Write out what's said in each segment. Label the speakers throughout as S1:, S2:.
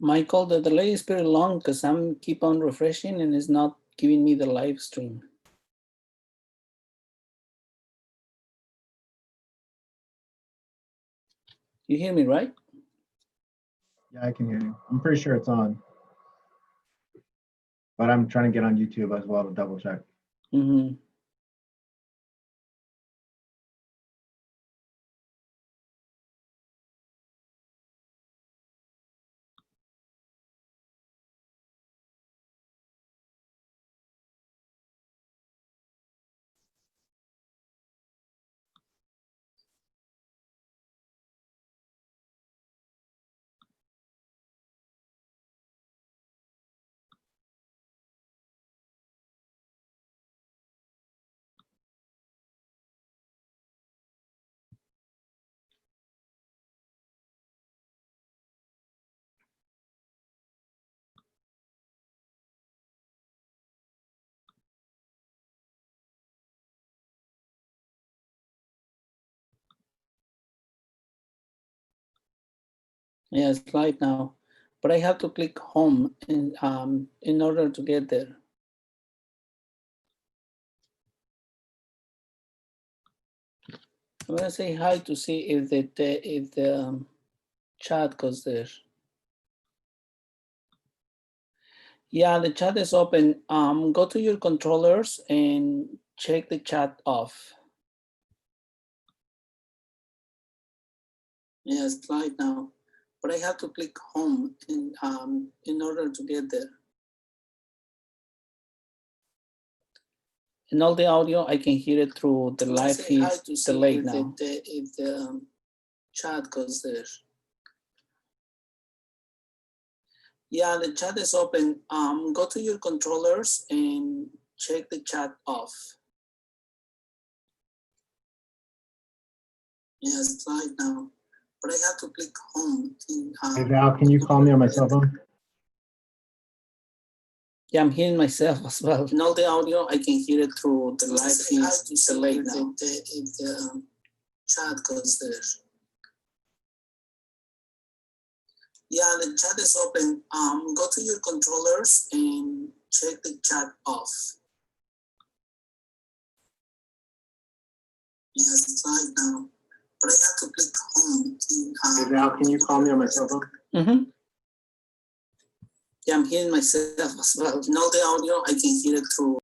S1: Michael, the delay is pretty long because I'm keep on refreshing and it's not giving me the live stream. You hear me, right?
S2: Yeah, I can hear you. I'm pretty sure it's on. But I'm trying to get on YouTube as well to double check.
S1: Mm-hmm. Yeah, it's live now, but I have to click home in order to get there. I'm gonna say hi to see if the chat goes there. Yeah, the chat is open. Go to your controllers and check the chat off. Yeah, it's live now, but I have to click home in order to get there. And all the audio, I can hear it through the live feed delayed now. If the chat goes there. Yeah, the chat is open. Go to your controllers and check the chat off. Yeah, it's live now, but I have to click home.
S2: Hey Val, can you call me on my cell phone?
S1: Yeah, I'm hearing myself as well. And all the audio, I can hear it through the live feed delayed now. If the chat goes there. Yeah, the chat is open. Go to your controllers and check the chat off. Yes, it's live now, but I have to click home.
S2: Hey Val, can you call me on my cell phone?
S1: Mm-hmm. Yeah, I'm hearing myself as well. And all the audio, I can hear it through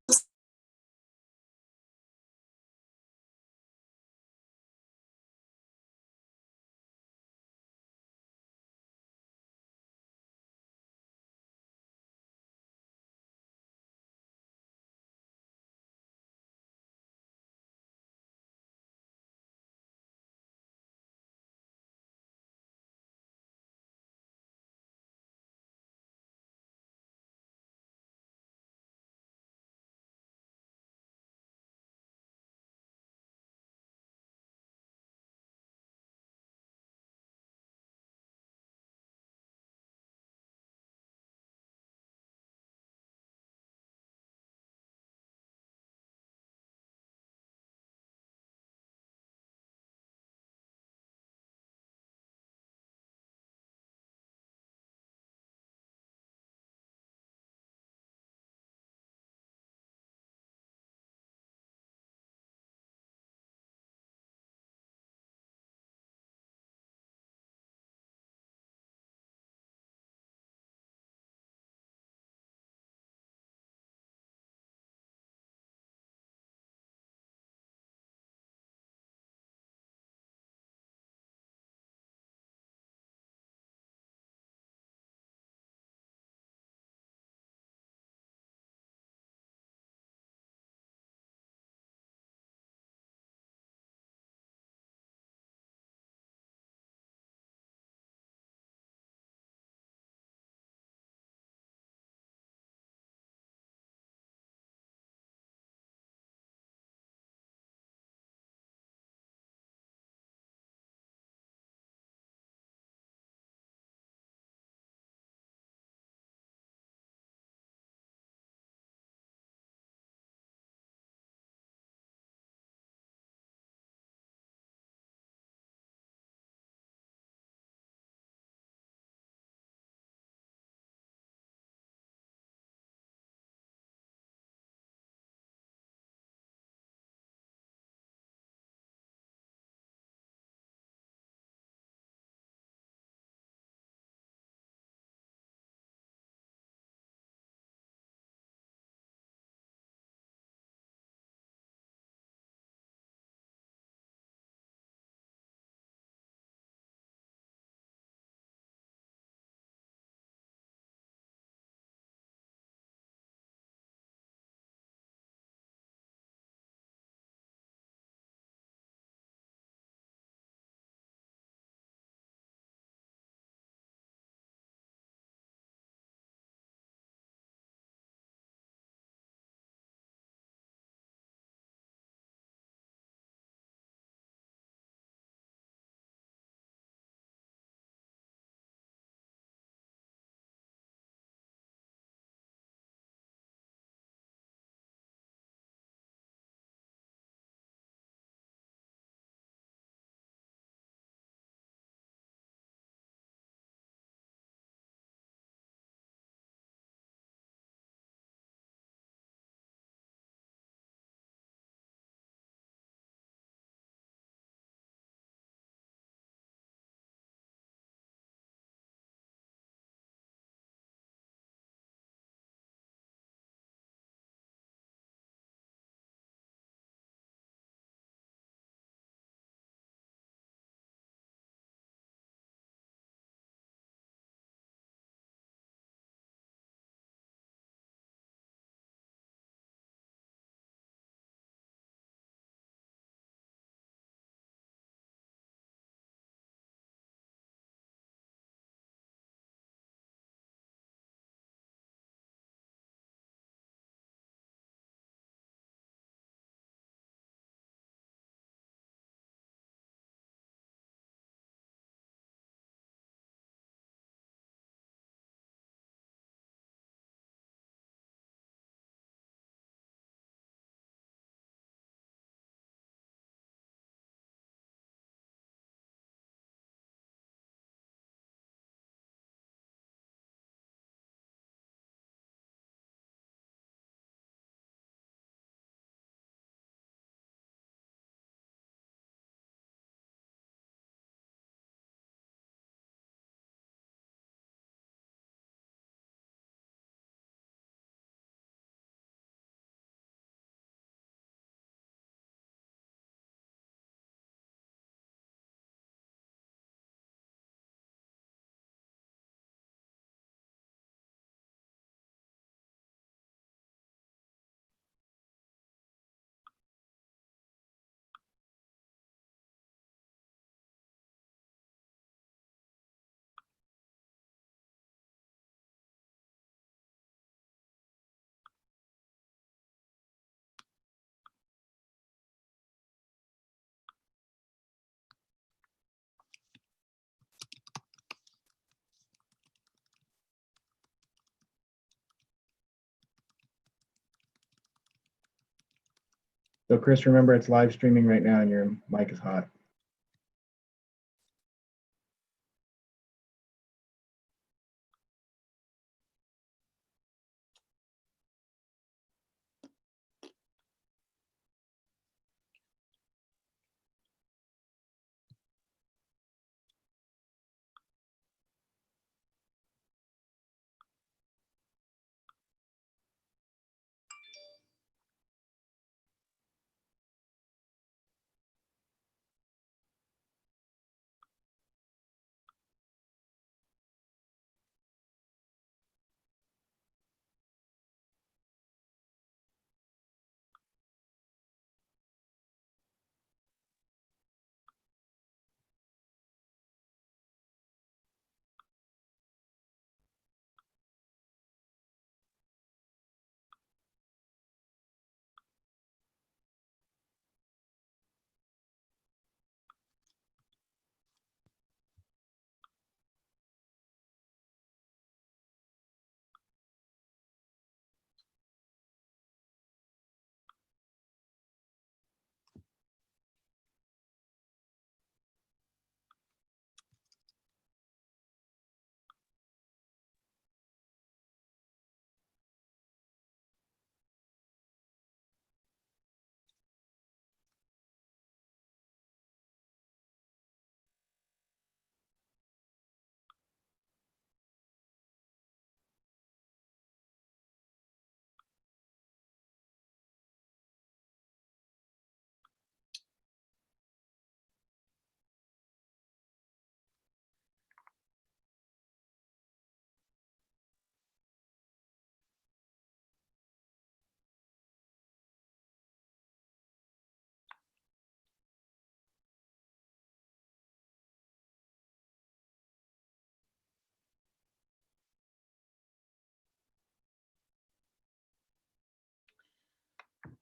S2: So Chris, remember it's live streaming right now and your mic is hot.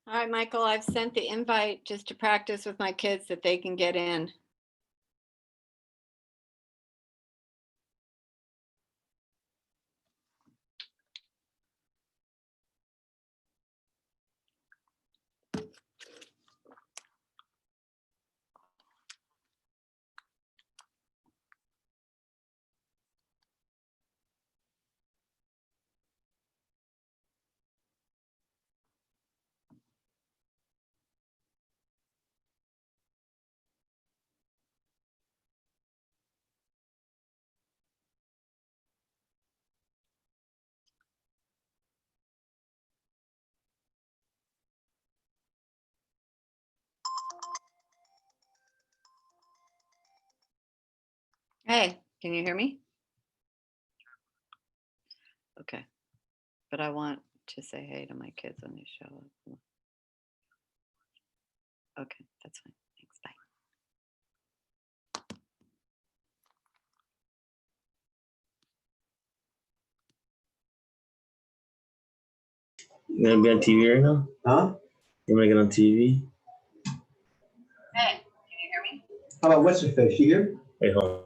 S3: All right, Michael, I've sent the invite just to practice with my kids that they can get in. Hey, can you hear me? Okay, but I want to say hey to my kids when they show up. Okay, that's fine. Thanks, bye.
S4: You gonna be on TV right now?
S5: Huh?
S4: You're gonna get on TV?
S3: Hey, can you hear me?
S5: How about what's her face? She here?
S4: Wait, hold on.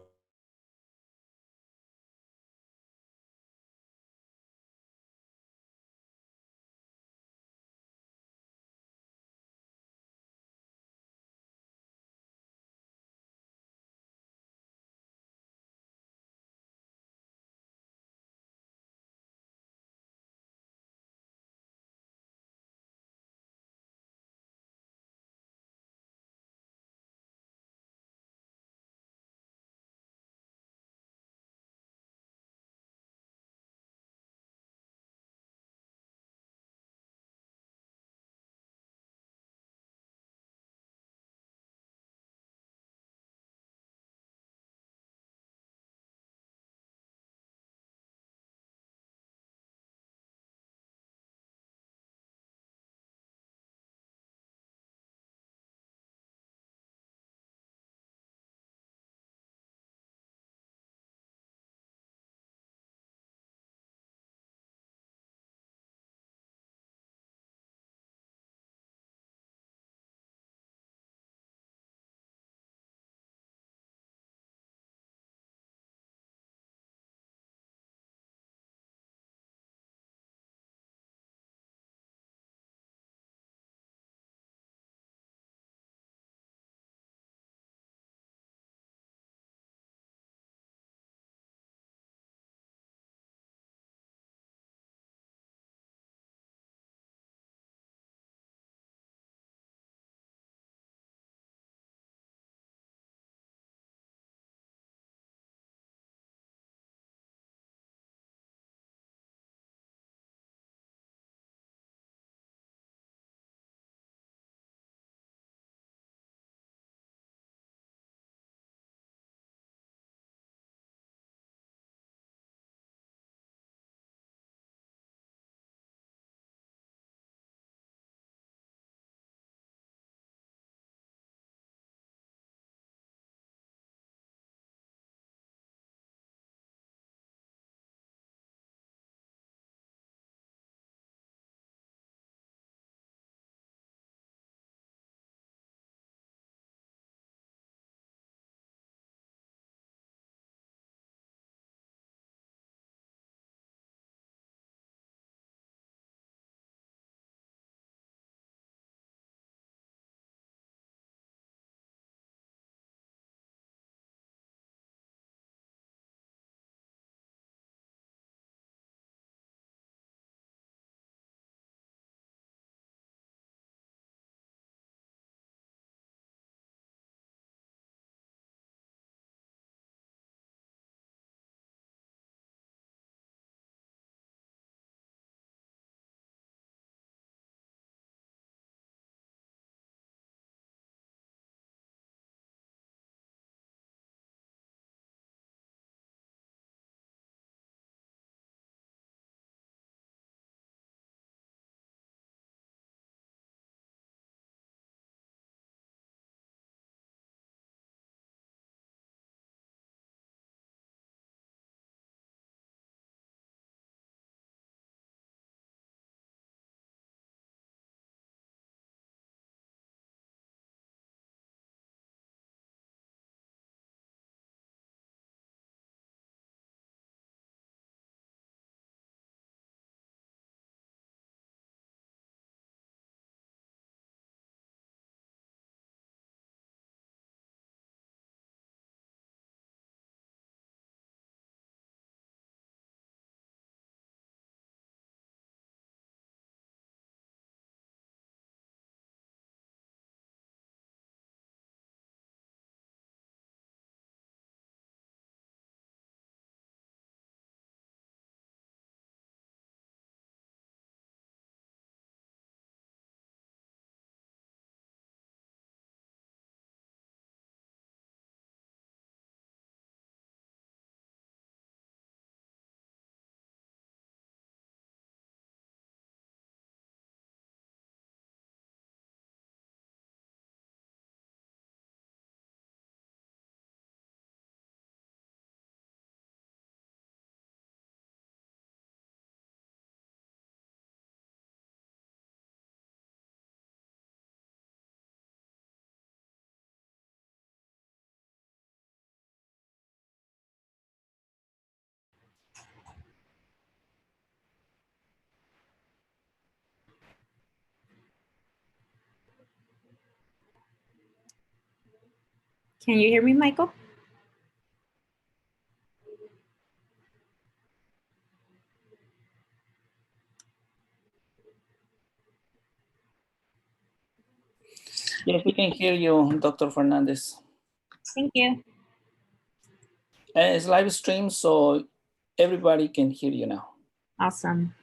S5: Can you hear me, Michael?
S1: Yes, we can hear you, Dr. Fernandez.
S5: Thank you.
S1: And it's live stream, so everybody can hear you now.
S5: Awesome.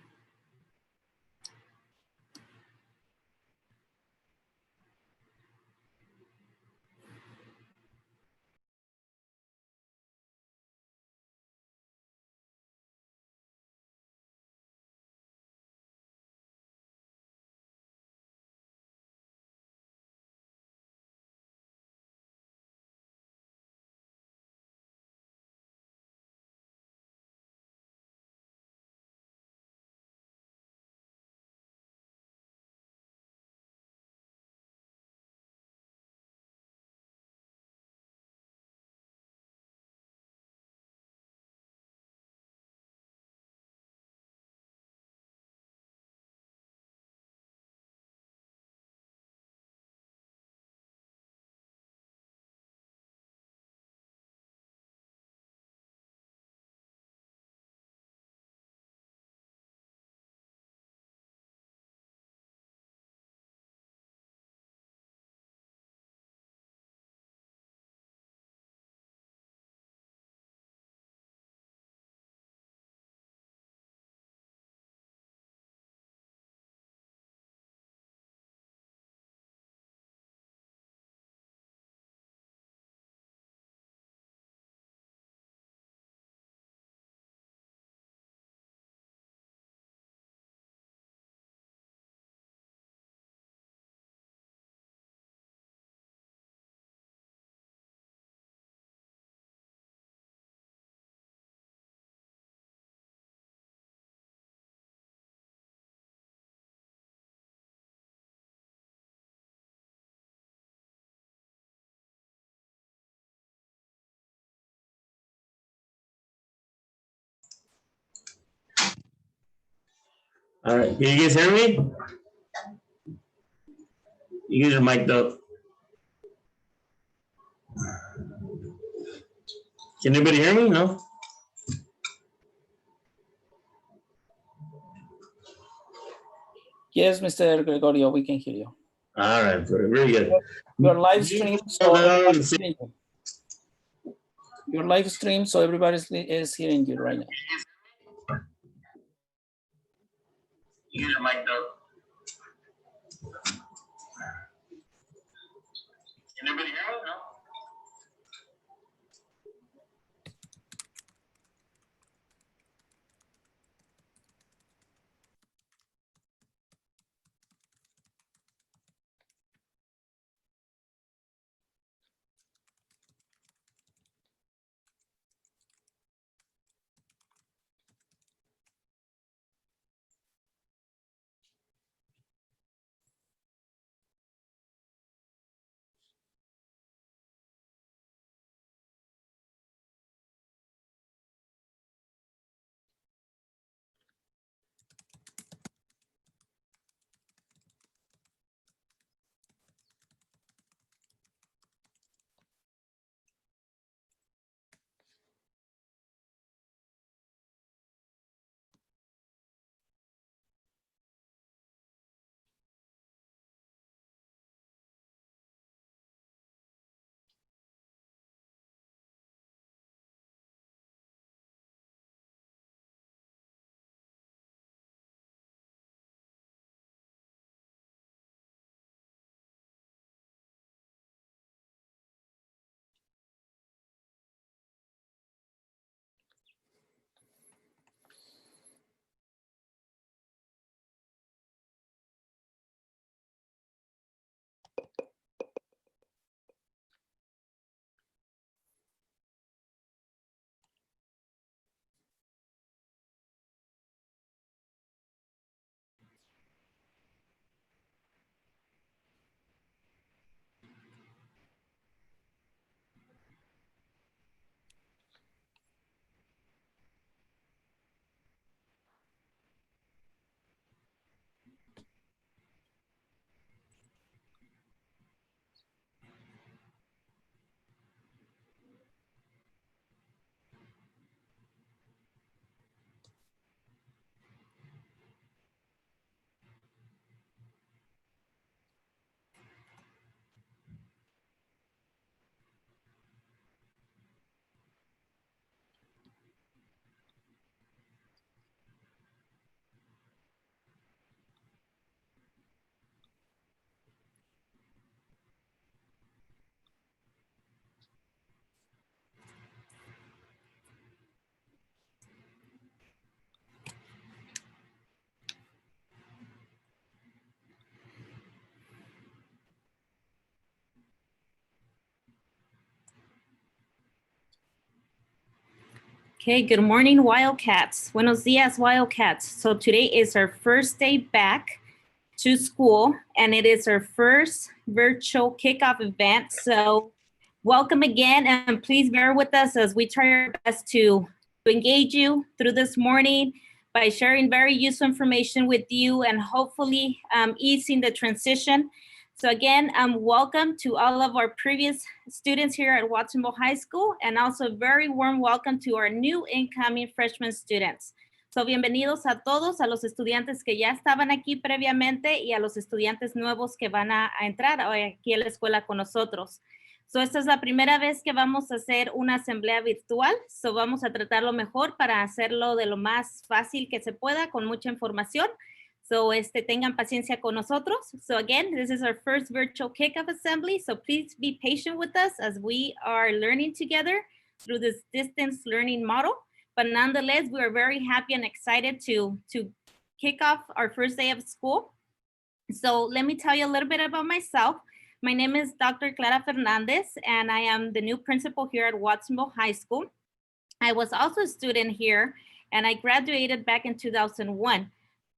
S4: All right, can you guys hear me? You guys are mic'd up. Can anybody hear me? No?
S1: Yes, Mr. Gregorio, we can hear you.
S4: All right, very good.
S1: Your live stream, so everybody's hearing you. Your live stream, so everybody is hearing you right now.
S4: You guys are mic'd up. Can anybody hear me? No?
S5: Okay, good morning, Wildcats. Buenos dias, Wildcats. So today is our first day back to school, and it is our first virtual kickoff event. So welcome again, and please bear with us as we try our best to engage you through this morning by sharing very useful information with you and hopefully easing the transition. So again, welcome to all of our previous students here at Watsonville High School, and also a very warm welcome to our new incoming freshman students. So bienvenidos a todos, a los estudiantes que ya estaban aquí previamente y a los estudiantes nuevos que van a entrar aquí a la escuela con nosotros. So esta es la primera vez que vamos a hacer una asamblea virtual. So vamos a tratarlo mejor para hacerlo de lo más fácil que se pueda, con mucha información. So tengan paciencia con nosotros. So again, this is our first virtual kickoff assembly. So please be patient with us as we are learning together through this distance learning model. But nonetheless, we are very happy and excited to kick off our first day of school. So let me tell you a little bit about myself. My name is Dr. Clara Fernandez, and I am the new principal here at Watsonville High School. I was also a student here, and I graduated back in 2001.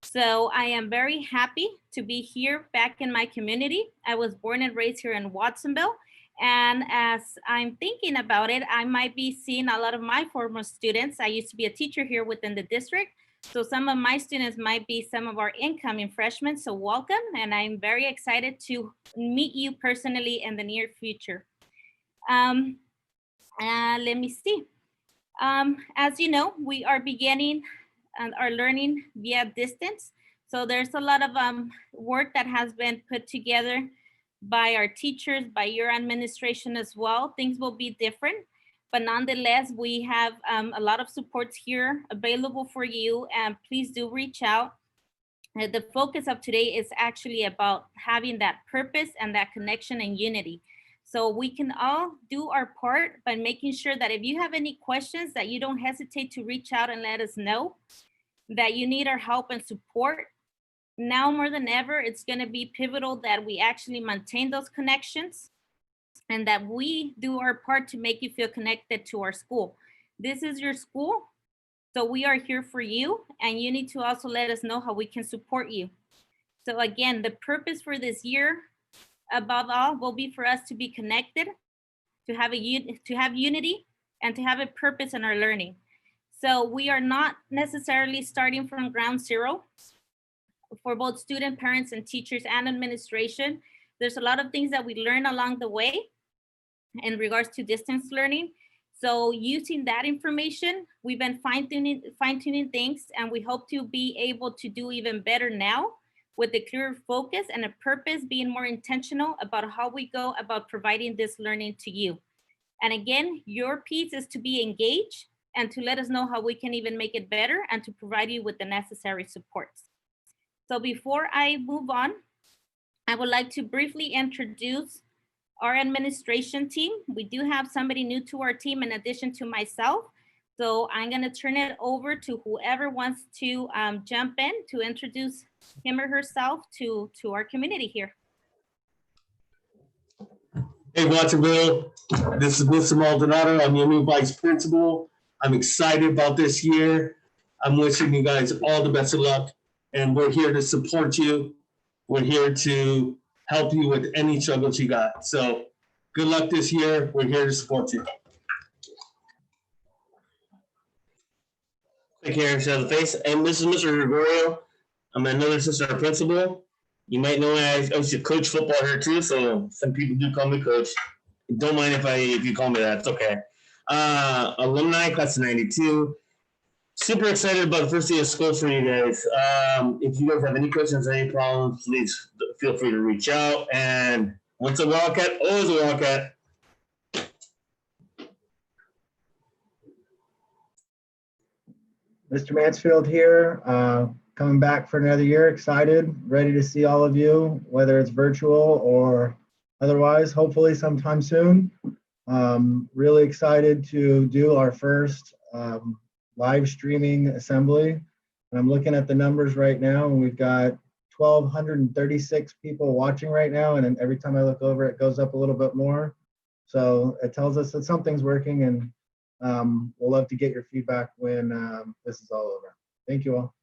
S5: So I am very happy to be here back in my community. I was born and raised here in Watsonville. And as I'm thinking about it, I might be seeing a lot of my former students. I used to be a teacher here within the district. So some of my students might be some of our incoming freshmen. So welcome. And I'm very excited to meet you personally in the near future. Let me see. As you know, we are beginning our learning via distance. So there's a lot of work that has been put together by our teachers, by your administration as well. Things will be different, but nonetheless, we have a lot of supports here available for you, and please do reach out. The focus of today is actually about having that purpose and that connection and unity. So we can all do our part by making sure that if you have any questions, that you don't hesitate to reach out and let us know that you need our help and support. Now more than ever, it's going to be pivotal that we actually maintain those connections and that we do our part to make you feel connected to our school. This is your school, so we are here for you, and you need to also let us know how we can support you. So again, the purpose for this year, above all, will be for us to be connected, to have unity, and to have a purpose in our learning. So we are not necessarily starting from ground zero. For both student, parents, and teachers and administration, there's a lot of things that we learn along the way in regards to distance learning. So using that information, we've been fine-tuning things, and we hope to be able to do even better now with a clearer focus and a purpose, being more intentional about how we go about providing this learning to you. And again, your piece is to be engaged and to let us know how we can even make it better and to provide you with the necessary supports. So before I move on, I would like to briefly introduce our administration team. We do have somebody new to our team in addition to myself. So I'm going to turn it over to whoever wants to jump in to introduce him or herself to our community here.
S4: Hey, Watsonville, this is Mr. Maldonado. I'm your new vice principal. I'm excited about this year. I'm wishing you guys all the best of luck, and we're here to support you. We're here to help you with any struggles you got. So good luck this year. We're here to support you. Take care of the face. And this is Mr. Gregorio. I'm another assistant principal. You might know I used to coach football here too, so some people do call me coach. Don't mind if you call me that. It's okay. Alumni, class of 92. Super excited about the first day of school for you guys. If you guys have any questions or any problems, please feel free to reach out. And once a Wildcat, always a Wildcat.
S2: Mr. Mansfield here, coming back for another year, excited, ready to see all of you, whether it's virtual or otherwise, hopefully sometime soon. Really excited to do our first live streaming assembly. And I'm looking at the numbers right now, and we've got 1,236 people watching right now. And every time I look over, it goes up a little bit more. So it tells us that something's working, and We'll love to get your feedback when this is all over. Thank you all.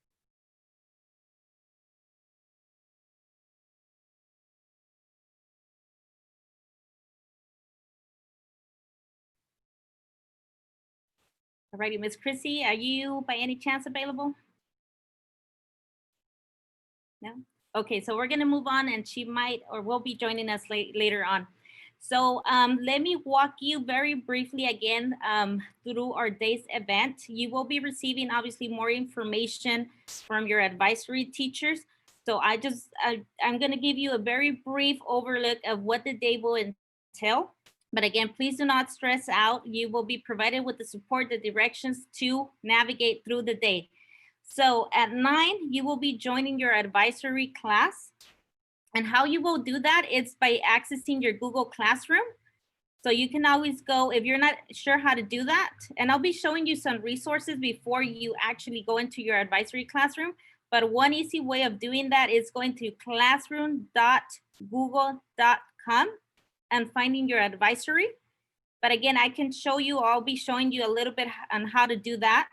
S5: All righty, Miss Chrissy, are you by any chance available? No? Okay, so we're gonna move on and she might or will be joining us later on. So let me walk you very briefly again through our day's event. You will be receiving obviously more information from your advisory teachers. So I'm gonna give you a very brief overlook of what the day will entail. But again, please do not stress out. You will be provided with the support, the directions to navigate through the day. So at 9, you will be joining your advisory class. And how you will do that is by accessing your Google Classroom. So you can always go, if you're not sure how to do that, and I'll be showing you some resources before you actually go into your advisory classroom. But one easy way of doing that is going to classroom.google.com and finding your advisory. But again, I can show you, I'll be showing you a little bit on how to do that.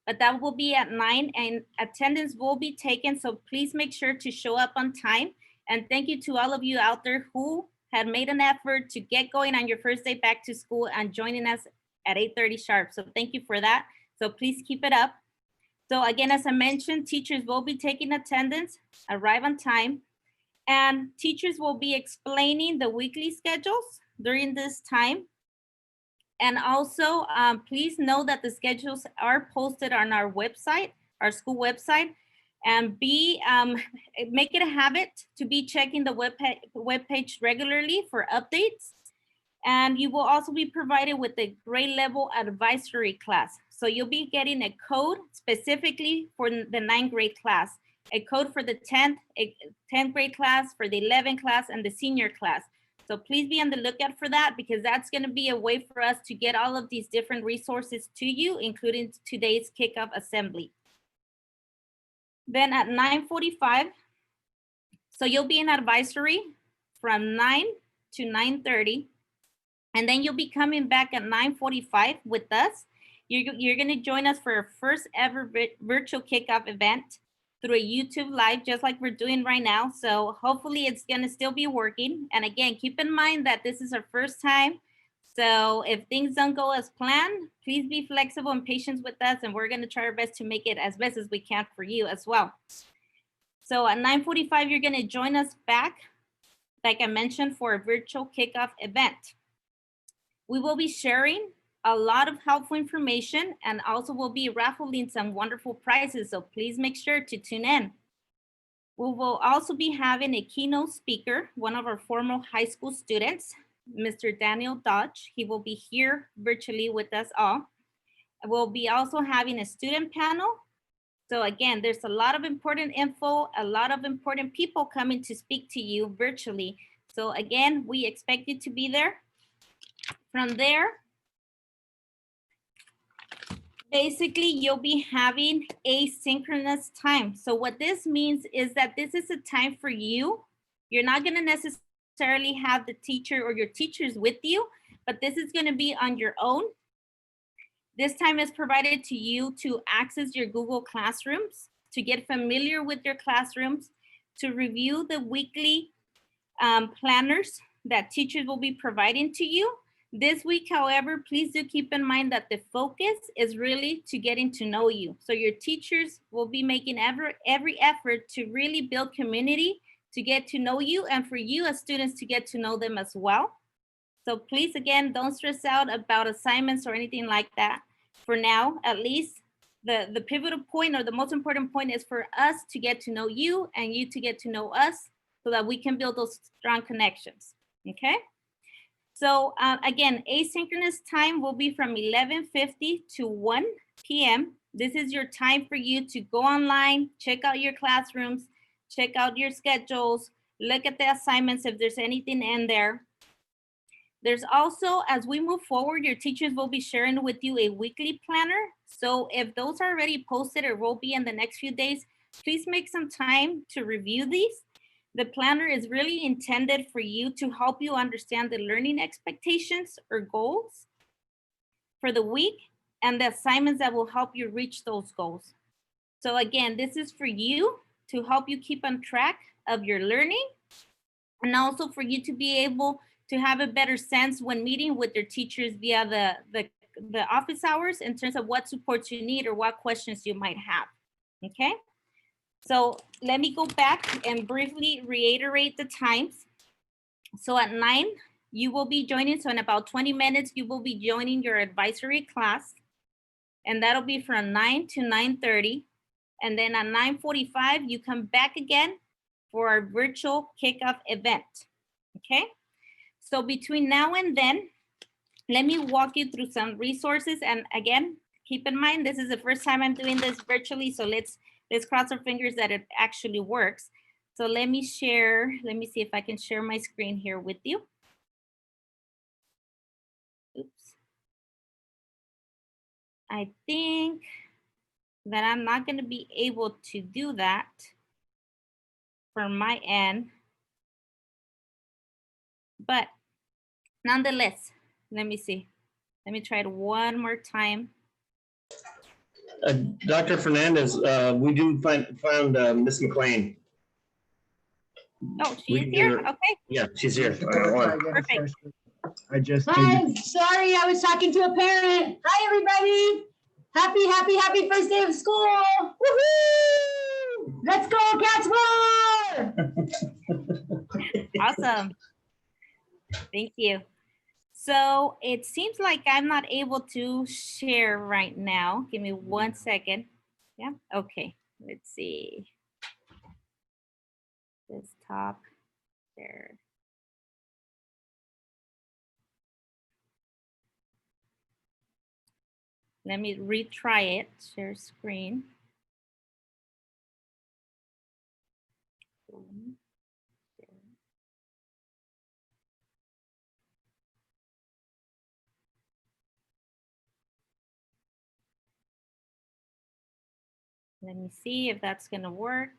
S5: But that will be at 9 and attendance will be taken. So please make sure to show up on time. And thank you to all of you out there who had made an effort to get going on your first day back to school and joining us at 8:30 sharp. So thank you for that. So please keep it up. So again, as I mentioned, teachers will be taking attendance, arrive on time, and teachers will be explaining the weekly schedules during this time. And also, please know that the schedules are posted on our website, our school website, and make it a habit to be checking the webpage regularly for updates. And you will also be provided with a grade level advisory class. So you'll be getting a code specifically for the 9th grade class, a code for the 10th grade class, for the 11th class, and the senior class. So please be on the lookout for that because that's going to be a way for us to get all of these different resources to you, including today's kickoff assembly. Then at 9:45, so you'll be in advisory from 9 to 9:30. And then you'll be coming back at 9:45 with us. You're going to join us for our first ever virtual kickoff event through a YouTube live, just like we're doing right now. So hopefully it's going to still be working. And again, keep in mind that this is our first time. So if things don't go as planned, please be flexible and patient with us. And we're going to try our best to make it as best as we can for you as well. So at 9:45, you're going to join us back, like I mentioned, for a virtual kickoff event. We will be sharing a lot of helpful information and also we'll be raffling some wonderful prizes. So please make sure to tune in. We will also be having a keynote speaker, one of our former high school students, Mr. Daniel Dodge. He will be here virtually with us all. We'll be also having a student panel. So again, there's a lot of important info, a lot of important people coming to speak to you virtually. So again, we expect you to be there. From there, basically, you'll be having asynchronous time. So what this means is that this is a time for you. You're not going to necessarily have the teacher or your teachers with you, but this is going to be on your own. This time is provided to you to access your Google Classrooms, to get familiar with your classrooms, to review the weekly planners that teachers will be providing to you. This week, however, please do keep in mind that the focus is really to getting to know you. So your teachers will be making every effort to really build community, to get to know you, and for you as students to get to know them as well. So please, again, don't stress out about assignments or anything like that. For now, at least, the pivotal point or the most important point is for us to get to know you and you to get to know us so that we can build those strong connections, okay? So again, asynchronous time will be from 11:50 to 1 p.m. This is your time for you to go online, check out your classrooms, check out your schedules, look at the assignments if there's anything in there. There's also, as we move forward, your teachers will be sharing with you a weekly planner. So if those are already posted or will be in the next few days, please make some time to review these. The planner is really intended for you to help you understand the learning expectations or goals for the week and the assignments that will help you reach those goals. So again, this is for you to help you keep on track of your learning, and also for you to be able to have a better sense when meeting with your teachers via the office hours in terms of what supports you need or what questions you might have, okay? So let me go back and briefly reiterate the times. So at 9, you will be joining, so in about 20 minutes, you will be joining your advisory class, and that'll be from 9 to 9:30. And then at 9:45, you come back again for our virtual kickoff event, okay? So between now and then, let me walk you through some resources. And again, keep in mind, this is the first time I'm doing this virtually, so let's cross our fingers that it actually works. So let me share, let me see if I can share my screen here with you. Oops. I think that I'm not going to be able to do that from my end, but nonetheless, let me see. Let me try it one more time.
S4: Dr. Fernandez, we do found Miss McLean.
S5: Oh,
S4: We
S5: she's
S4: can
S5: here?
S4: give her-
S5: Okay,
S4: Yeah, she's here.
S5: perfect.
S2: I just
S6: Hi, sorry, I was talking to a parent. Hi, everybody. Happy first day of school. Woohoo! Let's go, Cats Roar!
S5: Awesome. Thank you. So it seems like I'm not able to share right now. Give me 1 second. Yeah, okay. Let's see. Desktop there. Let me retry it. Share screen. Boom. Share. Let me see if that's going to work.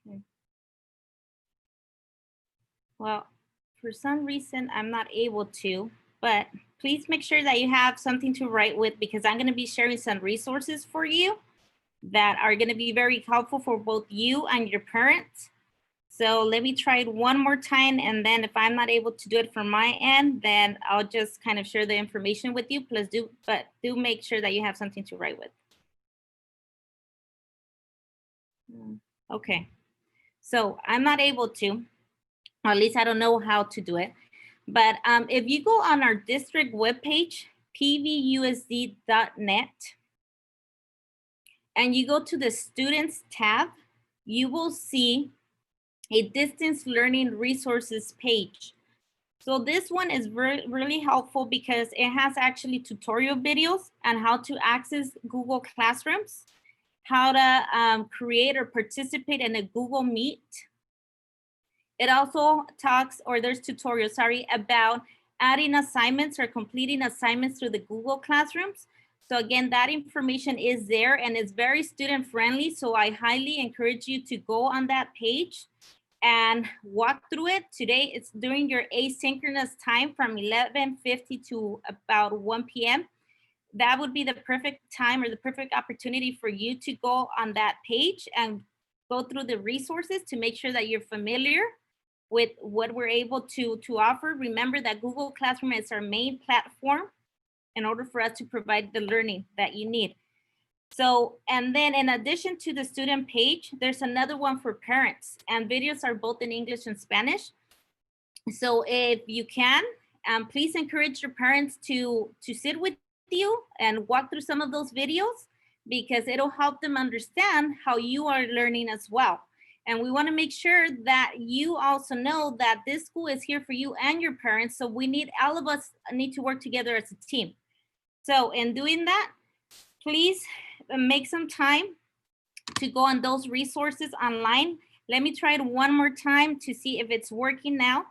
S5: Okay. Well, for some reason, I'm not able to, but please make sure that you have something to write with, because I'm going to be sharing some resources for you that are going to be very helpful for both you and your parents. So let me try it one more time, and then if I'm not able to do it from my end, then I'll just kind of share the information with you. But do make sure that you have something to write with. Okay, so I'm not able to, or at least I don't know how to do it. But if you go on our district webpage, pvusd.net, and you go to the students tab, you will see a distance learning resources page. So this one is really helpful because it has actually tutorial videos on how to access Google Classrooms, how to create or participate in a Google Meet. It also talks, or there's tutorials, sorry, about adding assignments or completing assignments through the Google Classrooms. So again, that information is there and it's very student friendly. So I highly encourage you to go on that page and walk through it. Today, it's during your asynchronous time from 11:50 to about 1 p.m. That would be the perfect time or the perfect opportunity for you to go on that page and go through the resources to make sure that you're familiar with what we're able to offer. Remember that Google Classroom is our main platform in order for us to provide the learning that you need. So, and then in addition to the student page, there's another one for parents, and videos are both in English and Spanish. So if you can, please encourage your parents to sit with you and walk through some of those videos, because it'll help them understand how you are learning as well. And we want to make sure that you also know that this school is here for you and your parents. So all of us need to work together as a team. So in doing that, please make some time to go on those resources online Let me try it one more time to see if it's working now.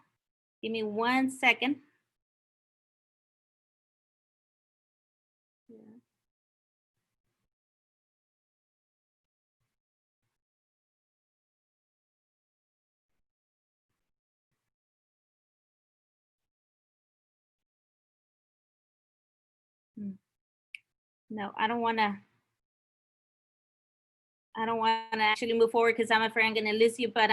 S5: Give me 1 second. No, I don't want to actually move forward because I'm afraid I'm going to lose you. But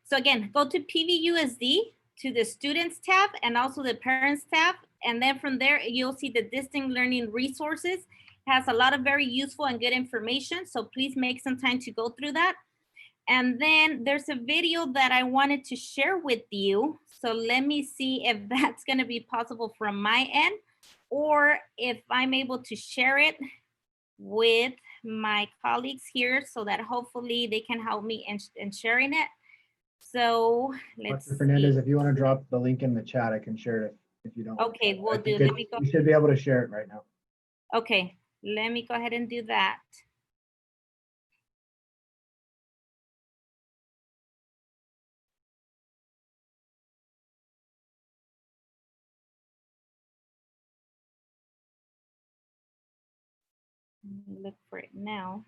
S5: so again, go to PVUSD, to the students tab and also the parents tab. And then from there, you'll see the distant learning resources. It has a lot of very useful and good information. So please make some time to go through that. And then there's a video that I wanted to share with you. So let me see if that's going to be possible from my end, or if I'm able to share it with my colleagues here so that hopefully they can help me in sharing it. So let's
S2: Dr. Fernandez,
S5: see.
S2: if you want to drop the link in the chat, I can share it if you don't.
S5: Okay,
S2: I
S5: we'll do.
S2: think
S5: Let me go.
S2: you should be able to share it right now.
S5: Okay, let me go ahead and do that. Let me look for it now.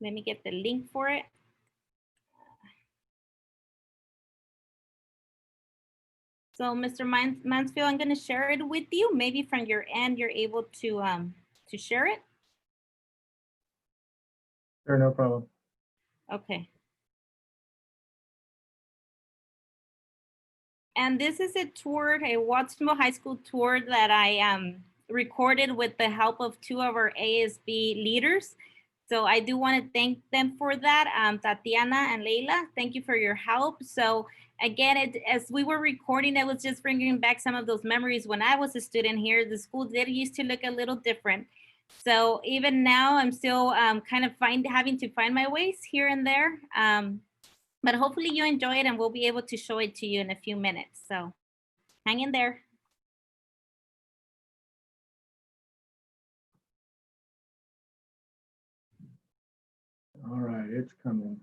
S5: Let me get the link for it. So Mr. Mansfield, I'm going to share it with you. Maybe from your end, you're able to share it.
S2: Sure, no problem.
S5: Okay. And this is a tour, a Watsonville High School tour that I recorded with the help of two of our ASB leaders. So I do want to thank them for that. Tatiana and Leila, thank you for your help. So again, as we were recording, I was just bringing back some of those memories when I was a student here. The school did used to look a little different. So even now, I'm still kind of having to find my ways here and there. But hopefully you enjoy it and we'll be able to show it to you in a few minutes. So hang in there.
S2: All right, it's coming.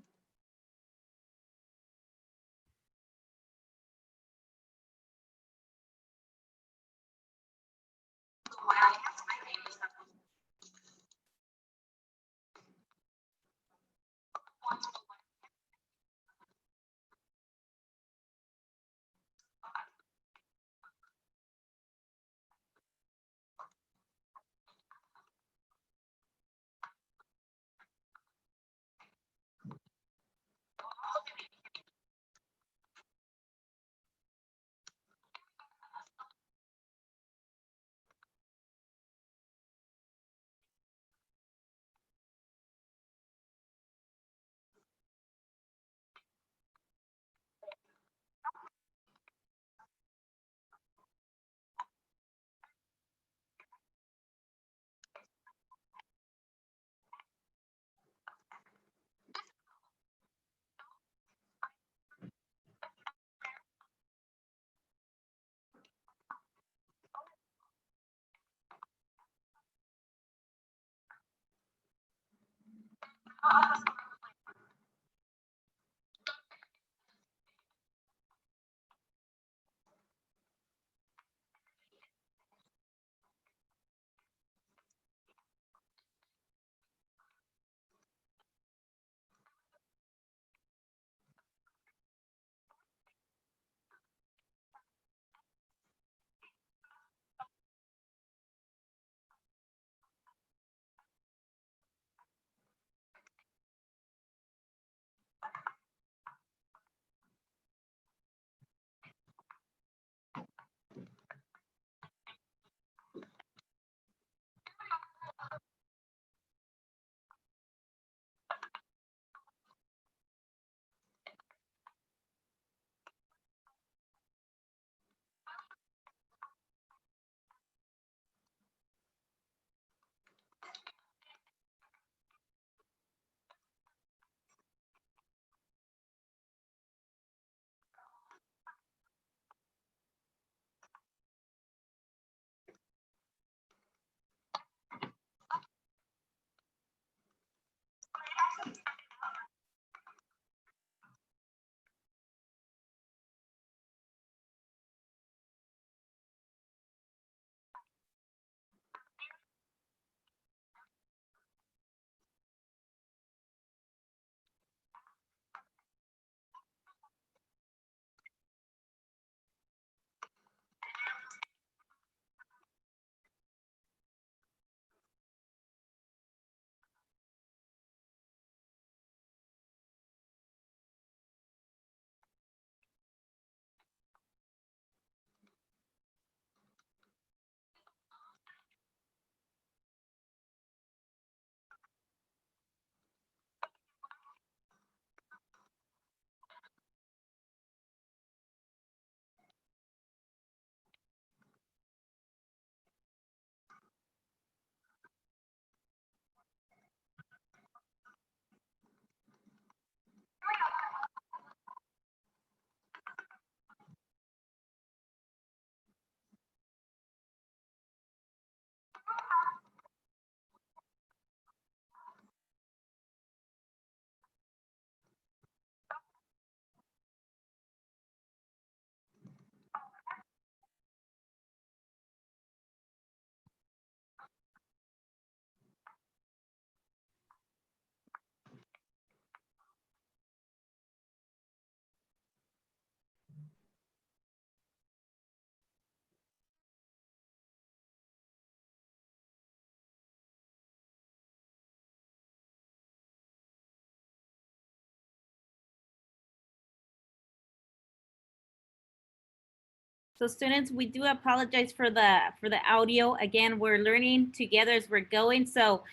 S5: So students, we do apologize for the audio. Again, we're learning together as we're going. So,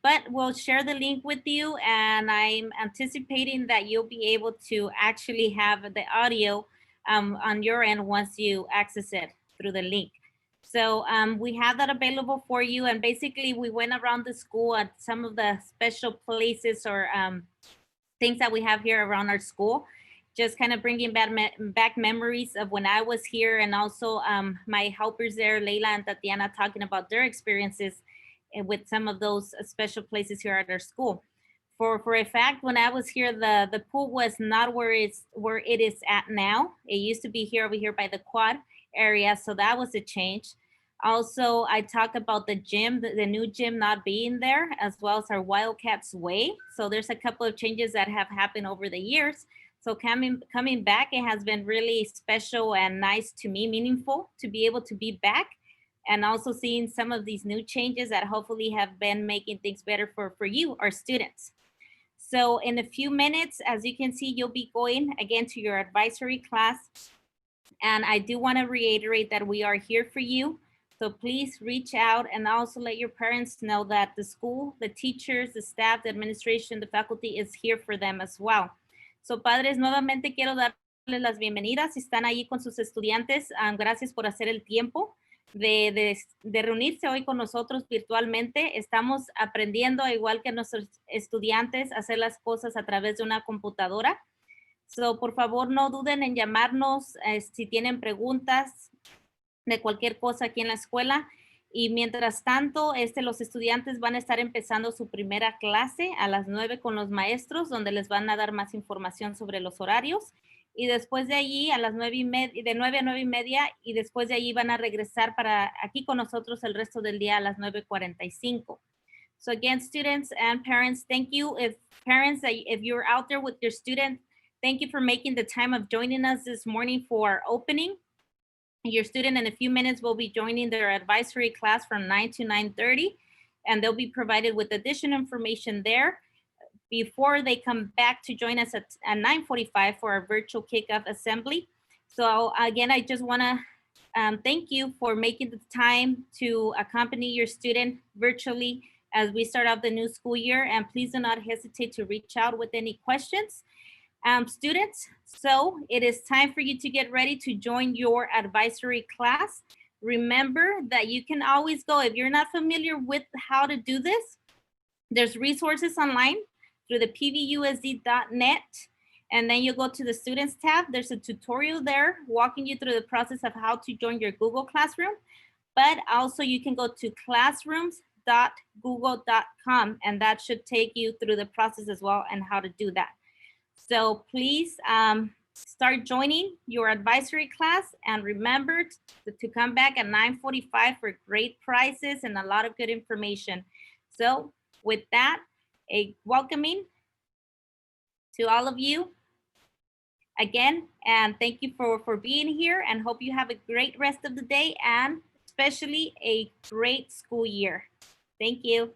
S5: but we'll share the link with you, and I'm anticipating that you'll be able to actually have the audio on your end once you access it through the link. So we have that available for you. And basically we went around the school at some of the special places or things that we have here around our school, just kind of bringing back memories of when I was here, and also my helpers there, Leila and Tatiana, talking about their experiences with some of those special places here at our school. For a fact, when I was here, the pool was not where it is at now. It used to be here over here by the quad area, so that was a change. Also, I talked about the gym, the new gym not being there, as well as our Wildcats Way. So there's a couple of changes that have happened over the years. So coming back, it has been really special and nice to me, meaningful to be able to be back, and also seeing some of these new changes that hopefully have been making things better for you, our students. So in a few minutes, as you can see, you'll be going again to your advisory class. And I do want to reiterate that we are here for you. So please reach out and also let your parents know that the school, the teachers, the staff, the administration, the faculty is here for them as well. So padres, nuevamente quiero darles las bienvenidas. Si están ahí con sus estudiantes, gracias por hacer el tiempo de reunirse hoy con nosotros virtualmente. Estamos aprendiendo, igual que nuestros estudiantes, a hacer las cosas a través de una computadora. So, por favor, no duden en llamarnos si tienen preguntas de cualquier cosa aquí en la escuela. Y mientras tanto, los estudiantes van a estar empezando su primera clase a las 9 con los maestros, donde les van a dar más información sobre los horarios. Y después de allí, a las 9:30, de 9 a 9:30, y después de allí van a regresar para aquí con nosotros el resto del día a las 9:45. So again, students and parents, thank you. If you're out there with your student, thank you for making the time of joining us this morning for our opening. Your student in a few minutes will be joining their advisory class from 9 to 9:30, and they'll be provided with additional information there before they come back to join us at 9:45 for our virtual kickoff assembly. So again, I just want to thank you for making the time to accompany your student virtually as we start out the new school year, and please do not hesitate to reach out with any questions. Students, so it is time for you to get ready to join your advisory class. Remember that you can always go, if you're not familiar with how to do this, there's resources online through the pvusd.net, and then you go to the students tab. There's a tutorial there walking you through the process of how to join your Google Classroom, but also you can go to classrooms.google.com, and that should take you through the process as well and how to do that. So please start joining your advisory class, and remember to come back at 9:45 for great prizes and a lot of good information. So with that, a welcoming to all of you again, and thank you for being here, and hope you have a great rest of the day and especially a great school year. Thank you.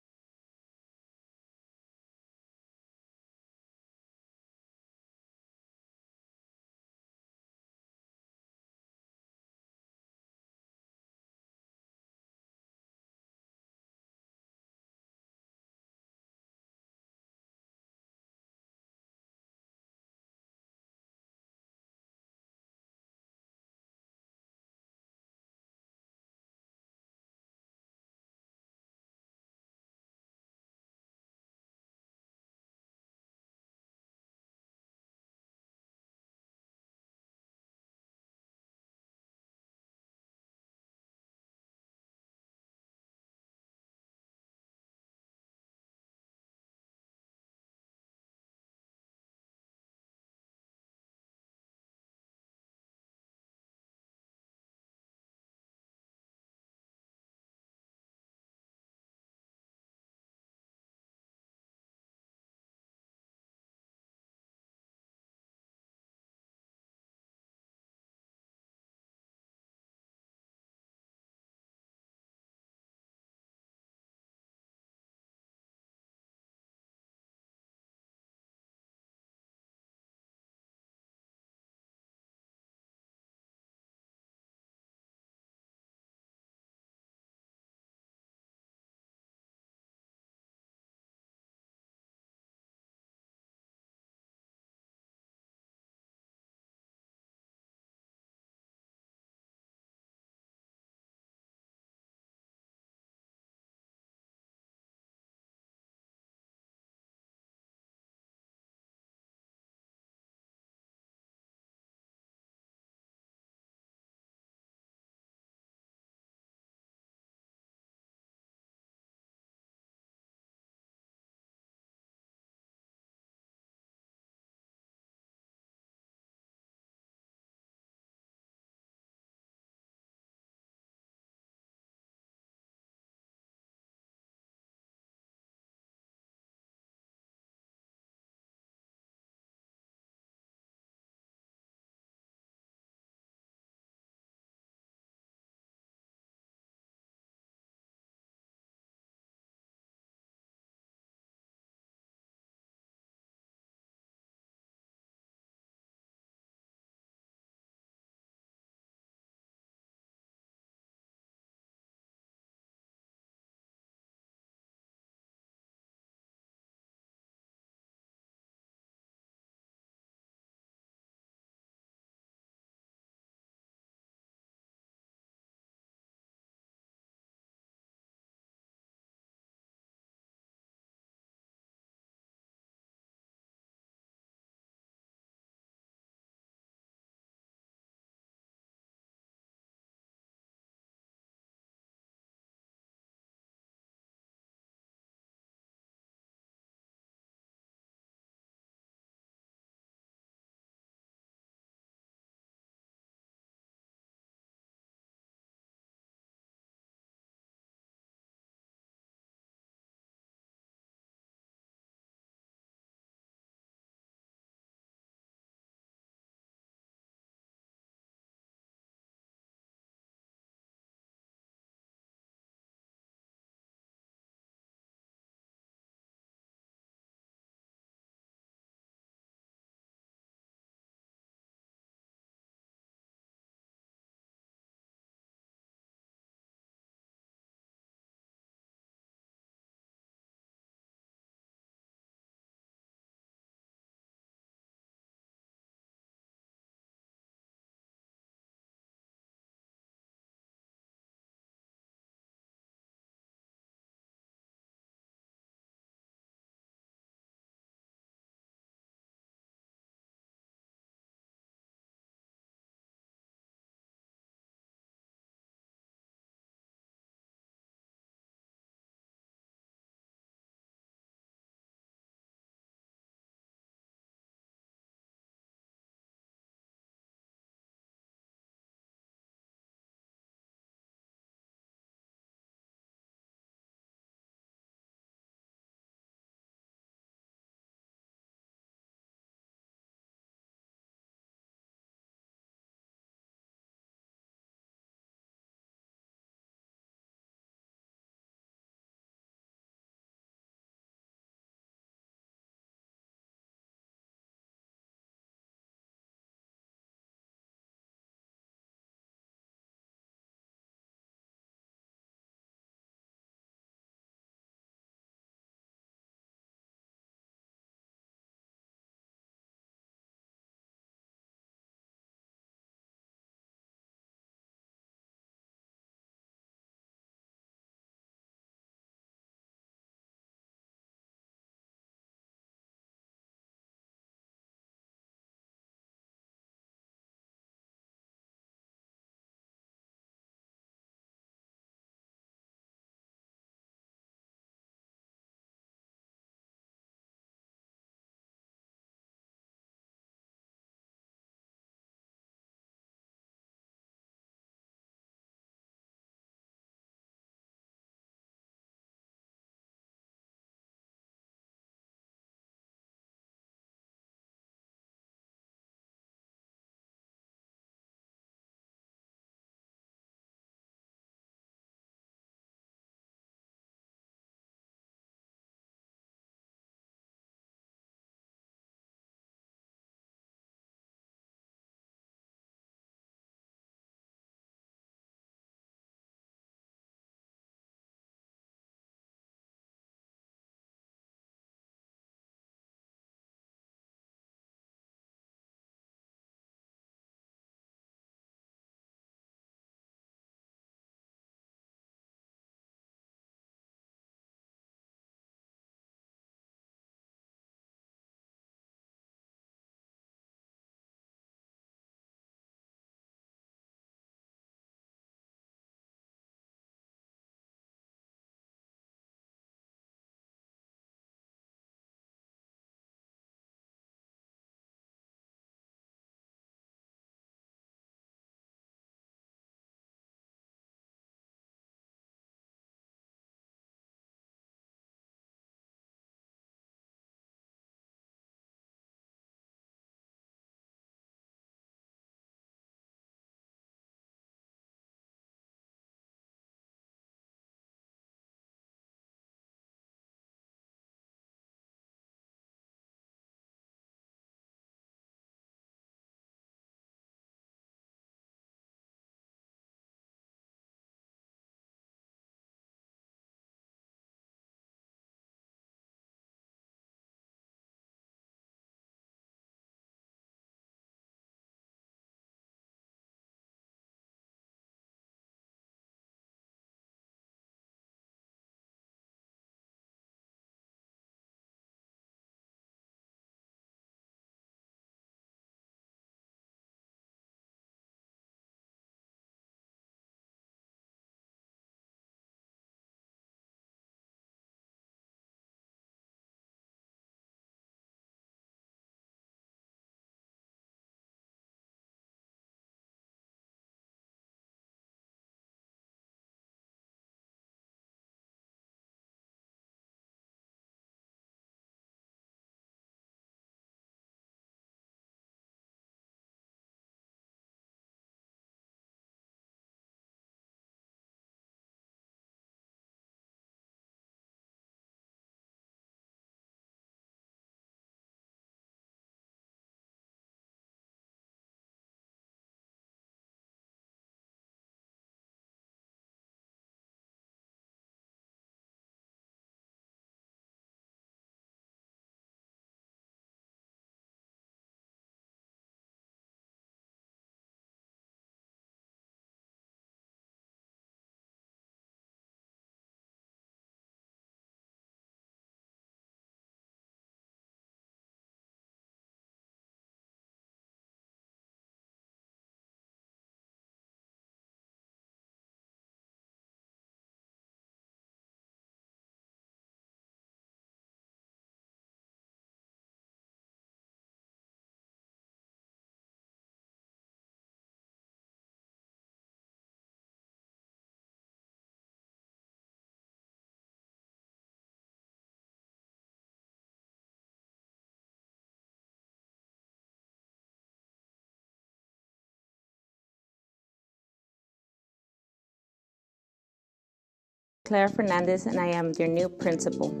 S7: Claire Fernandez, and I am your new principal.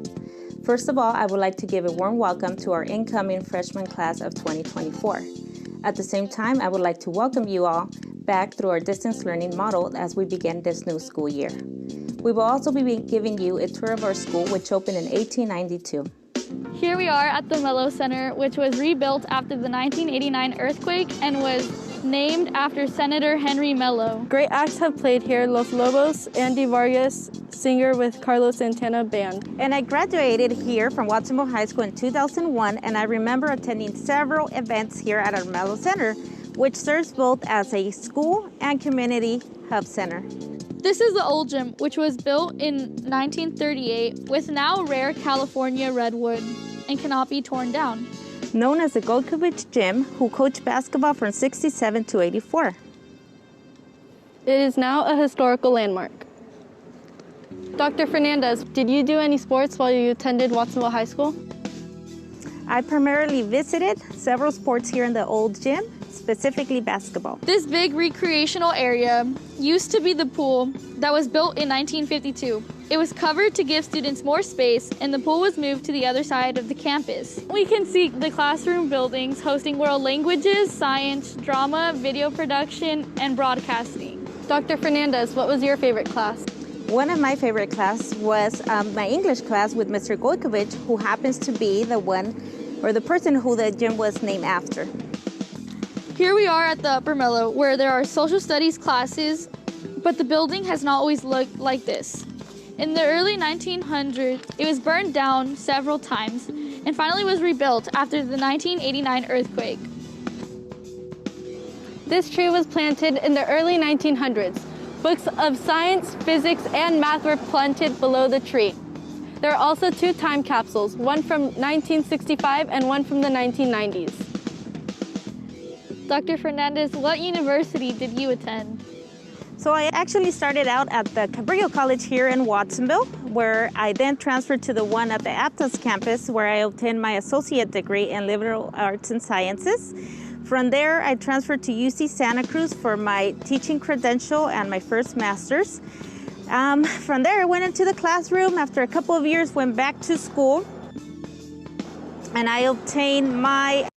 S7: First of all, I would like to give a warm welcome to our incoming freshman class of 2024. At the same time, I would like to welcome you all back through our distance learning model as we begin this new school year. We will also be giving you a tour of our school, which opened in 1892.
S8: Here we are at the Mellow Center, which was rebuilt after the 1989 earthquake and was named after Senator Henry Mello.
S9: Great acts have played here: Los Lobos, Andy Vargas, singer with Carlos Santana Band.
S7: And I graduated here from Watsonville High School in 2001, and I remember attending several events here at our Mellow Center, which serves both as a school and community hub center.
S8: This is the old gym, which was built in 1938 with now rare California redwood and cannot be torn down.
S7: Known as the Golkovich Gym, who coached basketball from 67 to 84.
S9: It is now a historical landmark. Dr. Fernandez, did you do any sports while you attended Watsonville High School?
S7: I primarily visited several sports here in the old gym, specifically basketball.
S8: This big recreational area used to be the pool that was built in 1952. It was covered to give students more space, and the pool was moved to the other side of the campus. We can see the classroom buildings hosting world languages, science, drama, video production, and broadcasting.
S9: Dr. Fernandez, what was your favorite class?
S7: One of my favorite class was my English class with Mr. Golkovich, who happens to be the one or the person who the gym was named after.
S8: Here we are at the Upper Mellow, where there are social studies classes, but the building has not always looked like this. In the early 1900s, it was burned down several times and finally was rebuilt after the 1989 earthquake.
S9: This tree was planted in the early 1900s. Books of science, physics, and math were planted below the tree. There are also 2 time capsules, one from 1965 and one from the 1990s.
S8: Dr. Fernandez, what university did you attend?
S7: So I actually started out at the Cabrillo College here in Watsonville, where I then transferred to the one at the Aptos campus, where I obtained my associate degree in liberal arts and sciences. From there, I transferred to UC Santa Cruz for my teaching credential and my first master's. From there, I went into the classroom. After a couple of years, went back to school, and I obtained my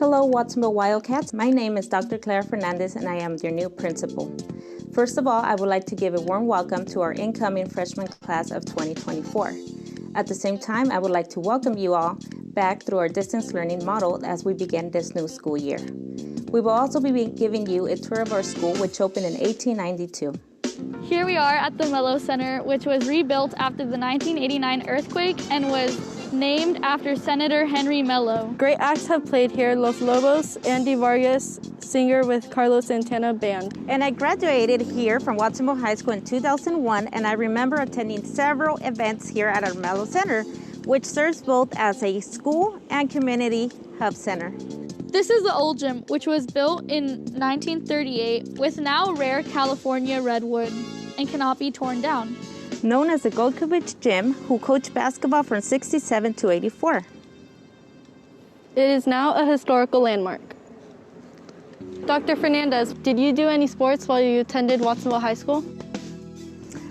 S7: Hello, Watsonville Wildcats. My name is Dr. Clara Fernandez, and I am your new principal. First of all, I would like to give a warm welcome to our incoming freshman class of 2024. At the same time, I would like to welcome you all back through our distance learning model as we begin this new school year. We will also be giving you a tour of our school, which opened in 1892.
S8: Here we are at the Mellow Center, which was rebuilt after the 1989 earthquake and was named after Senator Henry Mello.
S9: Great acts have played here: Los Lobos, Andy Vargas, singer with Carlos Santana Band.
S7: And I graduated here from Watsonville High School in 2001, and I remember attending several events here at our Mellow Center, which serves both as a school and community hub center.
S8: This is the old gym, which was built in 1938 with now rare California redwood and cannot be torn down.
S7: Known as the Golkovich Gym, who coached basketball from 67 to 84.
S9: It is now a historical landmark. Dr. Fernandez, did you do any sports while you attended Watsonville High School?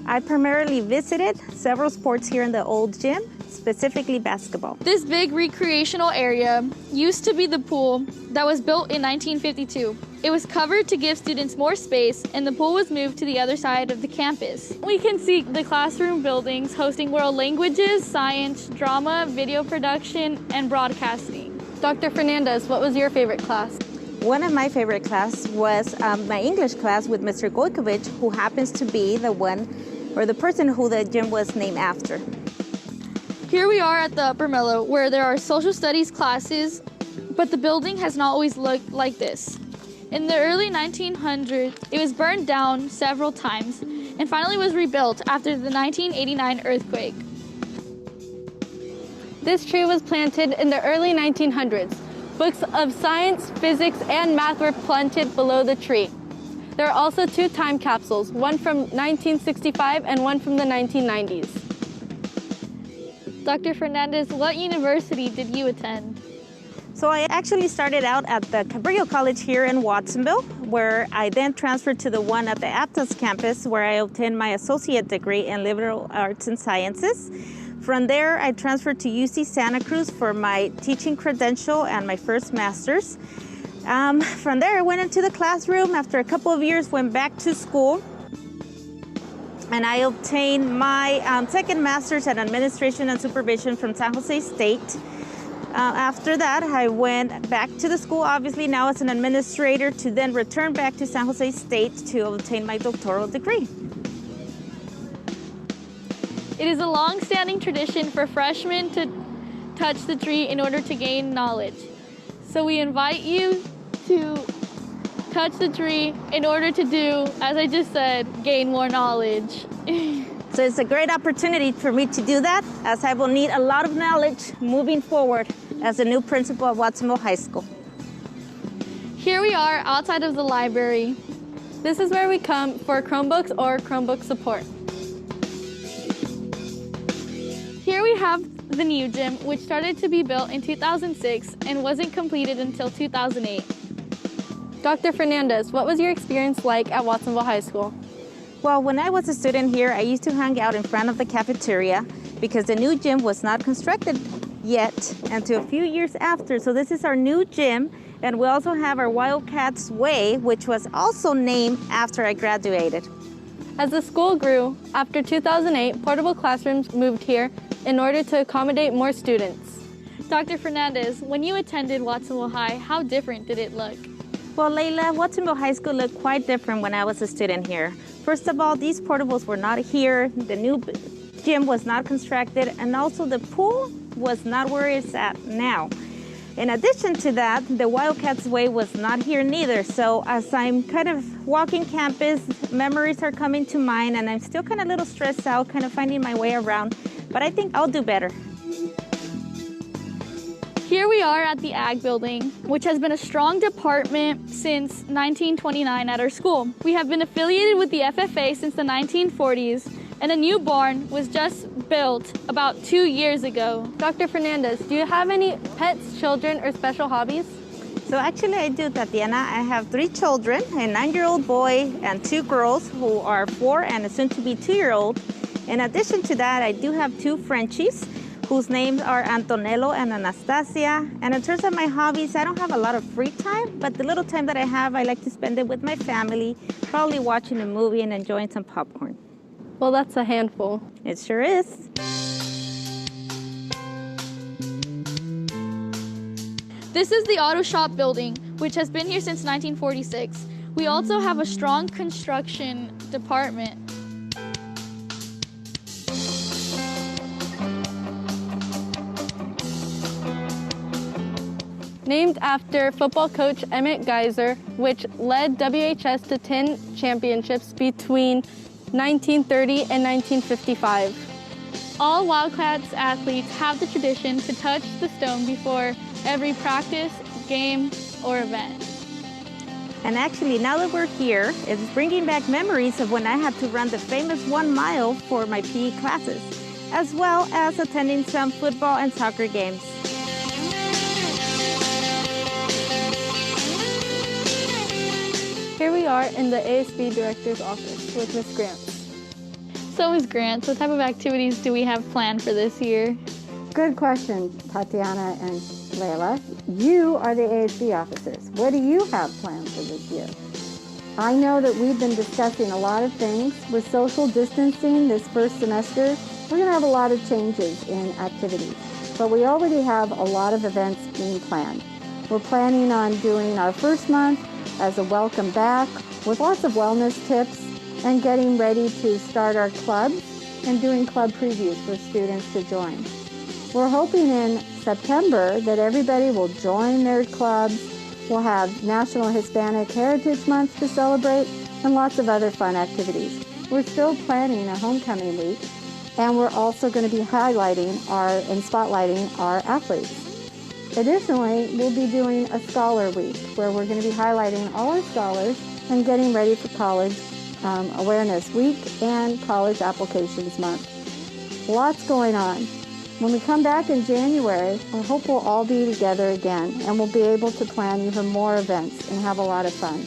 S7: I primarily visited several sports here in the old gym, specifically basketball.
S8: This big recreational area used to be the pool that was built in 1952. It was covered to give students more space, and the pool was moved to the other side of the campus. We can see the classroom buildings hosting world languages, science, drama, video production, and broadcasting.
S9: Dr. Fernandez, what was your favorite class?
S7: One of my favorite class was my English class with Mr. Golkovich, who happens to be the one or the person who the gym was named after.
S8: Here we are at the Upper Mellow, where there are social studies classes, but the building has not always looked like this. In the early 1900s, it was burned down several times and finally was rebuilt after the 1989 earthquake.
S9: This tree was planted in the early 1900s. Books of science, physics, and math were planted below the tree. There are also 2 time capsules, one from 1965 and one from the 1990s.
S8: Dr. Fernandez, what university did you attend?
S7: So I actually started out at the Cabrillo College here in Watsonville, where I then transferred to the one at the Aptos campus, where I obtained my associate degree in liberal arts and sciences. From there, I transferred to UC Santa Cruz for my teaching credential and my first master's. From there, I went into the classroom. After a couple of years, went back to school, and I obtained my second master's in administration and supervision from San Jose State. After that, I went back to the school, obviously now as an administrator, to then return back to San Jose State to obtain my doctoral degree.
S8: It is a long-standing tradition for freshmen to touch the tree in order to gain knowledge. So we invite you to touch the tree in order to do, as I just said, gain more knowledge.
S7: So it's a great opportunity for me to do that, as I will need a lot of knowledge moving forward as a new principal at Watsonville High School.
S8: Here we are outside of the library.
S9: This is where we come for Chromebooks or Chromebook support.
S8: Here we have the new gym, which started to be built in 2006 and wasn't completed until 2008.
S9: Dr. Fernandez, what was your experience like at Watsonville High School?
S7: Well, when I was a student here, I used to hang out in front of the cafeteria because the new gym was not constructed yet until a few years after. So this is our new gym, and we also have our Wildcats Way, which was also named after I graduated.
S9: As the school grew, after 2008, portable classrooms moved here in order to accommodate more students.
S8: Dr. Fernandez, when you attended Watsonville High, how different did it look?
S7: Well, Layla, Watsonville High School looked quite different when I was a student here. First of all, these portables were not here, the new gym was not constructed, and also the pool was not where it's at now. In addition to that, the Wildcats Way was not here neither. So as I'm kind of walking campus, memories are coming to mind, and I'm still kind of a little stressed out, kind of finding my way around, but I think I'll do better.
S8: Here we are at the Ag Building, which has been a strong department since 1929 at our school. We have been affiliated with the FFA since the 1940s, and a new barn was just built about 2 years ago.
S9: Dr. Fernandez, do you have any pets, children, or special hobbies?
S7: So actually I do, Tatiana. I have 3 children, a 9-year-old boy and 2 girls who are 4 and a soon-to-be 2-year-old. In addition to that, I do have 2 Frenchies whose names are Antonello and Anastasia. And in terms of my hobbies, I don't have a lot of free time, but the little time that I have, I like to spend it with my family, probably watching a movie and enjoying some popcorn.
S9: Well, that's a handful.
S7: It sure is.
S8: This is the auto shop building, which has been here since 1946. We also have a strong construction department.
S9: Named after football coach Emmett Geyser, which led WHS to 10 championships between 1930 and 1955.
S8: All Wildcats athletes have the tradition to touch the stone before every practice, game, or event.
S7: And actually, now that we're here, it's bringing back memories of when I had to run the famous 1 mile for my PE classes, as well as attending some football and soccer games.
S9: Here we are in the ASB Director's office with Ms. Grant.
S8: So Ms. Grant, what type of activities do we have planned for this year?
S10: Good question, Tatiana and Layla. You are the ASB officers. What do you have planned for this year? I know that we've been discussing a lot of things. With social distancing this first semester, we're going to have a lot of changes in activities. But we already have a lot of events being planned. We're planning on doing our first month as a welcome back with lots of wellness tips and getting ready to start our clubs and doing club previews for students to join. We're hoping in September that everybody will join their clubs. We'll have National Hispanic Heritage Month to celebrate and lots of other fun activities. We're still planning a homecoming week, and we're also going to be highlighting and spotlighting our athletes. Additionally, we'll be doing a Scholar Week where we're going to be highlighting all our scholars and getting ready for College Awareness Week and College Applications Month. Lots going on. When we come back in January, I hope we'll all be together again and we'll be able to plan even more events and have a lot of fun.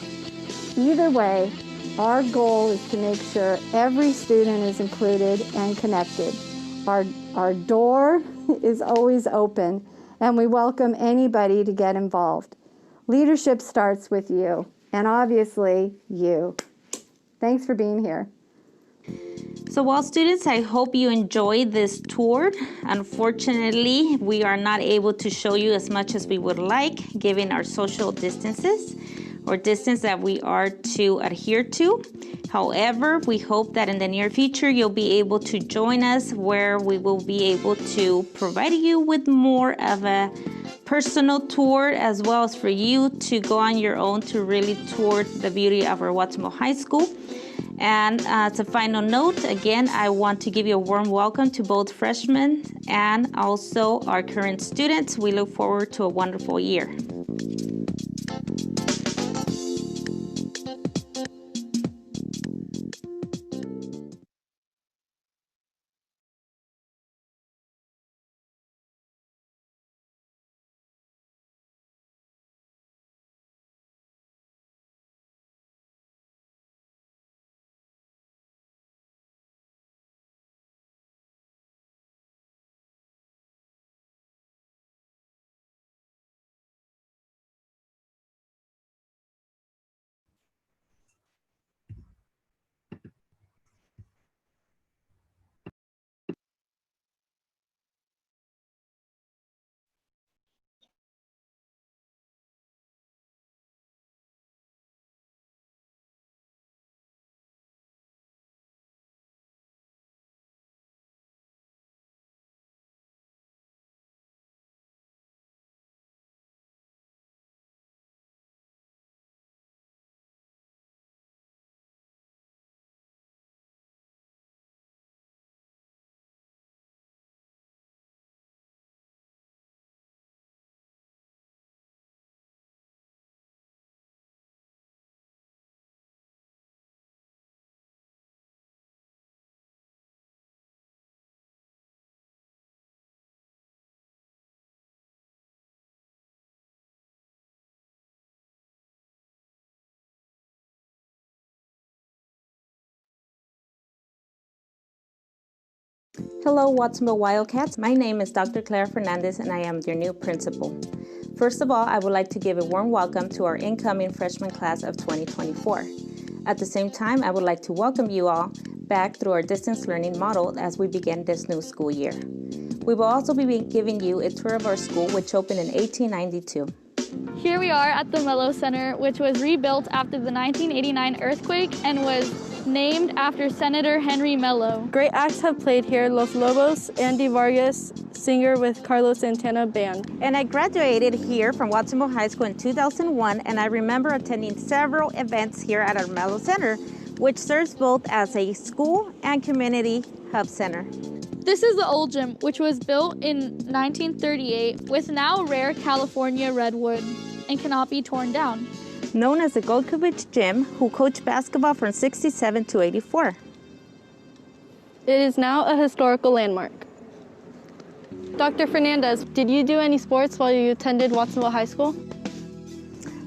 S10: Either way, our goal is to make sure every student is included and connected. Our door is always open, and we welcome anybody to get involved. Leadership starts with you, and obviously you. Thanks for being here.
S7: So well, students, I hope you enjoyed this tour. Unfortunately, we are not able to show you as much as we would like, given our social distances or distance that we are to adhere to. However, we hope that in the near future, you'll be able to join us where we will be able to provide you with more of a personal tour, as well as for you to go on your own to really tour the beauty of our Watsonville High School. And as a final note, again, I want to give you a warm welcome to both freshmen and also our current students. We look forward to a wonderful year. Hello, Watsonville Wildcats. My name is Dr. Clara Fernandez, and I am your new principal. First of all, I would like to give a warm welcome to our incoming freshman class of 2024. At the same time, I would like to welcome you all back through our distance learning model as we begin this new school year. We will also be giving you a tour of our school, which opened in 1892.
S8: Here we are at the Mellow Center, which was rebuilt after the 1989 earthquake and was named after Senator Henry Mello.
S9: Great acts have played here: Los Lobos, Andy Vargas, singer with Carlos Santana Band.
S7: And I graduated here from Watsonville High School in 2001, and I remember attending several events here at our Mellow Center, which serves both as a school and community hub center.
S8: This is the old gym, which was built in 1938 with now rare California redwood and cannot be torn down.
S7: Known as the Golkovich Gym, who coached basketball from 67 to 84.
S9: It is now a historical landmark. Dr. Fernandez, did you do any sports while you attended Watsonville High School?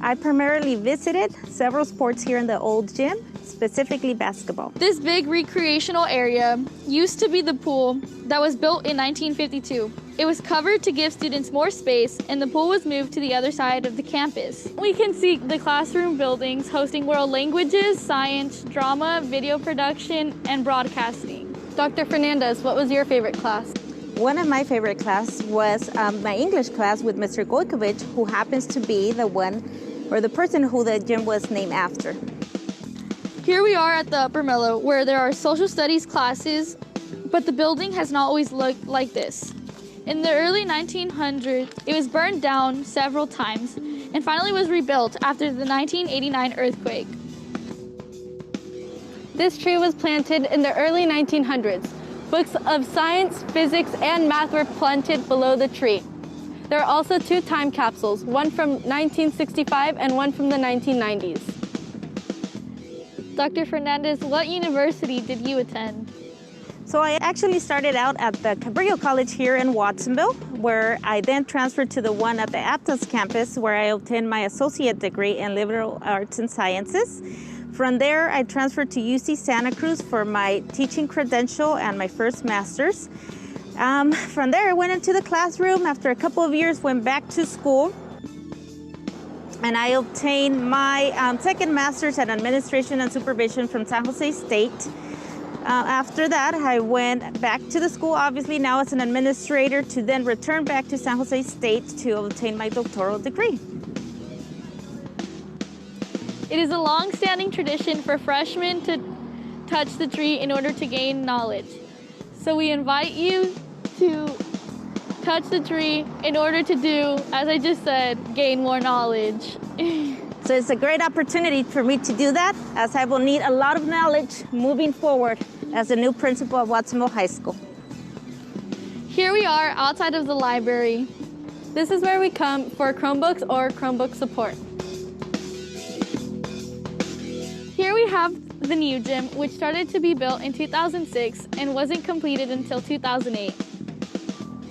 S7: I primarily visited several sports here in the old gym, specifically basketball.
S8: This big recreational area used to be the pool that was built in 1952. It was covered to give students more space, and the pool was moved to the other side of the campus. We can see the classroom buildings hosting world languages, science, drama, video production, and broadcasting.
S9: Dr. Fernandez, what was your favorite class?
S7: One of my favorite class was my English class with Mr. Golkovich, who happens to be the one or the person who the gym was named after.
S8: Here we are at the Upper Mellow, where there are social studies classes, but the building has not always looked like this. In the early 1900s, it was burned down several times and finally was rebuilt after the 1989 earthquake.
S9: This tree was planted in the early 1900s. Books of science, physics, and math were planted below the tree. There are also 2 time capsules, one from 1965 and one from the 1990s.
S8: Dr. Fernandez, what university did you attend?
S7: So I actually started out at the Cabrillo College here in Watsonville, where I then transferred to the one at the Aptos campus, where I obtained my associate degree in liberal arts and sciences. From there, I transferred to UC Santa Cruz for my teaching credential and my first master's. From there, I went into the classroom. After a couple of years, went back to school, and I obtained my second master's in administration and supervision from San Jose State. After that, I went back to the school, obviously now as an administrator, to then return back to San Jose State to obtain my doctoral degree.
S8: It is a long-standing tradition for freshmen to touch the tree in order to gain knowledge. So we invite you to touch the tree in order to do, as I just said, gain more knowledge.
S7: So it's a great opportunity for me to do that, as I will need a lot of knowledge moving forward as the new principal of Watsonville High School.
S8: Here we are outside of the library.
S9: This is where we come for Chromebooks or Chromebook support.
S8: Here we have the new gym, which started to be built in 2006 and wasn't completed until 2008.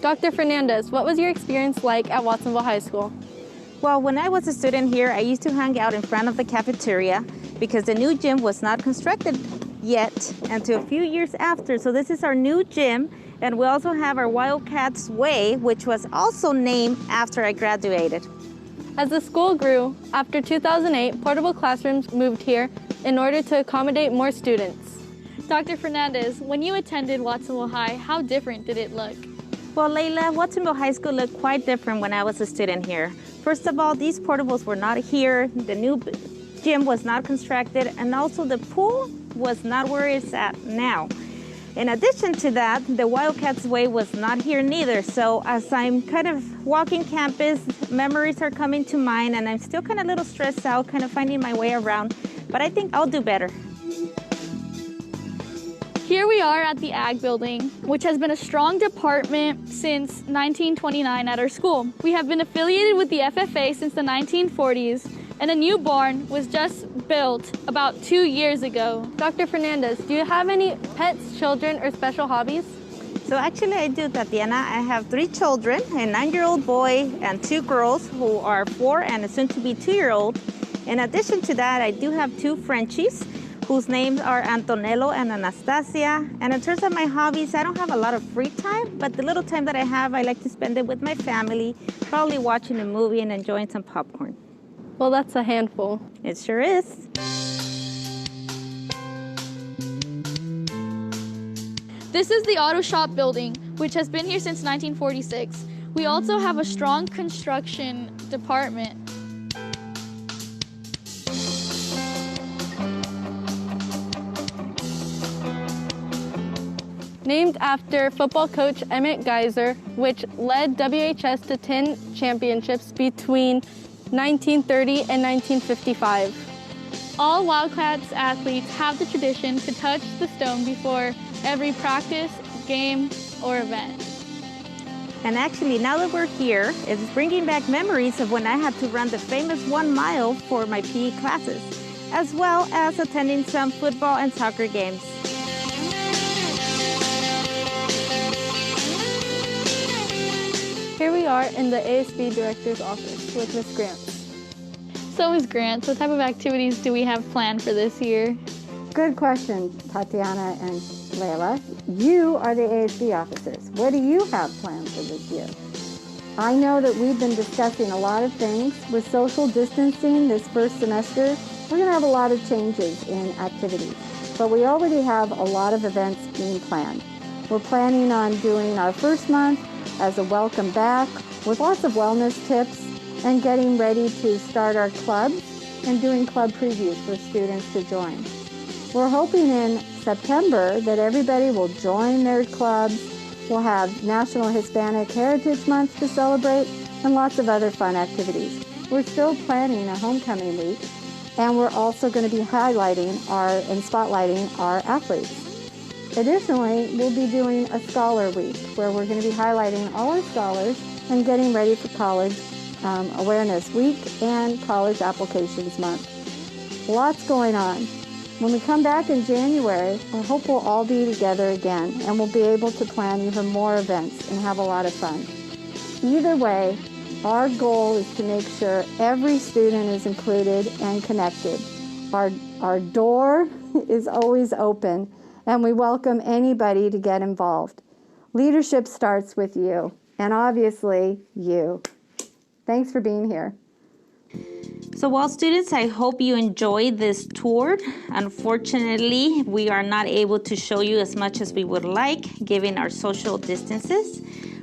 S9: Dr. Fernandez, what was your experience like at Watsonville High School?
S7: Well, when I was a student here, I used to hang out in front of the cafeteria because the new gym was not constructed yet until a few years after. So this is our new gym, and we also have our Wildcats Way, which was also named after I graduated.
S9: As the school grew, after 2008, portable classrooms moved here in order to accommodate more students.
S8: Dr. Fernandez, when you attended Watsonville High, how different did it look?
S7: Well, Layla, Watsonville High School looked quite different when I was a student here. First of all, these portables were not here, the new gym was not constructed, and also the pool was not where it's at now. In addition to that, the Wildcats Way was not here neither. So as I'm kind of walking campus, memories are coming to mind, and I'm still kind of a little stressed out, kind of finding my way around, but I think I'll do better.
S8: Here we are at the Ag Building, which has been a strong department since 1929 at our school. We have been affiliated with the FFA since the 1940s, and a new barn was just built about 2 years ago.
S9: Dr. Fernandez, do you have any pets, children, or special hobbies?
S7: So actually I do, Tatiana. I have 3 children, a 9-year-old boy and 2 girls who are 4 and a soon-to-be 2-year-old. In addition to that, I do have 2 Frenchies. whose names are Antonello and Anastasia. And in terms of my hobbies, I don't have a lot of free time, but the little time that I have, I like to spend it with my family, probably watching a movie and enjoying some popcorn.
S9: Well, that's a handful.
S7: It sure is.
S8: This is the auto shop building, which has been here since 1946. We also have a strong construction department.
S9: Named after football coach Emmett Geyser, which led WHS to 10 championships between 1930 and 1955.
S8: All Wildcats athletes have the tradition to touch the stone before every practice, game, or event.
S7: And actually, now that we're here, it's bringing back memories of when I had to run the famous 1 mile for my PE classes, as well as attending some football and soccer games.
S9: Here we are in the ASB Director's office with Ms. Grant.
S8: So Ms. Grant, what type of activities do we have planned for this year?
S10: Good question, Tatiana and Layla. You are the ASB officers. What do you have planned for this year? I know that we've been discussing a lot of things. With social distancing this first semester, we're going to have a lot of changes in activities. But we already have a lot of events being planned. We're planning on doing our first month as a welcome back with lots of wellness tips and getting ready to start our clubs and doing club previews for students to join. We're hoping in September that everybody will join their clubs. We'll have National Hispanic Heritage Month to celebrate and lots of other fun activities. We're still planning a homecoming week, and we're also going to be highlighting and spotlighting our athletes. Additionally, we'll be doing a Scholar Week where we're going to be highlighting all our scholars and getting ready for College Awareness Week and College Applications Month. Lots going on. When we come back in January, I hope we'll all be together again and we'll be able to plan even more events and have a lot of fun. Either way, our goal is to make sure every student is included and connected. Our door is always open, and we welcome anybody to get involved. Leadership starts with you, and obviously you. Thanks for being here.
S7: So well, students, I hope you enjoyed this tour. Unfortunately, we are not able to show you as much as we would like, given our social distances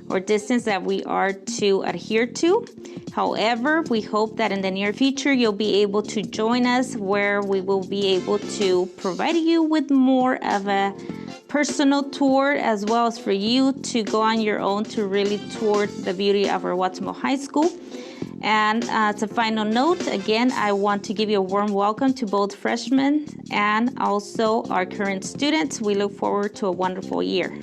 S7: or distance that we are to adhere to. However, we hope that in the near future, you'll be able to join us where we will be able to provide you with more of a personal tour, as well as for you to go on your own to really tour the beauty of our Watsonville High School. And as a final note, again, I want to give you a warm welcome to both freshmen and also our current students. We look forward to a wonderful year.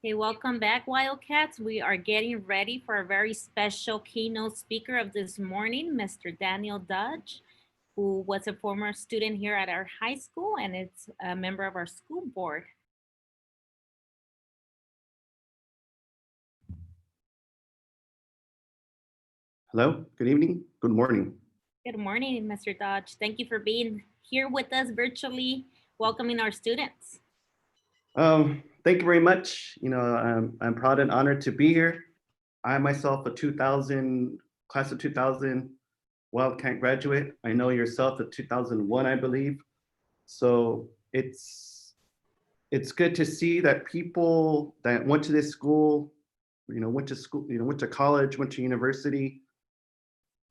S5: Okay, welcome back, Wildcats. We are getting ready for a very special keynote speaker of this morning, Mr. Daniel Dodge, who was a former student here at our high school and is a member of our school board.
S11: Hello, good evening, good morning.
S5: Good morning, Mr. Dodge. Thank you for being here with us virtually, welcoming our students.
S11: Thank you very much. You know, I'm proud and honored to be here. I myself, a 2000, class of 2000 Wildcat graduate. I know yourself, a 2001, I believe. So it's good to see that people that went to this school, went to school, went to college, went to university,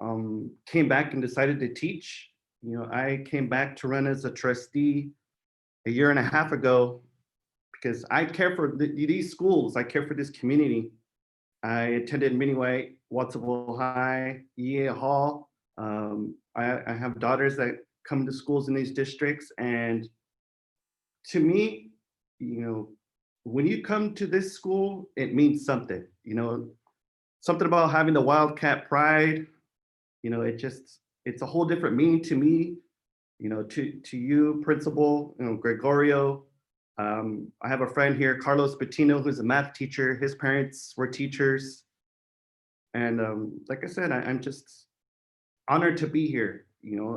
S11: came back and decided to teach. You know, I came back to run as a trustee a year and a half ago because I care for these schools. I care for this community. I attended Miniway, Watsonville High, EA Hall. I have daughters that come to schools in these districts. And to me, when you come to this school, it means something, something about having the Wildcat pride. It's a whole different meaning to me, to you, Principal, Gregorio. I have a friend here, Carlos Bettino, who's a math teacher. His parents were teachers. And like I said, I'm just honored to be here.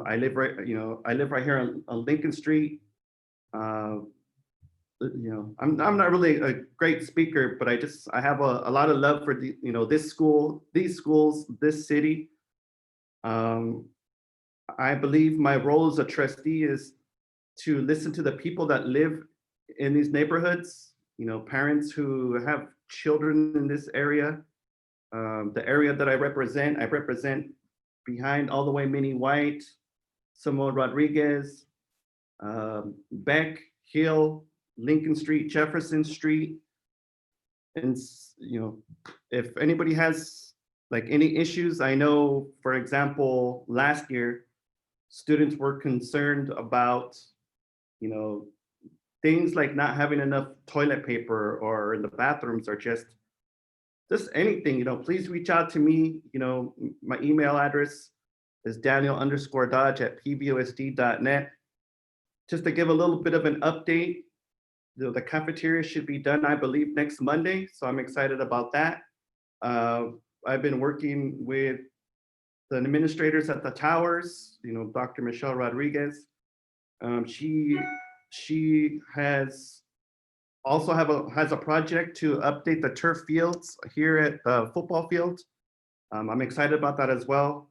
S11: I live right here on Lincoln Street. I'm not really a great speaker, but I have a lot of love for this school, these schools, this city. I believe my role as a trustee is to listen to the people that live in these neighborhoods, parents who have children in this area. The area that I represent behind all the way Minnie White, Samuel Rodriguez, Beck, Hill, Lincoln Street, Jefferson Street. And, if anybody has any issues, I know, for example, last year, students were concerned about, things like not having enough toilet paper or in the bathrooms or just anything, please reach out to me. My email address is daniel_dodge@pvosd.net. Just to give a little bit of an update, the cafeteria should be done, I believe, next Monday. So I'm excited about that. I've been working with the administrators at the towers, Dr. Michelle Rodriguez. She has also has a project to update the turf fields here at the football field. I'm excited about that as well.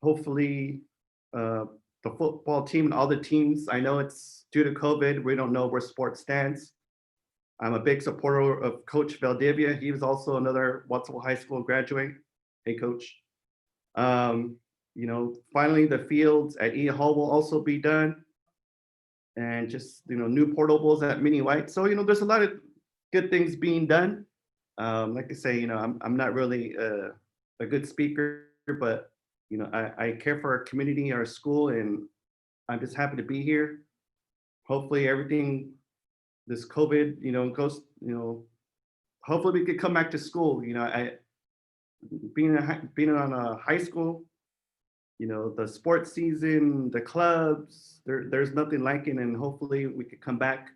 S11: Hopefully, the football team and all the teams, I know it's due to COVID, we don't know where sports stands. I'm a big supporter of Coach Valdivia. He was also another Watsonville High School graduate. Hey, Coach. Finally, the fields at E Hall will also be done. And just, new portables at Mini White. So, there's a lot of good things being done. Like I say, I'm not really a good speaker, but, I care for our community, our school, and I'm just happy to be here. Hopefully everything, this COVID, goes, hopefully we could come back to school. Being on a high school, the sports season, the clubs, there's nothing like it, and hopefully we could come back.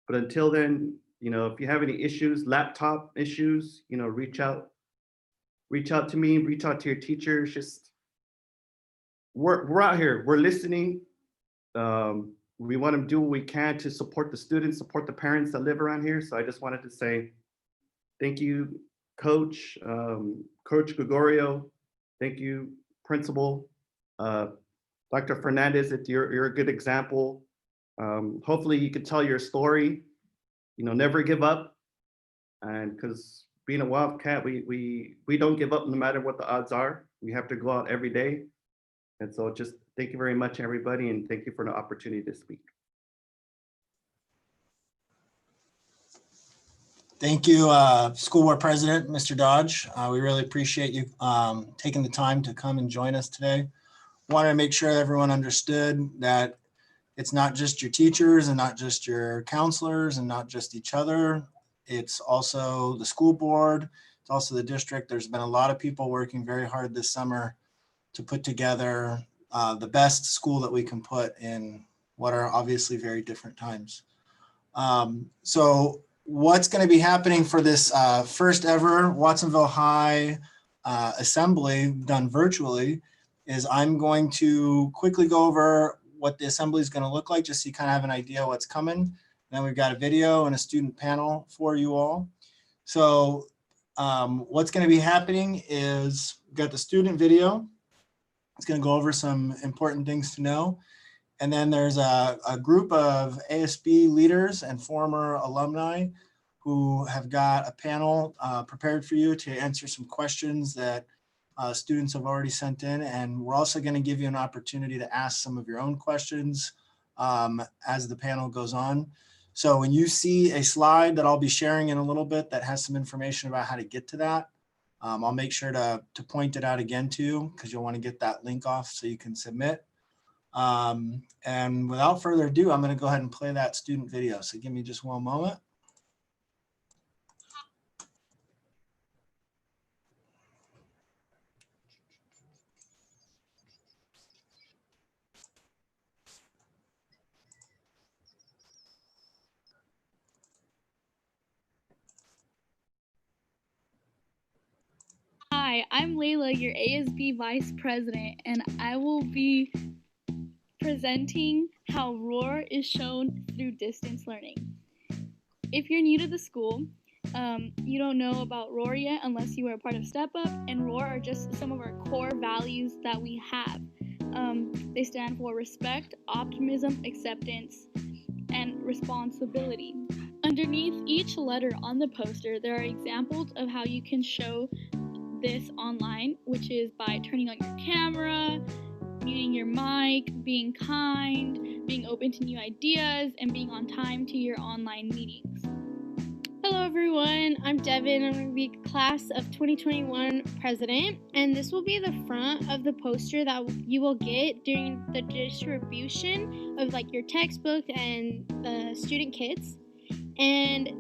S11: But until then, if you have any issues, laptop issues, reach out to me, reach out to your teachers. Just we're out here, we're listening. We want to do what we can to support the students, support the parents that live around here. So I just wanted to say thank you, Coach, Coach Gregorio. Thank you, Principal. Dr. Fernandez, you're a good example. Hopefully you can tell your story, never give up. And because being a Wildcat, we don't give up no matter what the odds are. We have to go out every day. And so just thank you very much, everybody. And thank you for the opportunity to speak.
S12: Thank you, School Board President, Mr. Dodge. We really appreciate you taking the time to come and join us today. Wanted to make sure everyone understood that it's not just your teachers and not just your counselors and not just each other. It's also the school board. It's also the district. There's been a lot of people working very hard this summer to put together the best school that we can put in what are obviously very different times. So what's going to be happening for this first ever Watsonville High assembly done virtually is I'm going to quickly go over what the assembly is going to look like, just so you kind of have an idea what's coming. And then we've got a video and a student panel for you all. So what's going to be happening is we've got the student video. It's going to go over some important things to know. And then there's a group of ASB leaders and former alumni who have got a panel prepared for you to answer some questions that students have already sent in. And we're also going to give you an opportunity to ask some of your own questions as the panel goes on. So when you see a slide that I'll be sharing in a little bit that has some information about how to get to that, I'll make sure to point it out again to you because you'll want to get that link off so you can submit. And without further ado, I'm going to go ahead and play that student video. So give me just one moment.
S8: Hi, I'm Layla, your ASB Vice President, and I will be presenting how ROAR is shown through distance learning. If you're new to the school, you don't know about ROAR yet unless you are a part of Step Up, and ROAR are just some of our core values that we have. They stand for respect, optimism, acceptance, and responsibility. Underneath each letter on the poster, there are examples of how you can show this online, which is by turning on your camera, muting your mic, being kind, being open to new ideas, and being on time to your online meetings. Hello everyone, I'm Devin. I'm going to be class of 2021 president, and this will be the front of the poster that you will get during the distribution of like your textbook and the student kits. And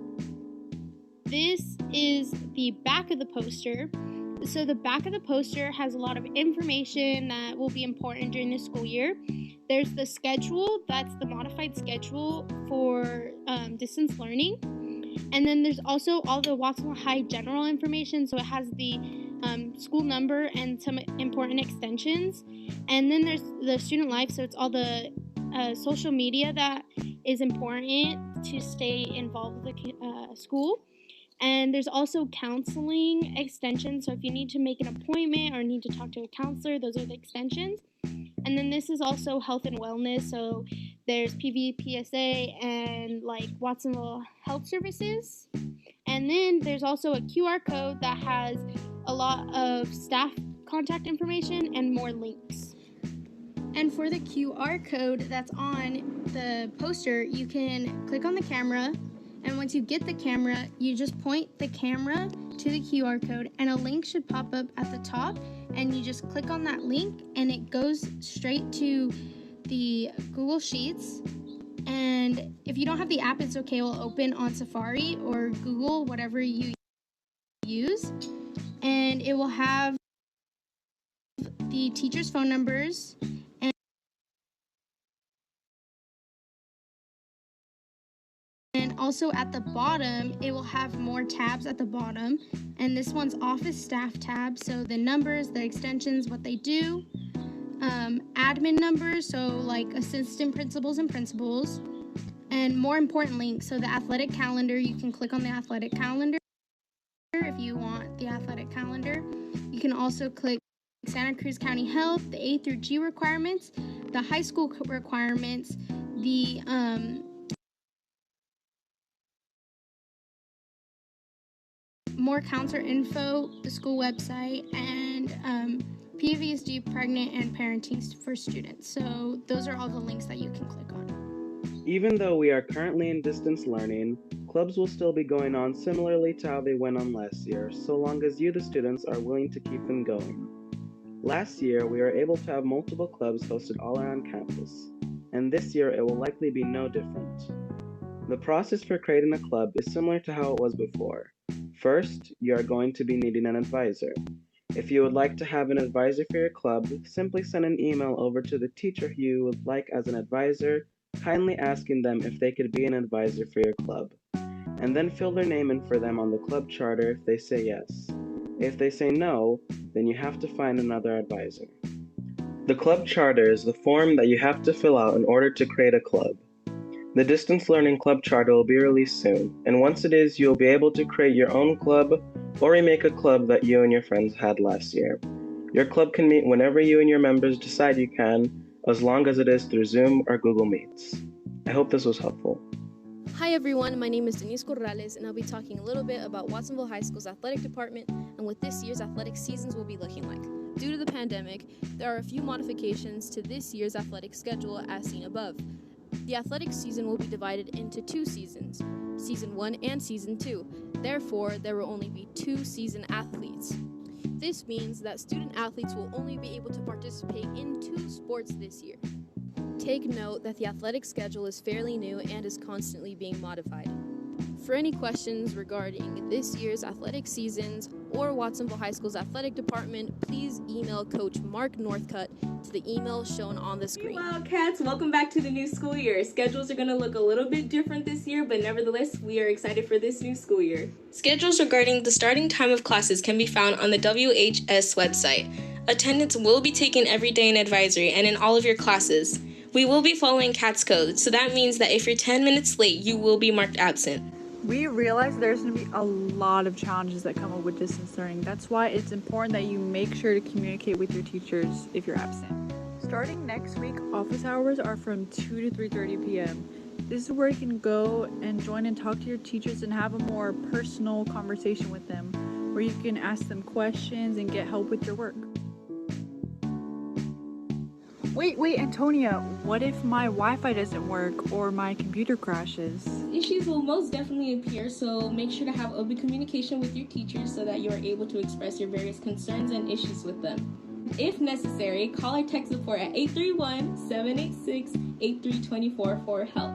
S8: this is the back of the poster. So the back of the poster has a lot of information that will be important during the school year. There's the schedule, that's the modified schedule for distance learning. And then there's also all the Watsonville High general information. So it has the school number and some important extensions. And then there's the student life. So it's all the social media that is important to stay involved with the school. And there's also counseling extensions. So if you need to make an appointment or need to talk to a counselor, those are the extensions. And then this is also health and wellness. So there's PVPSA and like Watsonville Health Services. And then there's also a QR code that has a lot of staff contact information and more links. And for the QR code that's on the poster, you can click on the camera. And once you get the camera, you just point the camera to the QR code and a link should pop up at the top, and you just click on that link and it goes straight to the Google Sheets. And if you don't have the app, it's okay, it will open on Safari or Google, whatever you use. And it will have the teachers' phone numbers. And also at the bottom, it will have more tabs at the bottom. And this one's office staff tab. So the numbers, the extensions, what they do. Admin numbers, so like assistant principals and principals. And more importantly, so the athletic calendar, you can click on the athletic calendar if you want the athletic calendar. You can also click Santa Cruz County Health, the A through G requirements, the high school requirements, the more counselor info, the school website, and PVSD pregnant and parenting for students. So those are all the links that you can click on.
S13: Even though we are currently in distance learning, clubs will still be going on similarly to how they went on last year, so long as you, the students, are willing to keep them going. Last year, we were able to have multiple clubs hosted all around campus, and this year it will likely be no different. The process for creating a club is similar to how it was before. First, you are going to be needing an advisor. If you would like to have an advisor for your club, simply send an email over to the teacher who you would like as an advisor, kindly asking them if they could be an advisor for your club, and then fill their name in for them on the club charter if they say yes. If they say no, then you have to find another advisor. The club charter is the form that you have to fill out in order to create a club. The Distance Learning Club Charter will be released soon, and once it is, you'll be able to create your own club or remake a club that you and your friends had last year. Your club can meet whenever you and your members decide you can, as long as it is through Zoom or Google Meets. I hope this was helpful.
S14: Hi everyone, my name is Denise Corrales, and I'll be talking a little bit about Watsonville High School's athletic department and what this year's athletic seasons will be looking like. Due to the pandemic, there are a few modifications to this year's athletic schedule as seen above. The athletic season will be divided into 2 seasons, Season 1 and Season 2. Therefore, there will only be 2 season athletes. This means that student athletes will only be able to participate in 2 sports this year. Take note that the athletic schedule is fairly new and is constantly being modified. For any questions regarding this year's athletic seasons or Watsonville High School's athletic department, please email Coach Mark Northcutt to the email shown on the screen.
S15: Hey Wildcats, welcome back to the new school year. Schedules are going to look a little bit different this year, but nevertheless, we are excited for this new school year. Schedules regarding the starting time of classes can be found on the WHS website. Attendance will be taken every day in advisory and in all of your classes. We will be following CATS code, so that means that if you're 10 minutes late, you will be marked absent.
S16: We realize there's going to be a lot of challenges that come up with distance learning. That's why it's important that you make sure to communicate with your teachers if you're absent. Starting next week, office hours are from 2 to 3:30 p.m. This is where you can go and join and talk to your teachers and have a more personal conversation with them, where you can ask them questions and get help with your work. Wait, Antonia, what if my Wi-Fi doesn't work or my computer crashes?
S15: Issues will most definitely appear, so make sure to have open communication with your teachers so that you are able to express your various concerns and issues with them. If necessary, call or text support at 831-786-8324 for help.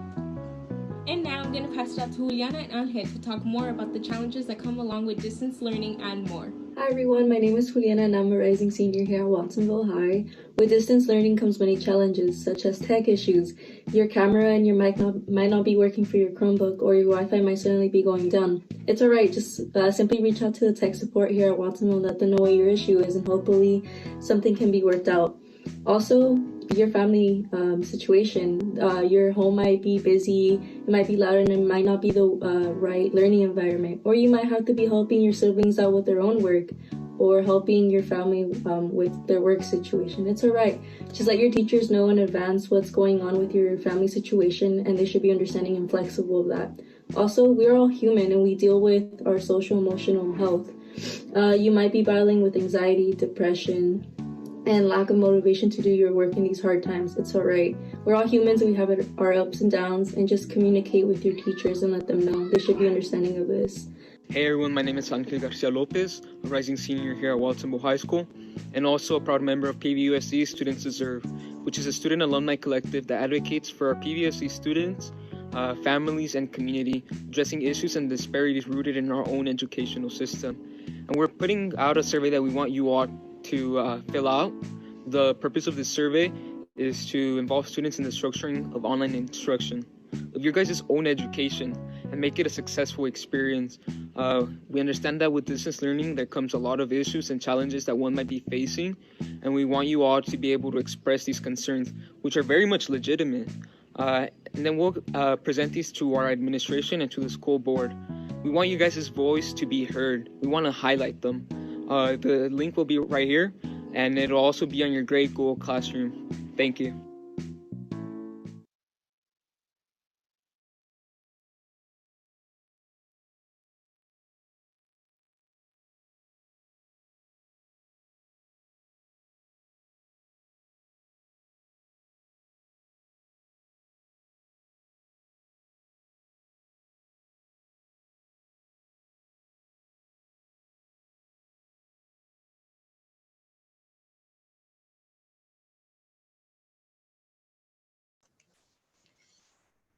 S15: And now I'm going to pass it out to Juliana and Angel to talk more about the challenges that come along with distance learning and more.
S17: Hi everyone, my name is Juliana and I'm a rising senior here at Watsonville High. With distance learning comes many challenges, such as tech issues. Your camera and your mic might not be working for your Chromebook, or your Wi-Fi might suddenly be going down. It's alright, just simply reach out to the tech support here at Watsonville and let them know what your issue is, and hopefully something can be worked out. Also, your family situation, your home might be busy, it might be loud, and it might not be the right learning environment. Or you might have to be helping your siblings out with their own work, or helping your family with their work situation. It's alright. Just let your teachers know in advance what's going on with your family situation, and they should be understanding and flexible of that. Also, we're all human and we deal with our social emotional health. You might be battling with anxiety, depression, and lack of motivation to do your work in these hard times. It's alright. We're all humans and we have our ups and downs, and just communicate with your teachers and let them know. They should be understanding of this.
S18: Hey everyone, my name is Angel Garcia Lopez, a rising senior here at Watsonville High School, and also a proud member of PVUSC Students Deserve, which is a student alumni collective that advocates for our PVUSC students, families, and community, addressing issues and disparities rooted in our own educational system. And we're putting out a survey that we want you all to fill out. The purpose of this survey is to involve students in the structuring of online instruction, of your guys' own education, and make it a successful experience. We understand that with distance learning, there comes a lot of issues and challenges that one might be facing, and we want you all to be able to express these concerns, which are very much legitimate. And then we'll present these to our administration and to the school board. We want you guys' voice to be heard. We want to highlight them. The link will be right here, and it'll also be on your grade Google Classroom. Thank you.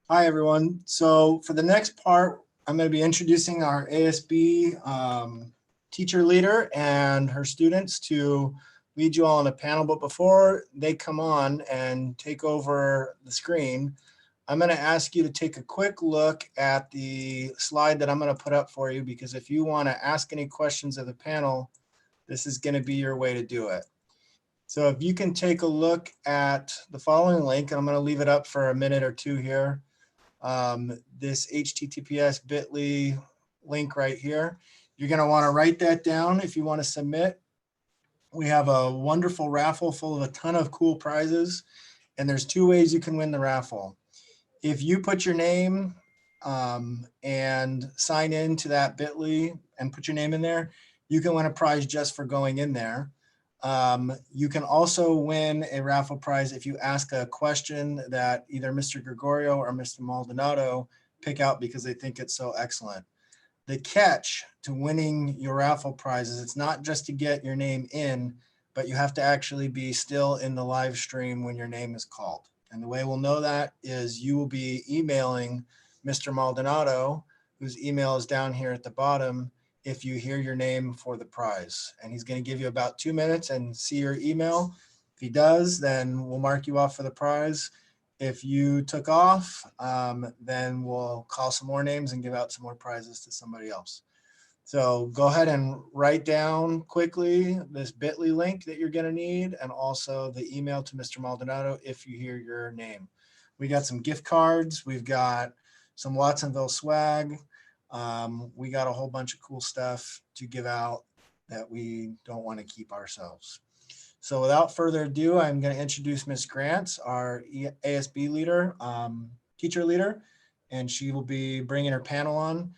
S12: Hi, everyone. So for the next part, I'm going to be introducing our ASB teacher leader and her students to lead you all in a panel. But before they come on and take over the screen, I'm going to ask you to take a quick look at the slide that I'm going to put up for you, because if you want to ask any questions of the panel, this is going to be your way to do it. So if you can take a look at the following link, and I'm going to leave it up for a minute or two here. This HTTPS bit.ly link right here. You're going to want to write that down if you want to submit. We have a wonderful raffle full of a ton of cool prizes, and there's two ways you can win the raffle. If you put your name and sign in to that bit.ly and put your name in there, you can win a prize just for going in there. You can also win a raffle prize if you ask a question that either Mr. Gregorio or Mr. Maldonado pick out because they think it's so excellent. The catch to winning your raffle prize is it's not just to get your name in, but you have to actually be still in the live stream when your name is called. And the way we'll know that is you will be emailing Mr. Maldonado, whose email is down here at the bottom, if you hear your name for the prize. And he's going to give you about 2 minutes and see your email. If he does, then we'll mark you off for the prize. If you took off, then we'll call some more names and give out some more prizes to somebody else. So go ahead and write down quickly this bit.ly link that you're going to need, and also the email to Mr. Maldonado if you hear your name. We got some gift cards. We've got some Watsonville swag. We got a whole bunch of cool stuff to give out that we don't want to keep ourselves. So without further ado, I'm going to introduce Ms. Grant, our ASB leader, teacher leader, and she will be bringing her panel on.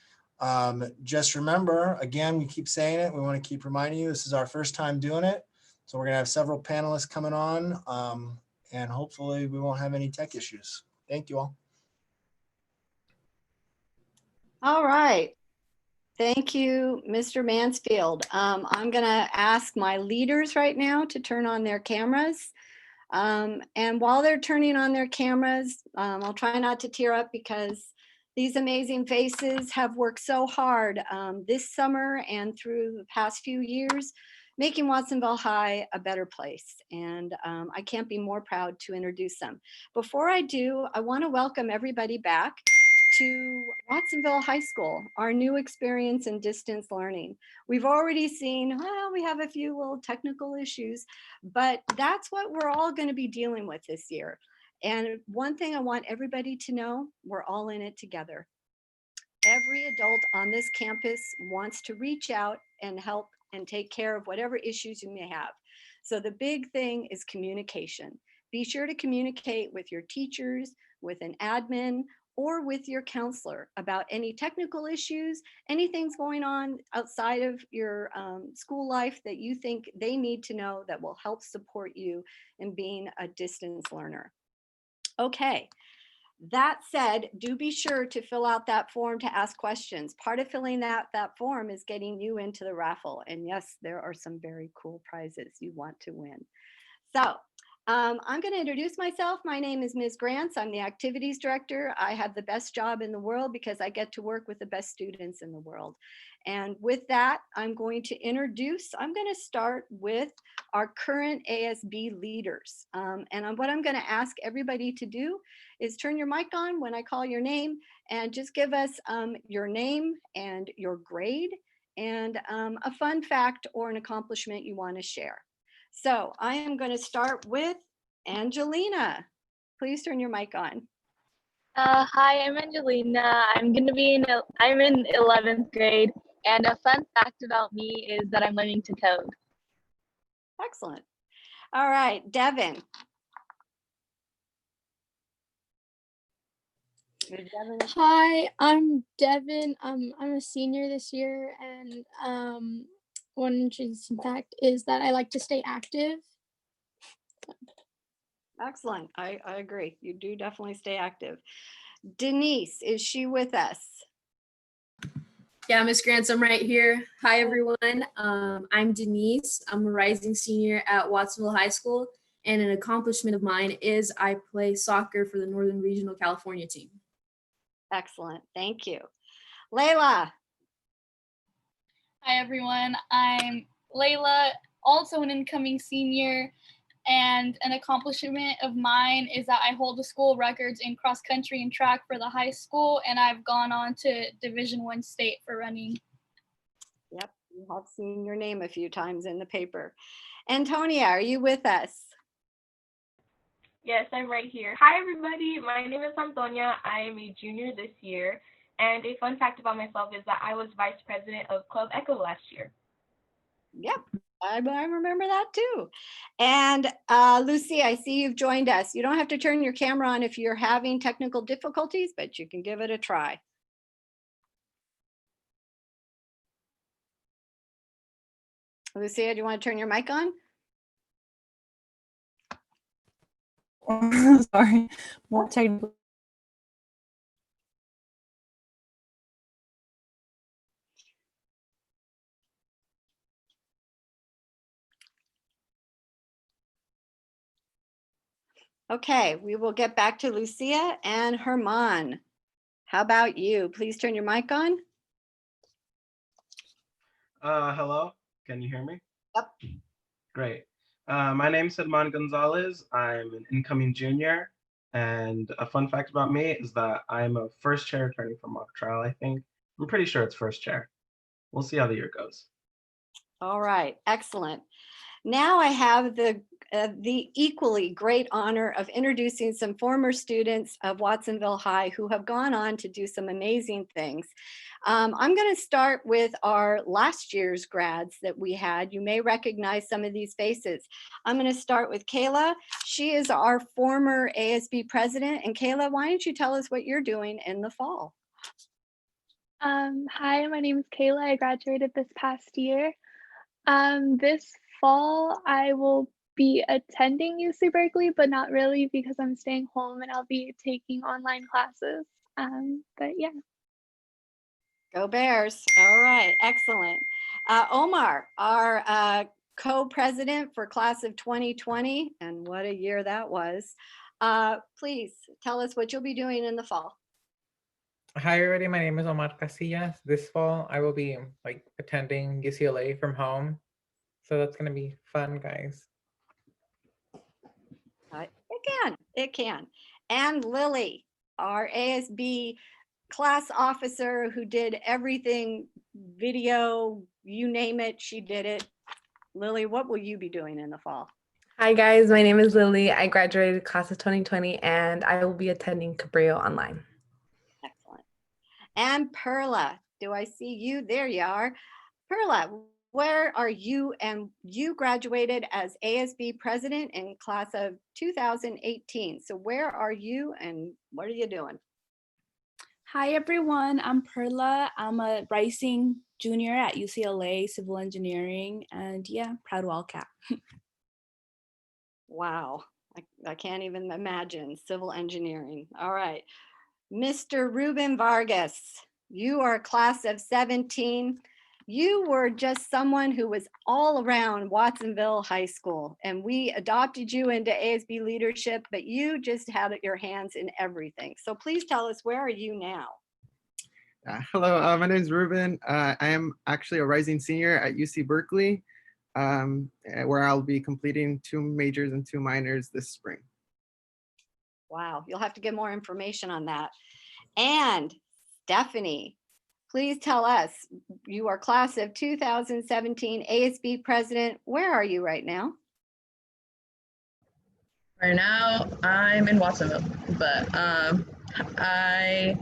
S12: Just remember, again, we keep saying it. We want to keep reminding you, this is our first time doing it. So we're going to have several panelists coming on, and hopefully we won't have any tech issues. Thank you all.
S3: All right. Thank you, Mr. Mansfield. I'm going to ask my leaders right now to turn on their cameras. And while they're turning on their cameras, I'll try not to tear up because these amazing faces have worked so hard this summer and through the past few years, making Watsonville High a better place. And I can't be more proud to introduce them. Before I do, I want to welcome everybody back to Watsonville High School, our new experience in distance learning. We've already seen, well, we have a few little technical issues, but that's what we're all going to be dealing with this year. And one thing I want everybody to know, we're all in it together. Every adult on this campus wants to reach out and help and take care of whatever issues you may have. So the big thing is communication. Be sure to communicate with your teachers, with an admin, or with your counselor about any technical issues, anything's going on outside of your school life that you think they need to know that will help support you in being a distance learner. Okay, that said, do be sure to fill out that form to ask questions. Part of filling that form is getting you into the raffle. And yes, there are some very cool prizes you want to win. So I'm going to introduce myself. My name is Ms. Grants. I'm the activities director. I have the best job in the world because I get to work with the best students in the world. And with that, I'm going to start with our current ASB leaders. And what I'm going to ask everybody to do is turn your mic on when I call your name and just give us your name and your grade and a fun fact or an accomplishment you want to share. So I am going to start with Angelina. Please turn your mic on.
S8: Hi, I'm Angelina. I'm in 11th grade, and a fun fact about me is that I'm learning to code.
S3: Excellent. All right, Devin.
S14: Hi, I'm Devin. I'm a senior this year, and one interesting fact is that I like to stay active.
S3: Excellent. I agree. You do definitely stay active. Denise, is she with us?
S19: Yeah, Miss Grants, I'm right here. Hi, everyone. I'm Denise. I'm a rising senior at Watsonville High School, and an accomplishment of mine is I play soccer for the Northern Regional California team.
S3: Excellent. Thank you. Layla.
S8: Hi, everyone. I'm Layla, also an incoming senior, and an accomplishment of mine is that I hold the school records in cross country and track for the high school, and I've gone on to Division I state for running.
S3: Yep, you have seen your name a few times in the paper. Antonia, are you with us?
S20: Yes, I'm right here. Hi, everybody. My name is Antonia. I am a junior this year. And a fun fact about myself is that I was vice president of Club Echo last year.
S3: Yep, I remember that too. And Lucy, I see you've joined us. You don't have to turn your camera on if you're having technical difficulties, but you can give it a try. Lucia, do you want to turn your mic on?
S21: Sorry, more technical.
S3: Okay, we will get back to Lucia and Herman. How about you? Please turn your mic on.
S22: Hello, can you hear me?
S3: Yep.
S22: Great. My name is Edmond Gonzalez. I'm an incoming junior. And a fun fact about me is that I'm a first chair attorney for mock trial, I think. I'm pretty sure it's first chair. We'll see how the year goes.
S3: All right, excellent. Now I have the equally great honor of introducing some former students of Watsonville High who have gone on to do some amazing things. I'm going to start with our last year's grads that we had. You may recognize some of these faces. I'm going to start with Kayla. She is our former ASB president. And Kayla, why don't you tell us what you're doing in the fall?
S8: Hi, my name is Kayla. I graduated this past year. This fall, I will be attending UC Berkeley, but not really because I'm staying home and I'll be taking online classes. But yeah.
S3: Go Bears. All right, excellent. Omar, our co-president for class of 2020, and what a year that was. Please tell us what you'll be doing in the fall.
S23: Hi everybody, my name is Omar Casillas. This fall I will be attending UCLA from home. So that's gonna be fun, guys.
S3: It can. And Lily, our ASB class officer who did everything, video, you name it, she did it. Lily, what will you be doing in the fall?
S24: Hi guys, my name is Lily. I graduated class of 2020 and I will be attending Cabrillo online.
S3: Excellent. And Perla, do I see you? There you are. Perla, where are you? And you graduated as ASB president in class of 2018. So where are you and what are you doing?
S25: Hi everyone, I'm Perla. I'm a rising junior at UCLA Civil Engineering, and yeah, proud Wildcat.
S3: Wow, I can't even imagine civil engineering. All right, Mr. Ruben Vargas, you are class of 17. You were just someone who was all around Watsonville High School, and we adopted you into ASB leadership, but you just had your hands in everything. So please tell us, where are you now?
S26: Hello, my name is Ruben. I am actually a rising senior at UC Berkeley, where I'll be completing 2 majors and 2 minors this spring.
S3: Wow, you'll have to get more information on that. And Stephanie, please tell us, you are class of 2017 ASB president. Where are you right now?
S27: Right now, I'm in Watsonville, but I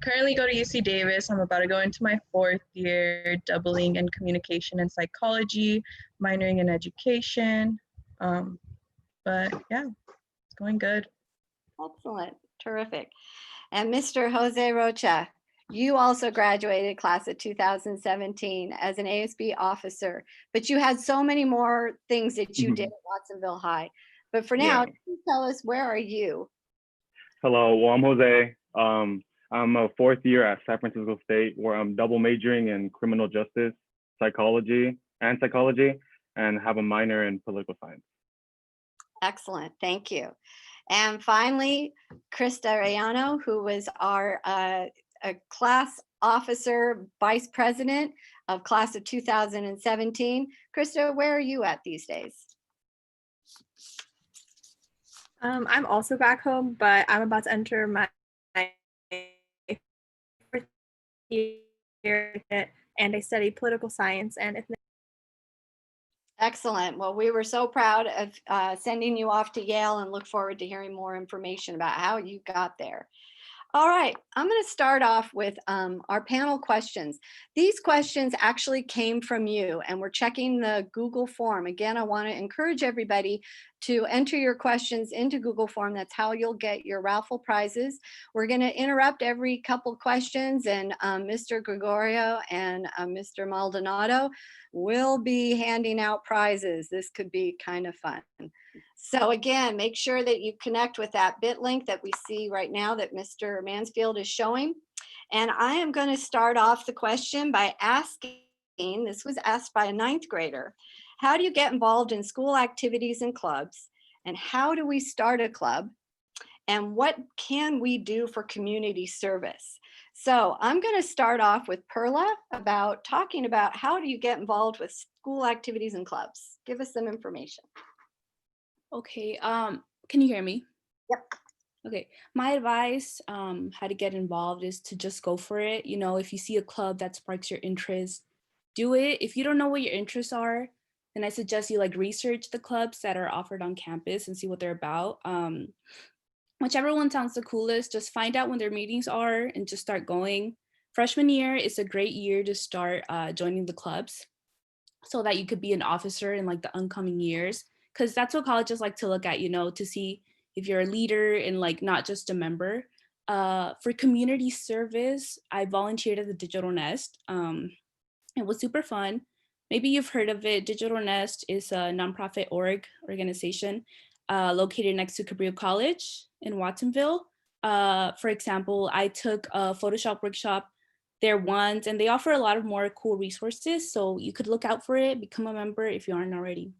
S27: currently go to UC Davis. I'm about to go into my 4th year, doubling in communication and psychology, minoring in education. But yeah, it's going good.
S3: Excellent, terrific. And Mr. Jose Rocha, you also graduated class of 2017 as an ASB officer, but you had so many more things that you did at Watsonville High. But for now, can you tell us, where are you?
S28: Hello, well, I'm Jose. I'm a 4th year at San Francisco State, where I'm double majoring in criminal justice, psychology, and have a minor in political science.
S3: Excellent, thank you. And finally, Krista Rayano, who was our a class officer, vice president of class of 2017. Krista, where are you at these days?
S1: I'm also back home, but I'm about to enter my fourth year and I study political science and ethnicity.
S3: Excellent. Well, we were so proud of sending you off to Yale and look forward to hearing more information about how you got there. All right, I'm going to start off with our panel questions. These questions actually came from you, and we're checking the Google form. Again, I want to encourage everybody to enter your questions into Google form. That's how you'll get your raffle prizes. We're going to interrupt every couple questions, and Mr. Gregorio and Mr. Maldonado will be handing out prizes. This could be kind of fun. So again, make sure that you connect with that bit link that we see right now that Mr. Mansfield is showing. And I am going to start off the question by asking, this was asked by a 9th grader, how do you get involved in school activities and clubs? And how do we start a club? And what can we do for community service? So I'm going to start off with Perla about talking about how do you get involved with school activities and clubs? Give us some information.
S25: Okay, can you hear me?
S3: Yep.
S25: Okay, my advice how to get involved is to just go for it. You know, if you see a club that sparks your interest, do it. If you don't know what your interests are, then I suggest you like research the clubs that are offered on campus and see what they're about. Whichever one sounds the coolest, just find out when their meetings are and just start going. Freshman year is a great year to start joining the clubs so that you could be an officer in like the oncoming years. Because that's what colleges like to look at, you know, to see if you're a leader and like not just a member. For community service, I volunteered at the Digital Nest. It was super fun. Maybe you've heard of it. Digital Nest is a nonprofit organization located next to Cabrillo College in Watsonville. For example, I took a Photoshop workshop there once, and they offer a lot of more cool resources. So you could look out for it, become a member if you aren't already.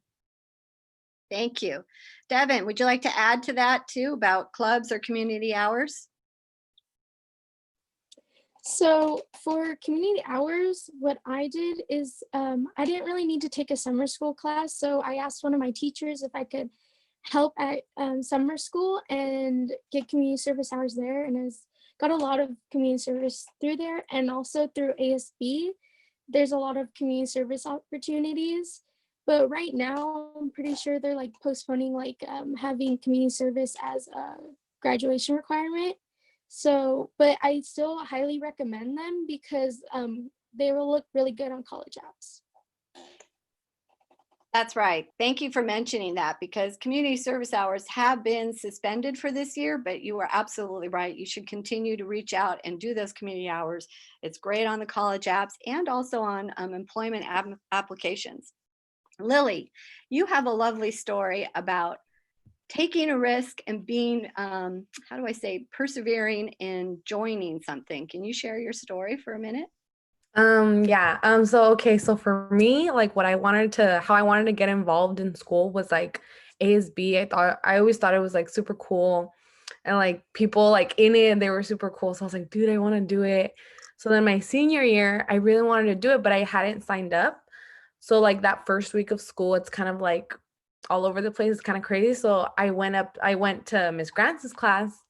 S3: Thank you. Devin, would you like to add to that too about clubs or community hours?
S2: So for community hours, what I did is I didn't really need to take a summer school class. So I asked one of my teachers if I could help at summer school and get community service hours there. And I got a lot of community service through there, and also through ASB. There's a lot of community service opportunities. But right now, I'm pretty sure they're like postponing like having community service as a graduation requirement. So, but I still highly recommend them because they will look really good on college apps.
S3: That's right. Thank you for mentioning that, because community service hours have been suspended for this year, but you are absolutely right. You should continue to reach out and do those community hours. It's great on the college apps and also on employment applications. Lily, you have a lovely story about taking a risk and being, how do I say, persevering in joining something. Can you share your story for a minute?
S24: So for me, like how I wanted to get involved in school was like ASB. I always thought it was like super cool, and like people like in it, they were super cool. So I was like, dude, I want to do it. So then my senior year, I really wanted to do it, but I hadn't signed up. So like that first week of school, it's kind of like all over the place. It's kind of crazy. So I went to Miss Grant's class,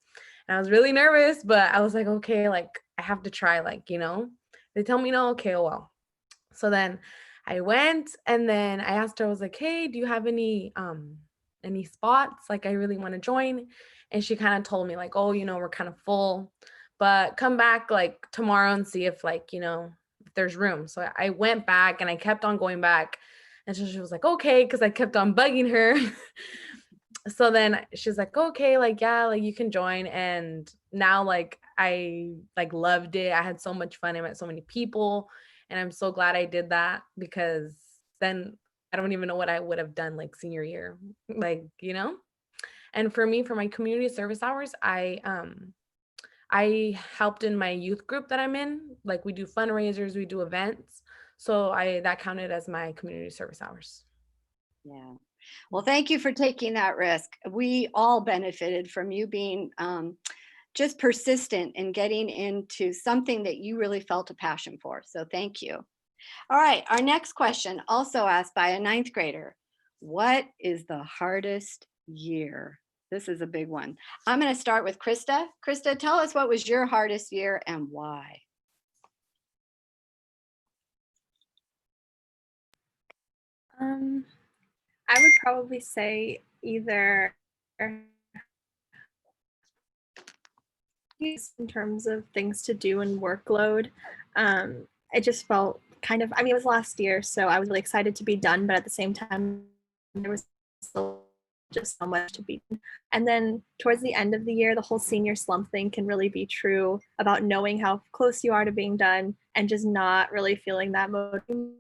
S24: and I was really nervous, but I was like, okay, like I have to try, like, you know. They tell me no, okay, well. So then I went, and then I asked her, I was like, hey, do you have any spots? Like, I really want to join. And she kind of told me like, oh, you know, we're kind of full, but come back like tomorrow and see if like, you know, if there's room. So I went back and I kept on going back. And so she was like, okay, because I kept on bugging her. So then she's like, okay, like, yeah, like you can join. And now like I like loved it. I had so much fun. I met so many people, and I'm so glad I did that, because then I don't even know what I would have done like senior year, like, you know. And for me, for my community service hours, I helped in my youth group that I'm in. Like, we do fundraisers, we do events. So that counted as my community service hours.
S3: Yeah. Well, thank you for taking that risk. We all benefited from you being just persistent in getting into something that you really felt a passion for. So thank you. All right, our next question, also asked by a ninth grader. What is the hardest year? This is a big one. I'm going to start with Krista. Krista, tell us what was your hardest year and why.
S1: I would probably say either in terms of things to do and workload. It just felt kind of, I mean, it was last year, so I was really excited to be done, but at the same time, there was still just so much to be done. And then towards the end of the year, the whole senior slump thing can really be true about knowing how close you are to being done and just not really feeling that motivation.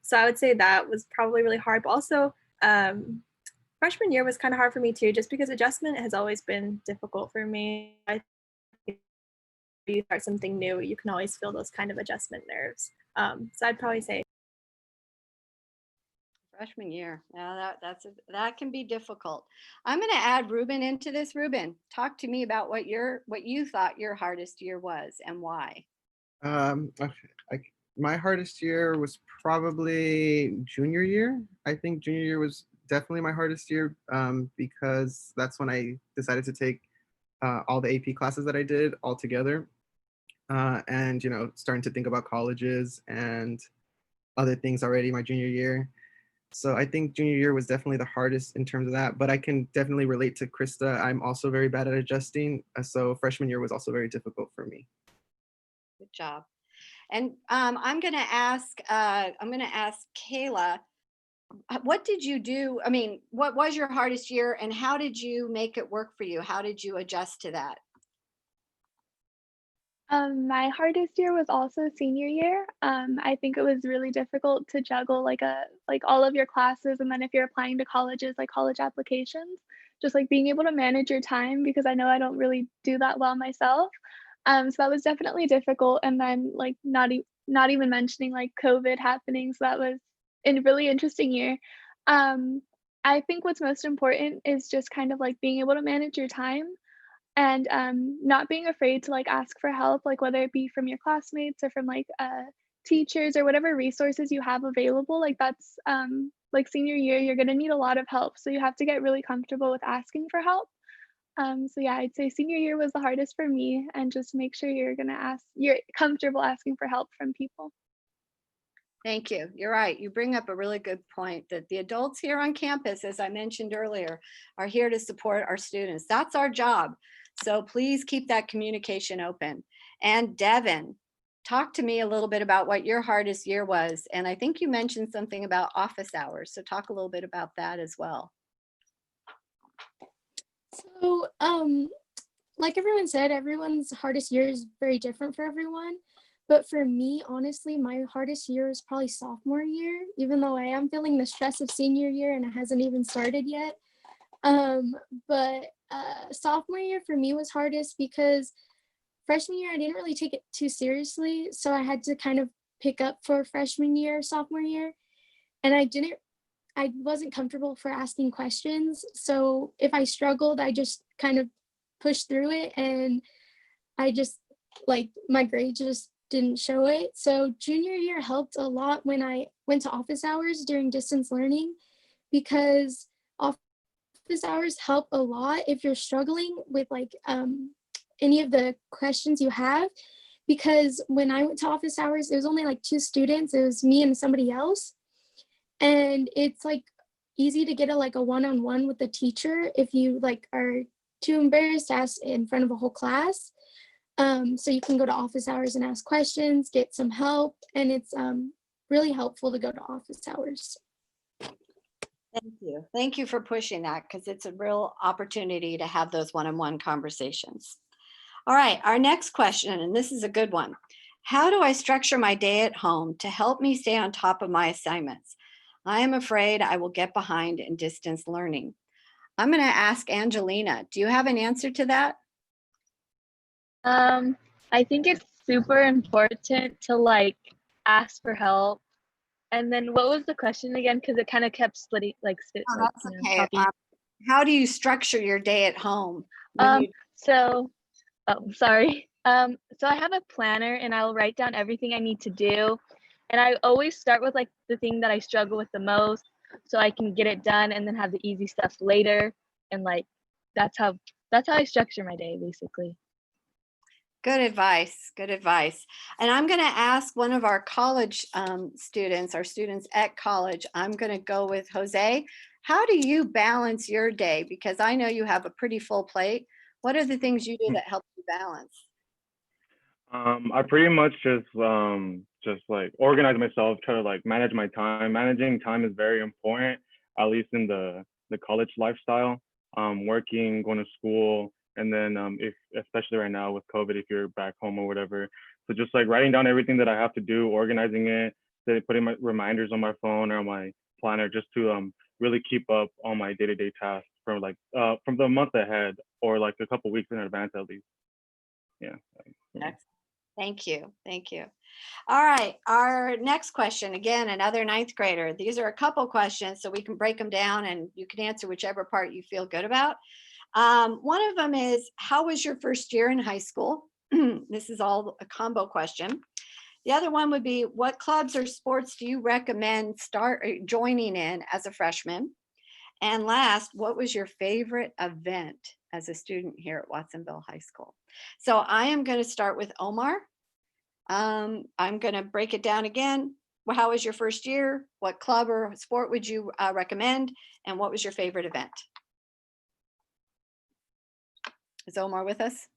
S1: So I would say that was probably really hard, but also freshman year was kind of hard for me too, just because adjustment has always been difficult for me. I think if you start something new, you can always feel those kind of adjustment nerves. So I'd probably say
S3: Freshman year. Yeah, that can be difficult. I'm going to add Ruben into this. Ruben, talk to me about what you thought your hardest year was and why.
S26: My hardest year was probably junior year. I think junior year was definitely my hardest year because that's when I decided to take all the AP classes that I did all together. And, starting to think about colleges and other things already my junior year. So I think junior year was definitely the hardest in terms of that, but I can definitely relate to Krista. I'm also very bad at adjusting. So freshman year was also very difficult for me.
S3: Good job. And I'm going to ask Kayla, what did you do? I mean, what was your hardest year and how did you make it work for you? How did you adjust to that?
S4: My hardest year was also senior year. I think it was really difficult to juggle like all of your classes, and then if you're applying to colleges, like college applications, just like being able to manage your time, because I know I don't really do that well myself. So that was definitely difficult. And then like not even mentioning like COVID happening. So that was a really interesting year. I think what's most important is just kind of like being able to manage your time and not being afraid to like ask for help, like whether it be from your classmates or from like teachers or whatever resources you have available. Like that's like senior year, you're gonna need a lot of help. So you have to get really comfortable with asking for help. So yeah, I'd say senior year was the hardest for me, and just make sure you're comfortable asking for help from people.
S3: Thank you. You're right. You bring up a really good point that the adults here on campus, as I mentioned earlier, are here to support our students. That's our job. So please keep that communication open. And Devin, talk to me a little bit about what your hardest year was. And I think you mentioned something about office hours. So talk a little bit about that as well.
S2: So, like everyone said, everyone's hardest year is very different for everyone. But for me, honestly, my hardest year is probably sophomore year, even though I am feeling the stress of senior year and it hasn't even started yet. But sophomore year for me was hardest because freshman year, I didn't really take it too seriously. So I had to kind of pick up for freshman year, sophomore year. And I wasn't comfortable for asking questions. So if I struggled, I just kind of pushed through it, and I just like my grades just didn't show it. So junior year helped a lot when I went to office hours during distance learning, because office hours help a lot if you're struggling with like any of the questions you have. Because when I went to office hours, it was only like 2 students. It was me and somebody else. And it's like easy to get a one-on-one with the teacher if you like are too embarrassed to ask in front of a whole class. So you can go to office hours and ask questions, get some help, and it's really helpful to go to office hours.
S3: Thank you. Thank you for pushing that, because it's a real opportunity to have those one-on-one conversations. All right, our next question, and this is a good one. How do I structure my day at home to help me stay on top of my assignments? I am afraid I will get behind in distance learning. I'm going to ask Angelina, do you have an answer to that?
S4: I think it's super important to like ask for help.
S21: And then what was the question again? Because it kind of kept splitting,
S3: Oh, that's okay.
S21: choppy.
S3: How do you structure your day at home? when you-
S21: Sorry. So I have a planner and I'll write down everything I need to do. And I always start with like the thing that I struggle with the most so I can get it done and then have the easy stuff later. And like that's how I structure my day basically.
S3: Good advice. Good advice. And I'm going to ask one of our college students, our students at college, I'm going to go with Jose. How do you balance your day? Because I know you have a pretty full plate. What are the things you do that help you balance?
S28: I pretty much just like organize myself, try to like manage my time. Managing time is very important, at least in the college lifestyle. Working, going to school, and then if especially right now with COVID, if you're back home or whatever. So just like writing down everything that I have to do, organizing it, then putting my reminders on my phone or on my planner just to really keep up on my day-to-day tasks from the month ahead or like a couple weeks in advance at least. Yeah.
S3: Excellent. Thank you. Thank you. All right. Our next question, again, another ninth grader. These are a couple questions, so we can break them down and you can answer whichever part you feel good about. One of them is, how was your first year in high school? This is all a combo question. The other one would be, what clubs or sports do you recommend joining in as a freshman? And last, what was your favorite event as a student here at Watsonville High School? So I am going to start with Omar. I'm going to break it down again. Well, how was your first year? What club or sport would you recommend? And what was your favorite event? Is Omar with us?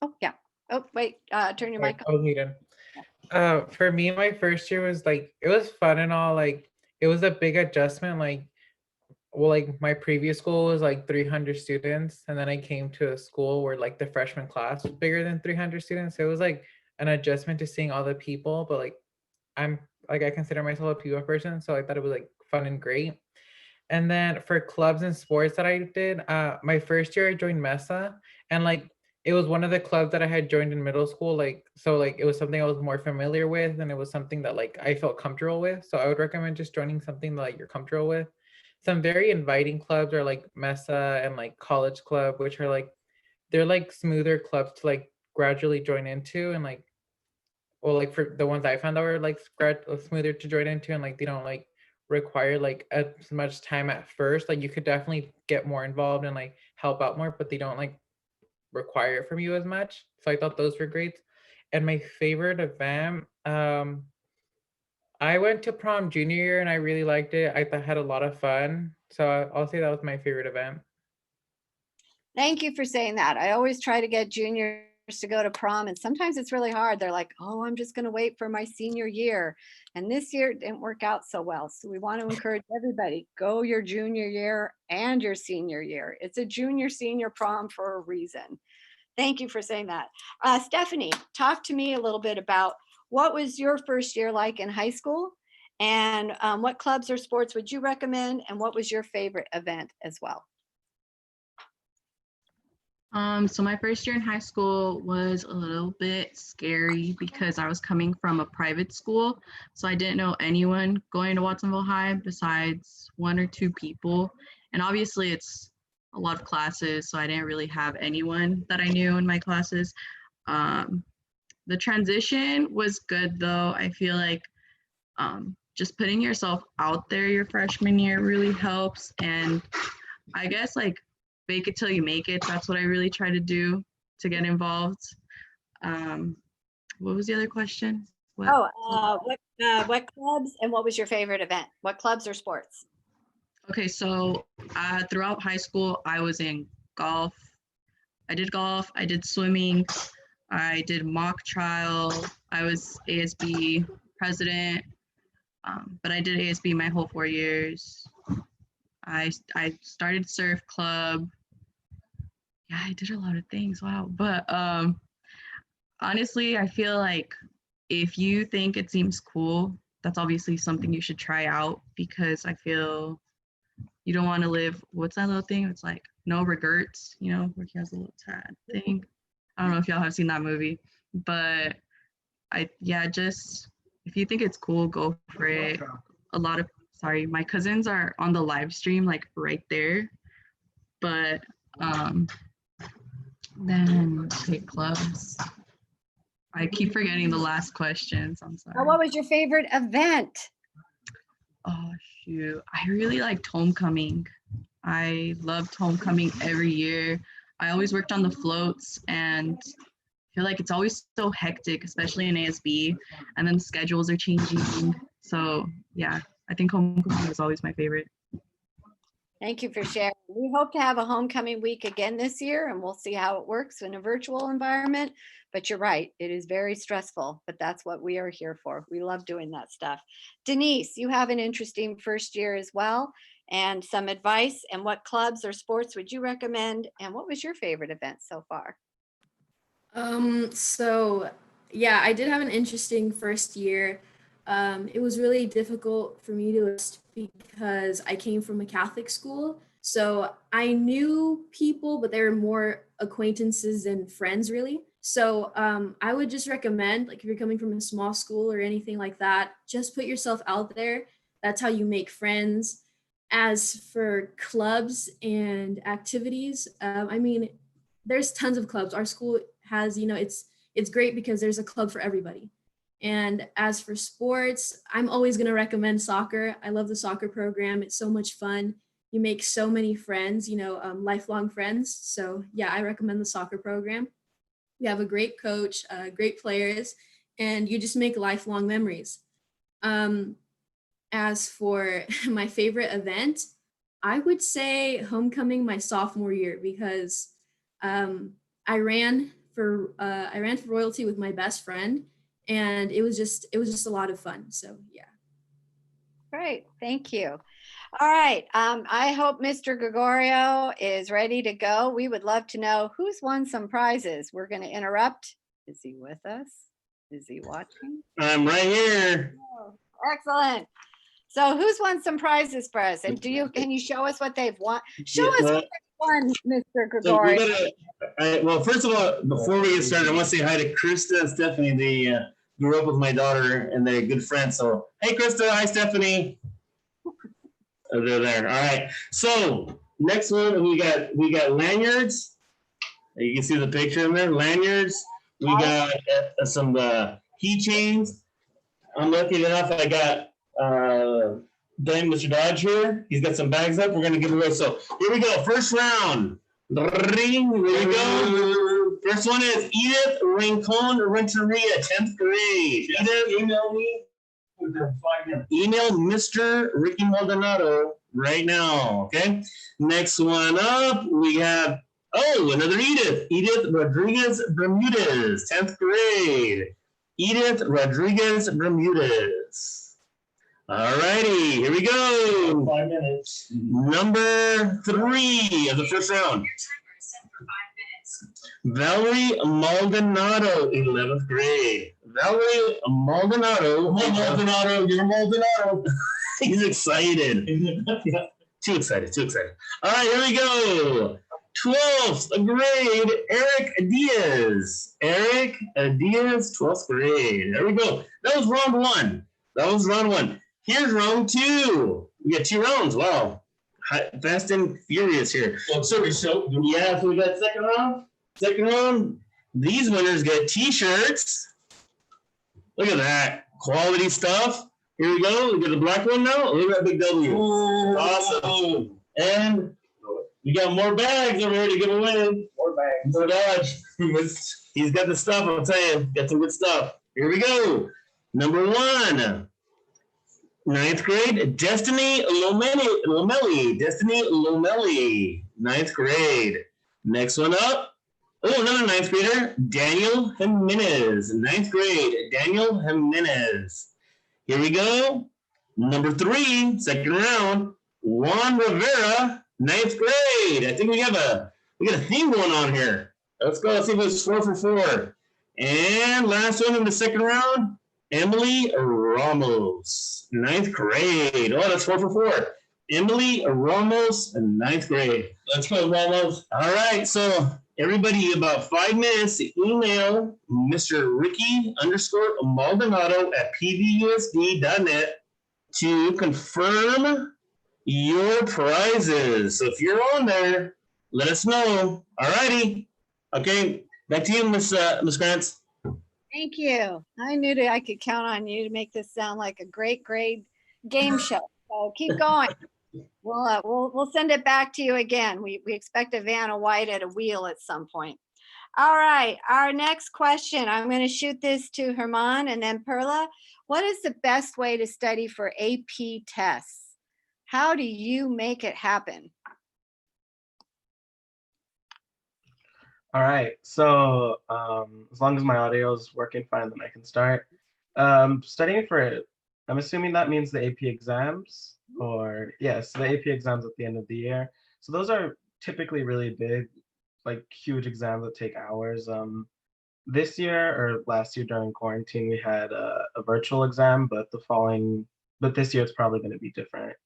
S3: Oh, yeah. Oh, wait, turn your mic on.
S23: I was muted. For me, my first year was like, it was fun and all. Like, it was a big adjustment. Like my previous school was like 300 students, and then I came to a school where like the freshman class was bigger than 300 students. So it was like an adjustment to seeing all the people, but like I consider myself a people person, so I thought it was like fun and great. And then for clubs and sports that I did, my first year I joined Mesa, and like it was one of the clubs that I had joined in middle school. So it was something I was more familiar with, and it was something that like I felt comfortable with. So I would recommend just joining something that like you're comfortable with. Some very inviting clubs are like Mesa and like College Club, which are like they're like smoother clubs to like gradually join into, and like for the ones I found that were like smoother to join into, and like they don't like require like as much time at first. Like you could definitely get more involved and like help out more, but they don't like require it from you as much. So I thought those were great. And my favorite event, I went to prom junior year and I really liked it. I had a lot of fun. So I'll say that was my favorite event.
S3: Thank you for saying that. I always try to get juniors to go to prom, and sometimes it's really hard. They're like, oh, I'm just going to wait for my senior year. And this year it didn't work out so well. So we want to encourage everybody, go your junior year and your senior year. It's a junior senior prom for a reason. Thank you for saying that. Stephanie, talk to me a little bit about what was your first year like in high school, and what clubs or sports would you recommend, and what was your favorite event as well?
S5: So my first year in high school was a little bit scary because I was coming from a private school. So I didn't know anyone going to Watsonville High besides one or two people. And obviously it's a lot of classes, so I didn't really have anyone that I knew in my classes. The transition was good though. I feel like just putting yourself out there your freshman year really helps. And I guess like fake it till you make it. That's what I really try to do to get involved. What was the other question?
S3: What clubs and what was your favorite event? What clubs or sports?
S5: Okay, so throughout high school, I was in golf. I did golf, I did swimming, I did mock trial, I was ASB president, but I did ASB my whole 4 years. I started surf club. Yeah, I did a lot of things. Wow. But honestly, I feel like if you think it seems cool, that's obviously something you should try out, because I feel you don't want to live, what's that little thing? It's like no regrets, you know, where he has a little tad thing. I don't know if y'all have seen that movie, but just if you think it's cool, go for it. My cousins are on the live stream, like right there. But then pick clubs. I keep forgetting the last questions. I'm sorry.
S3: Now, what was your favorite event?
S5: Oh, shoot. I really liked homecoming. I loved homecoming every year. I always worked on the floats, and I feel like it's always so hectic, especially in ASB, and then schedules are changing. So yeah, I think homecoming was always my favorite.
S3: Thank you for sharing. We hope to have a homecoming week again this year, and we'll see how it works in a virtual environment. But you're right, it is very stressful, but that's what we are here for. We love doing that stuff. Denise, you have an interesting first year as well, and some advice. And what clubs or sports would you recommend? And what was your favorite event so far?
S19: So yeah, I did have an interesting first year. It was really difficult for me to list because I came from a Catholic school. So I knew people, but they were more acquaintances than friends, really. So I would just recommend, like, if you're coming from a small school or anything like that, just put yourself out there. That's how you make friends. As for clubs and activities, I mean, there's tons of clubs. Our school has, it's great because there's a club for everybody. And as for sports, I'm always going to recommend soccer. I love the soccer program. It's so much fun. You make so many friends, lifelong friends. So yeah, I recommend the soccer program. You have a great coach, great players, and you just make lifelong memories. As for my favorite event, I would say homecoming my sophomore year, because I ran for royalty with my best friend, and it was just a lot of fun. So yeah.
S3: Great, thank you. All right, I hope Mr. Gregorio is ready to go. We would love to know who's won some prizes. We're going to interrupt. Is he with us? Is he watching?
S6: I'm right here.
S3: Oh, excellent. So who's won some prizes for us? And can you show us what they've won? Show us what they've won, Mr. Gregorio.
S6: Well, first of all, before we get started, I want to say hi to Krista and Stephanie. They grew up with my daughter and they're good friends. So, hey, Krista. Hi, Stephanie. Oh, they're there. All right. So next one, we got lanyards. You can see the picture in there. Lanyards. We got some keychains. I'm lucky enough. I got Mr. Dodge here. He's got some bags up. We're gonna give away. So here we go. First round. Ring. Here we go. First one is Edith Rincon Renteria, 10th grade. Edith, email me. Email Mr. Ricky Maldonado right now. Okay. Next one up, we have another Edith. Edith Rodriguez Bermudez, 10th grade. Edith Rodriguez Bermudez. All righty, here we go. 5 minutes. Number 3 of the first round. Valerie Maldonado, 11th grade. Valerie Maldonado. Maldonado, you're Maldonado. He's excited. Too excited. All right, here we go. 12th grade, Eric Diaz. Eric Diaz, 12th grade. There we go. That was round one. Here's round 2. We got 2 rounds. Wow. Fast and furious here. So we got second round. These winners get t-shirts. Look at that. Quality stuff. Here we go. Look at the black one now. Look at that big W. Ooh. Awesome. And we got more bags over here to give away. More bags. More Dodge. He's got the stuff, I'll tell you. Got some good stuff. Here we go. Number 1. 9th grade, Destiny Lomelli. Destiny Lomelli. 9th grade. Next one up. Another 9th grader, Daniel Jimenez. 9th grade, Daniel Jimenez. Here we go. Number 3, second round, Juan Rivera, 9th grade. I think we got a theme going on here. Let's go. Let's see if it's 4 for 4. And last one in the second round, Emily Ramos, 9th grade. Oh, that's 4 for 4. Emily Ramos, 9th grade. Let's go, Ramos. All right, so everybody about 5 minutes to email Mr. Ricky_Maldonado at pvusd.net to confirm your prizes. So if you're on there, let us know. All righty. Okay, back to you, Miss Grants.
S3: Thank you. I knew that I could count on you to make this sound like a great game show. So keep going. We'll send it back to you again. We expect a Vanna White at a wheel at some point. All right, our next question. I'm going to shoot this to Herman and then Perla. What is the best way to study for AP tests? How do you make it happen?
S22: All right, so as long as my audio is working fine, then I can start. Studying for it, I'm assuming that means the AP exams, or yes, the AP exams at the end of the year. So those are typically really big, like huge exams that take hours. This year or last year during quarantine, we had a virtual exam, but this year it's probably going to be different,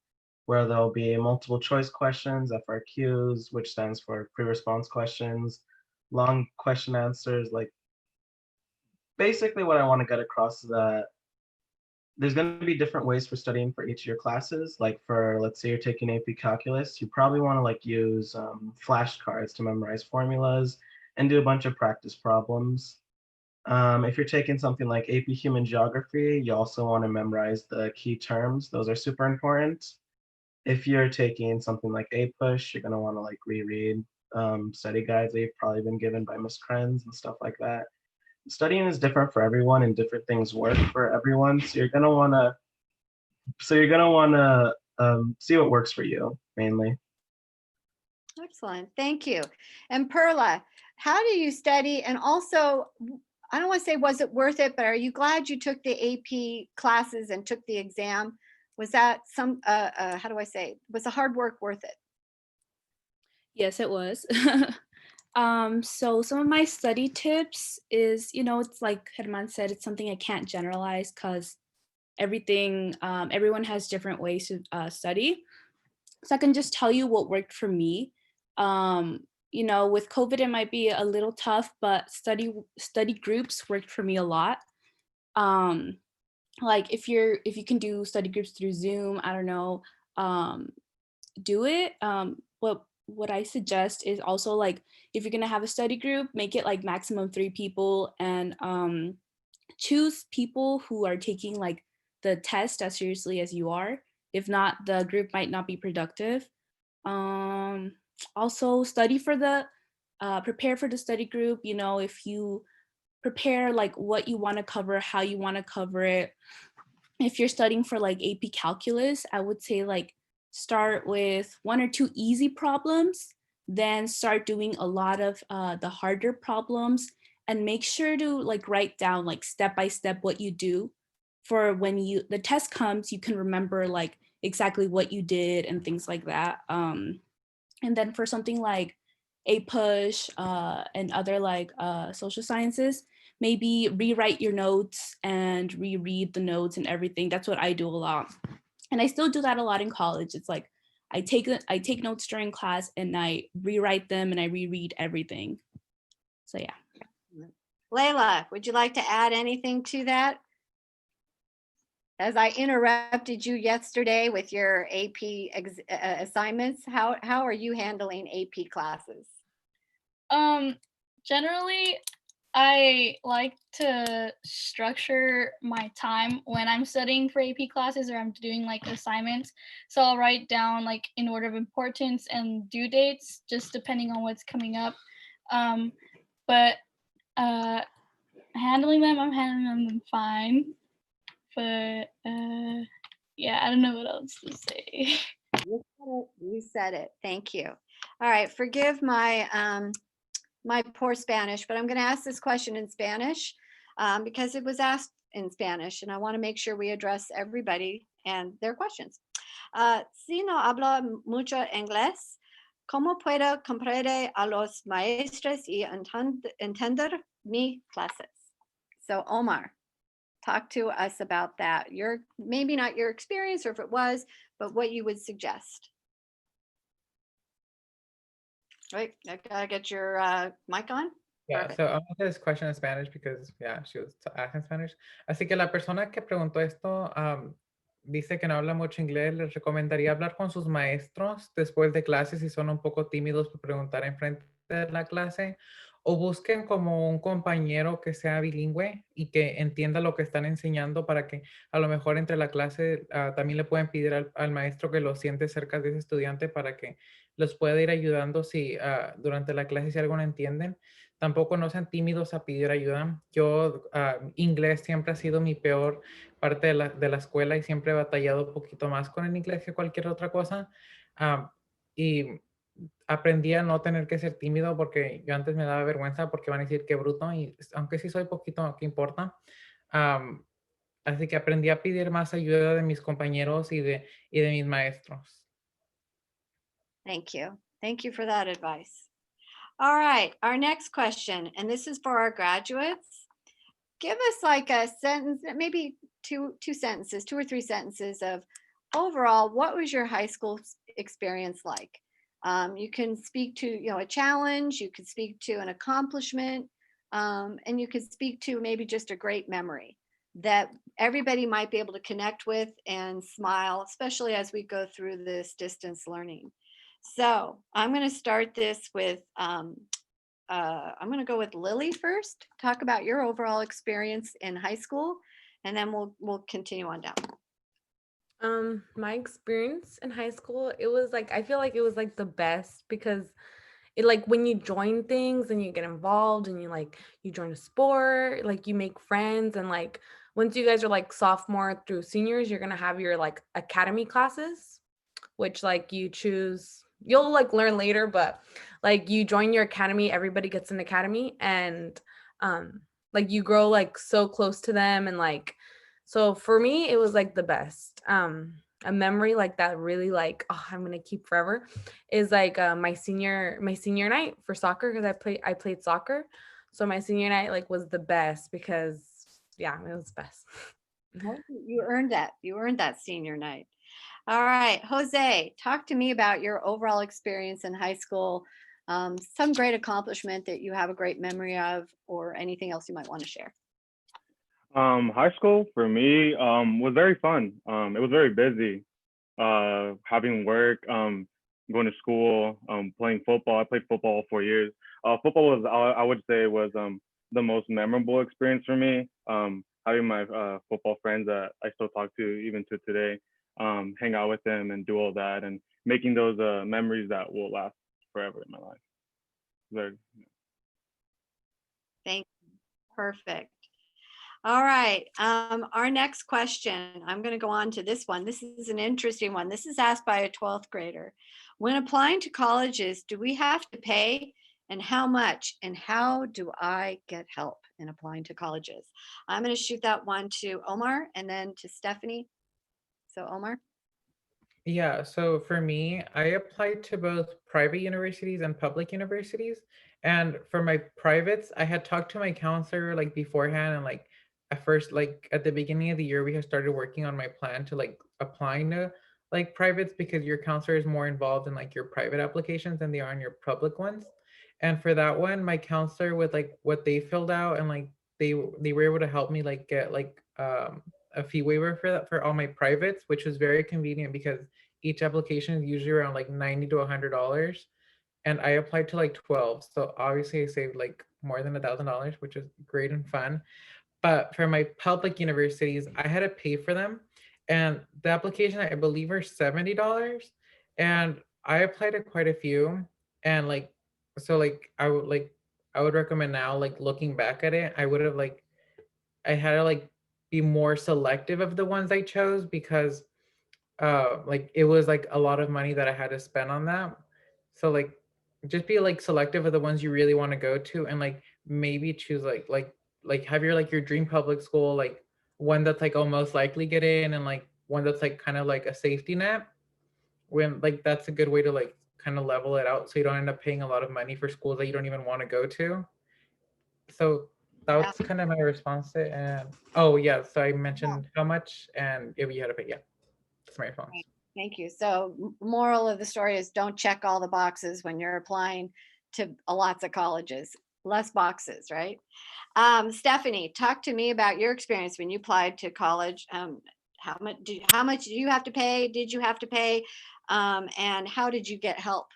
S22: where there'll be multiple choice questions, FRQs, which stands for pre-response questions, long question answers. Like basically what I want to get across is that there's going to be different ways for studying for each of your classes. Like for, let's say you're taking AP Calculus, you probably want to like use flashcards to memorize formulas and do a bunch of practice problems. If you're taking something like AP Human Geography, you also want to memorize the key terms. Those are super important. If you're taking something like APUSH, you're going to want to like reread study guides that you've probably been given by Ms. Krenz and stuff like that. Studying is different for everyone and different things work for everyone. So you're going to want to see what works for you mainly.
S3: Excellent, thank you. And Perla, how do you study? And also, I don't want to say was it worth it, but are you glad you took the AP classes and took the exam? Was that how do I say, was the hard work worth it?
S25: Yes, it was. So some of my study tips is, it's like Herman said, it's something I can't generalize because everyone has different ways to study. So I can just tell you what worked for me. With COVID, it might be a little tough, but study groups worked for me a lot. Like if you can do study groups through Zoom, I don't know, do it. What I suggest is also like if you're gonna have a study group, make it like maximum 3 people and choose people who are taking like the test as seriously as you are. If not, the group might not be productive. Also study for prepare for the study group. If you prepare like what you want to cover, how you want to cover it. If you're studying for like AP Calculus, I would say like start with 1 or 2 easy problems, then start doing a lot of the harder problems, and make sure to like write down like step by step what you do for when the test comes, you can remember like exactly what you did and things like that. And then for something like APUSH and other like social sciences, maybe rewrite your notes and reread the notes and everything. That's what I do a lot. And I still do that a lot in college. It's like I take notes during class and I rewrite them and I reread everything. So yeah.
S3: Layla, would you like to add anything to that? As I interrupted you yesterday with your AP assignments, how are you handling AP classes?
S8: Generally, I like to structure my time when I'm studying for AP classes or I'm doing like assignments. So I'll write down like in order of importance and due dates, just depending on what's coming up. But I'm handling them fine. But yeah, I don't know what else to say.
S3: You said it. Thank you. All right, forgive my my poor Spanish, but I'm going to ask this question in Spanish because it was asked in Spanish, and I want to make sure we address everybody and their questions. Si no habla mucho inglés, ¿cómo puedo comprender a los maestros y entender mi clases? So Omar, talk to us about that. Maybe not your experience, or if it was, but what you would suggest. Wait, I gotta get your mic on.
S23: Yeah,
S3: Perfect.
S23: so I'm gonna this question in Spanish because yeah, she was asking Spanish. Así que la persona que preguntó esto dice que no habla mucho inglés. Les recomendaría hablar con sus maestros después de clases si son un poco tímidos por preguntar en frente de la clase, o busquen como un compañero que sea bilingüe y que entienda lo que están enseñando para que a lo mejor entre la clase también le pueden pedir al maestro que lo siente cerca de ese estudiante para que los pueda ir ayudando si durante la clase si algo no entienden. Tampoco no sean tímidos a pedir ayuda. Yo, inglés siempre ha sido mi peor parte de la escuela y siempre he batallado un poquito más con el inglés que cualquier otra cosa. Y aprendí a no tener que ser tímido porque yo antes me daba vergüenza porque van a decir que bruto y aunque sí soy poquito, ¿qué importa? Así que aprendí a pedir más ayuda de mis compañeros y de mis maestros.
S3: Thank you. Thank you for that advice. All right, our next question, and this is for our graduates. Give us like a sentence, maybe two sentences, 2 or 3 sentences of overall, what was your high school experience like? You can speak to, a challenge, you could speak to an accomplishment, and you could speak to maybe just a great memory that everybody might be able to connect with and smile, especially as we go through this distance learning. So I'm going to start this with, I'm going to go with Lily first. Talk about your overall experience in high school, and then we'll continue on down.
S24: My experience in high school, it was like, I feel like it was like the best because it like when you join things and you get involved and you join a sport, like you make friends, and like once you guys are like sophomore through seniors, you're gonna have your like academy classes, which like you'll like learn later, but like you join your academy, everybody gets an academy, and like you grow like so close to them, and like so for me it was like the best. A memory like that really like, oh, I'm gonna keep forever is like my senior night for soccer, because I played soccer. So my senior night like was the best because yeah, it was best.
S3: You earned that. You earned that senior night. All right, Jose, talk to me about your overall experience in high school, some great accomplishment that you have a great memory of, or anything else you might want to share.
S28: High school for me was very fun. It was very busy. Having work, going to school, playing football. I played football 4 years. Football was, I would say, was the most memorable experience for me. Having my football friends that I still talk to even to today, hang out with them and do all that, and making those memories that will last forever in my life. Very,
S3: Thank you. Perfect. All right. Our next question, I'm going to go on to this one. This is an interesting one. This is asked by a 12th grader. When applying to colleges, do we have to pay, and how much? And how do I get help in applying to colleges? I'm going to shoot that one to Omar and then to Stephanie. So Omar.
S23: Yeah, so for me, I applied to both private universities and public universities. And for my privates, I had talked to my counselor like beforehand, and like at first, like at the beginning of the year, we had started working on my plan to like applying to like privates, because your counselor is more involved in like your private applications than they are in your public ones. And for that one, my counselor with like what they filled out, and like they were able to help me like get like a fee waiver for that for all my privates, which was very convenient because each application is usually around like $90 to $100, and I applied to like 12. So obviously I saved like more than $1,000, which is great and fun. But for my public universities, I had to pay for them, and the application I believe are $70, and I applied to quite a few, and like so like I would recommend now, like looking back at it, I would have like I had to like be more selective of the ones I chose, because like it was like a lot of money that I had to spend on that. So like just be like selective of the ones you really want to go to, and like maybe choose like have your like your dream public school, like one that's like almost likely get in, and like one that's like kind of like a safety net, when like that's a good way to like kind of level it out so you don't end up paying a lot of money for schools that you don't even want to go to. So that's kind of my response to it. And oh yeah, so I mentioned how much and if you had to pay. Yeah, that's my response.
S3: Thank you. So moral of the story is don't check all the boxes when you're applying to lots of colleges, less boxes, right? Stephanie, talk to me about your experience when you applied to college. How much do you have to pay? Did you have to pay? And how did you get help?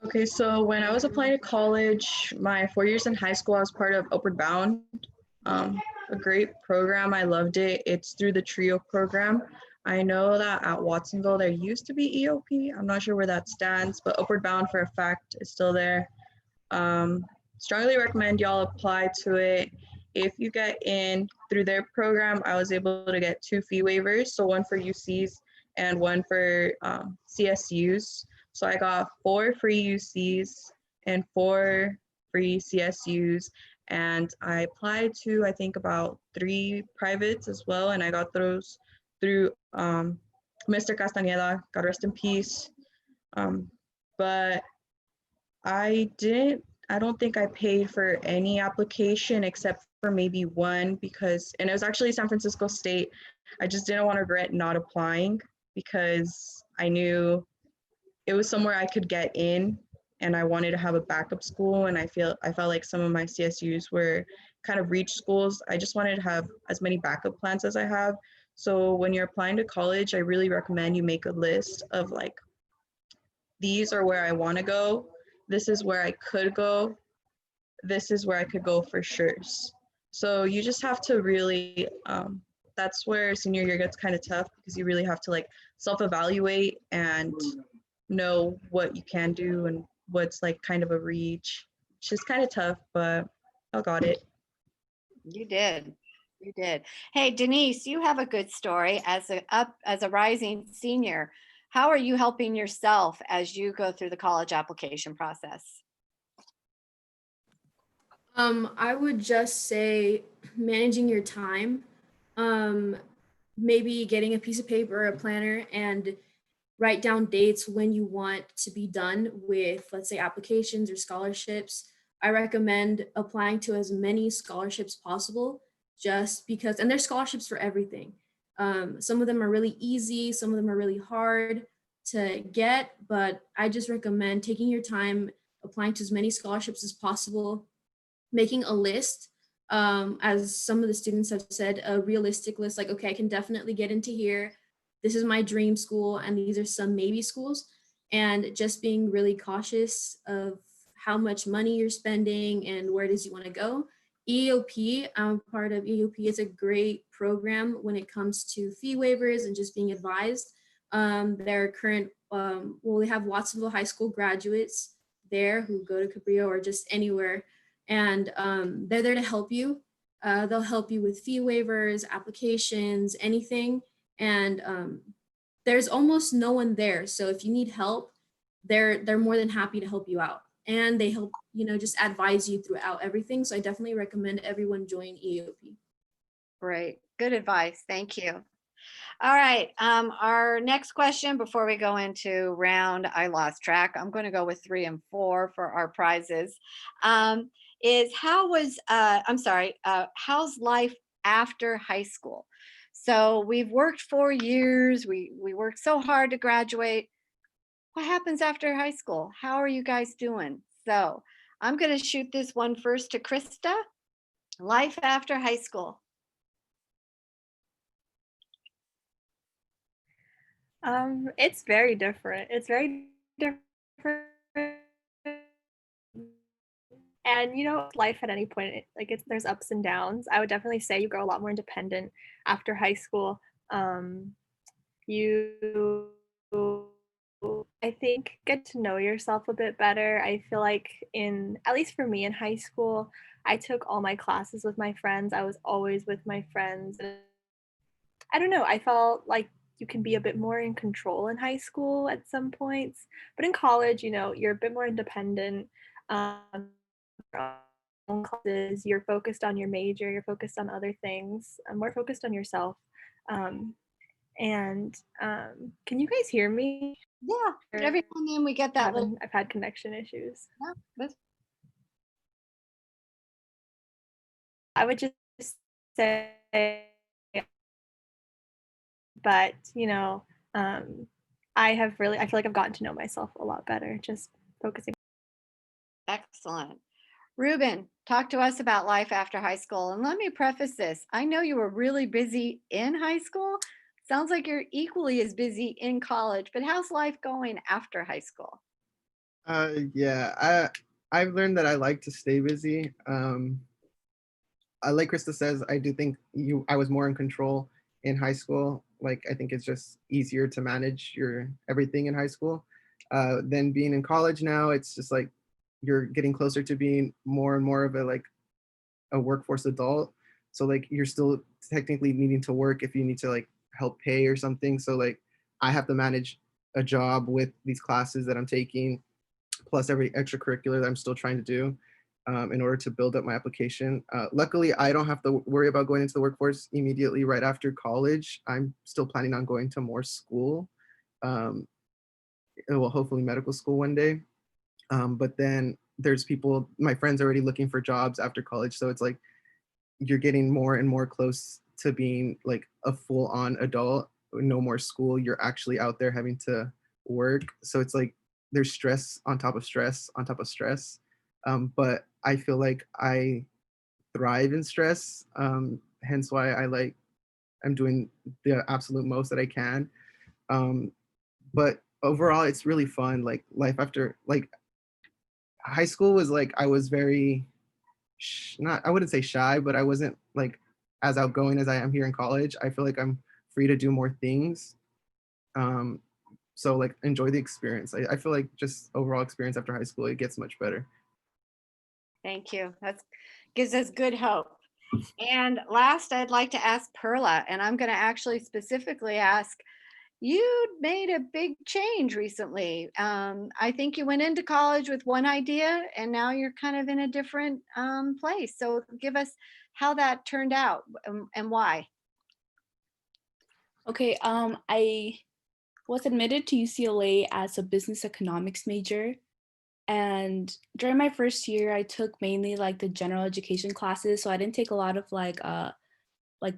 S27: Okay, so when I was applying to college, my 4 years in high school, I was part of Upward Bound, a great program. I loved it. It's through the TRIO program. I know that at Watsonville, there used to be EOP. I'm not sure where that stands, but Upward Bound for a fact is still there. Strongly recommend y'all apply to it. If you get in through their program, I was able to get 2 fee waivers, so one for UCs and one for CSUs. So I got 4 free UCs and 4 free CSUs, and I applied to, I think, about 3 privates as well, and I got those through Mr. Castaneda, God rest in peace. But I don't think I paid for any application except for maybe one, because, and it was actually San Francisco State. I just didn't want to regret not applying because I knew it was somewhere I could get in, and I wanted to have a backup school. And I felt like some of my CSUs were kind of reach schools. I just wanted to have as many backup plans as I have. So when you're applying to college, I really recommend you make a list of like, these are where I want to go. This is where I could go. This is where I could go for sure. So you just have to really, that's where senior year gets kind of tough, because you really have to like self-evaluate and know what you can do and what's like kind of a reach. It's just kind of tough, but I got it.
S3: You did. You did. Hey, Denise, you have a good story as a rising senior. How are you helping yourself as you go through the college application process?
S19: I would just say managing your time, maybe getting a piece of paper, a planner, and write down dates when you want to be done with, let's say, applications or scholarships. I recommend applying to as many scholarships possible, just because, and there's scholarships for everything. Some of them are really easy, some of them are really hard to get, but I just recommend taking your time, applying to as many scholarships as possible, making a list, as some of the students have said, a realistic list, like, okay, I can definitely get into here. This is my dream school, and these are some maybe schools. And just being really cautious of how much money you're spending and where it is you want to go. EOP, I'm part of EOP. It's a great program when it comes to fee waivers and just being advised. Their current, they have Watsonville High School graduates there who go to Cabrillo or just anywhere, and they're there to help you. They'll help you with fee waivers, applications, anything. And there's almost no one there. So if you need help, they're more than happy to help you out. And they help, just advise you throughout everything. So I definitely recommend everyone join EOP.
S3: Great. Good advice. Thank you. All right. Our next question before we go into round, I lost track. I'm going to go with 3 and 4 for our prizes. Is how's life after high school? So we've worked 4 years. We worked so hard to graduate. What happens after high school? How are you guys doing? So I'm going to shoot this one first to Krista. Life after high school.
S1: It's very different. It's very different. And life at any point, there's ups and downs. I would definitely say you grow a lot more independent after high school. You, I think, get to know yourself a bit better. I feel like at least for me in high school, I took all my classes with my friends. I was always with my friends. I don't know, I felt like you can be a bit more in control in high school at some points, but in college, you're a bit more independent. Your own classes, you're focused on your major, you're focused on other things, more focused on yourself. And can you guys hear me?
S3: Yeah, every now and then we get that.
S1: I've had connection issues.
S3: Yeah,
S1: I would just say but I feel like I've gotten to know myself a lot better just focusing.
S3: Excellent. Ruben, talk to us about life after high school. And let me preface this. I know you were really busy in high school. Sounds like you're equally as busy in college, but how's life going after high school?
S26: Yeah, I've learned that I like to stay busy. Like Krista says, I do think I was more in control in high school. Like, I think it's just easier to manage your everything in high school. Than being in college now, it's just like you're getting closer to being more and more of a workforce adult. So like you're still technically needing to work if you need to like help pay or something. So like I have to manage a job with these classes that I'm taking, plus every extracurricular that I'm still trying to do in order to build up my application. Luckily, I don't have to worry about going into the workforce immediately right after college. I'm still planning on going to more school. Well, hopefully medical school one day. But then there's people, my friends already looking for jobs after college. So it's like, you're getting more and more close to being like a full-on adult, no more school. You're actually out there having to work. So it's like, there's stress on top of stress on top of stress. But I feel like I thrive in stress. Hence why I'm doing the absolute most that I can. But overall, it's really fun. Like life after, like high school was like, I was very, I wouldn't say shy, but I wasn't like as outgoing as I am here in college. I feel like I'm free to do more things. So like enjoy the experience. I feel like just overall experience after high school, it gets much better.
S3: Thank you. That gives us good hope. And last, I'd like to ask Perla, and I'm going to actually specifically ask, you made a big change recently. I think you went into college with one idea and now you're kind of in a different place. So give us how that turned out and why.
S25: Okay, I was admitted to UCLA as a business economics major. And during my first year, I took mainly like the general education classes. So I didn't take a lot of like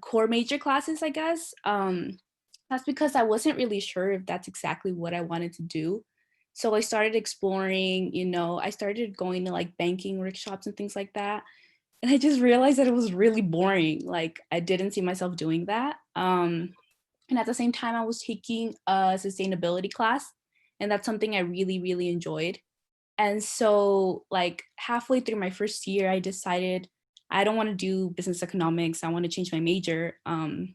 S25: core major classes, I guess. That's because I wasn't really sure if that's exactly what I wanted to do. So I started exploring, I started going to like banking workshops and things like that. And I just realized that it was really boring. Like I didn't see myself doing that. And at the same time, I was taking a sustainability class. And that's something I really, really enjoyed. And so like halfway through my first year, I decided I don't want to do business economics. I want to change my major. I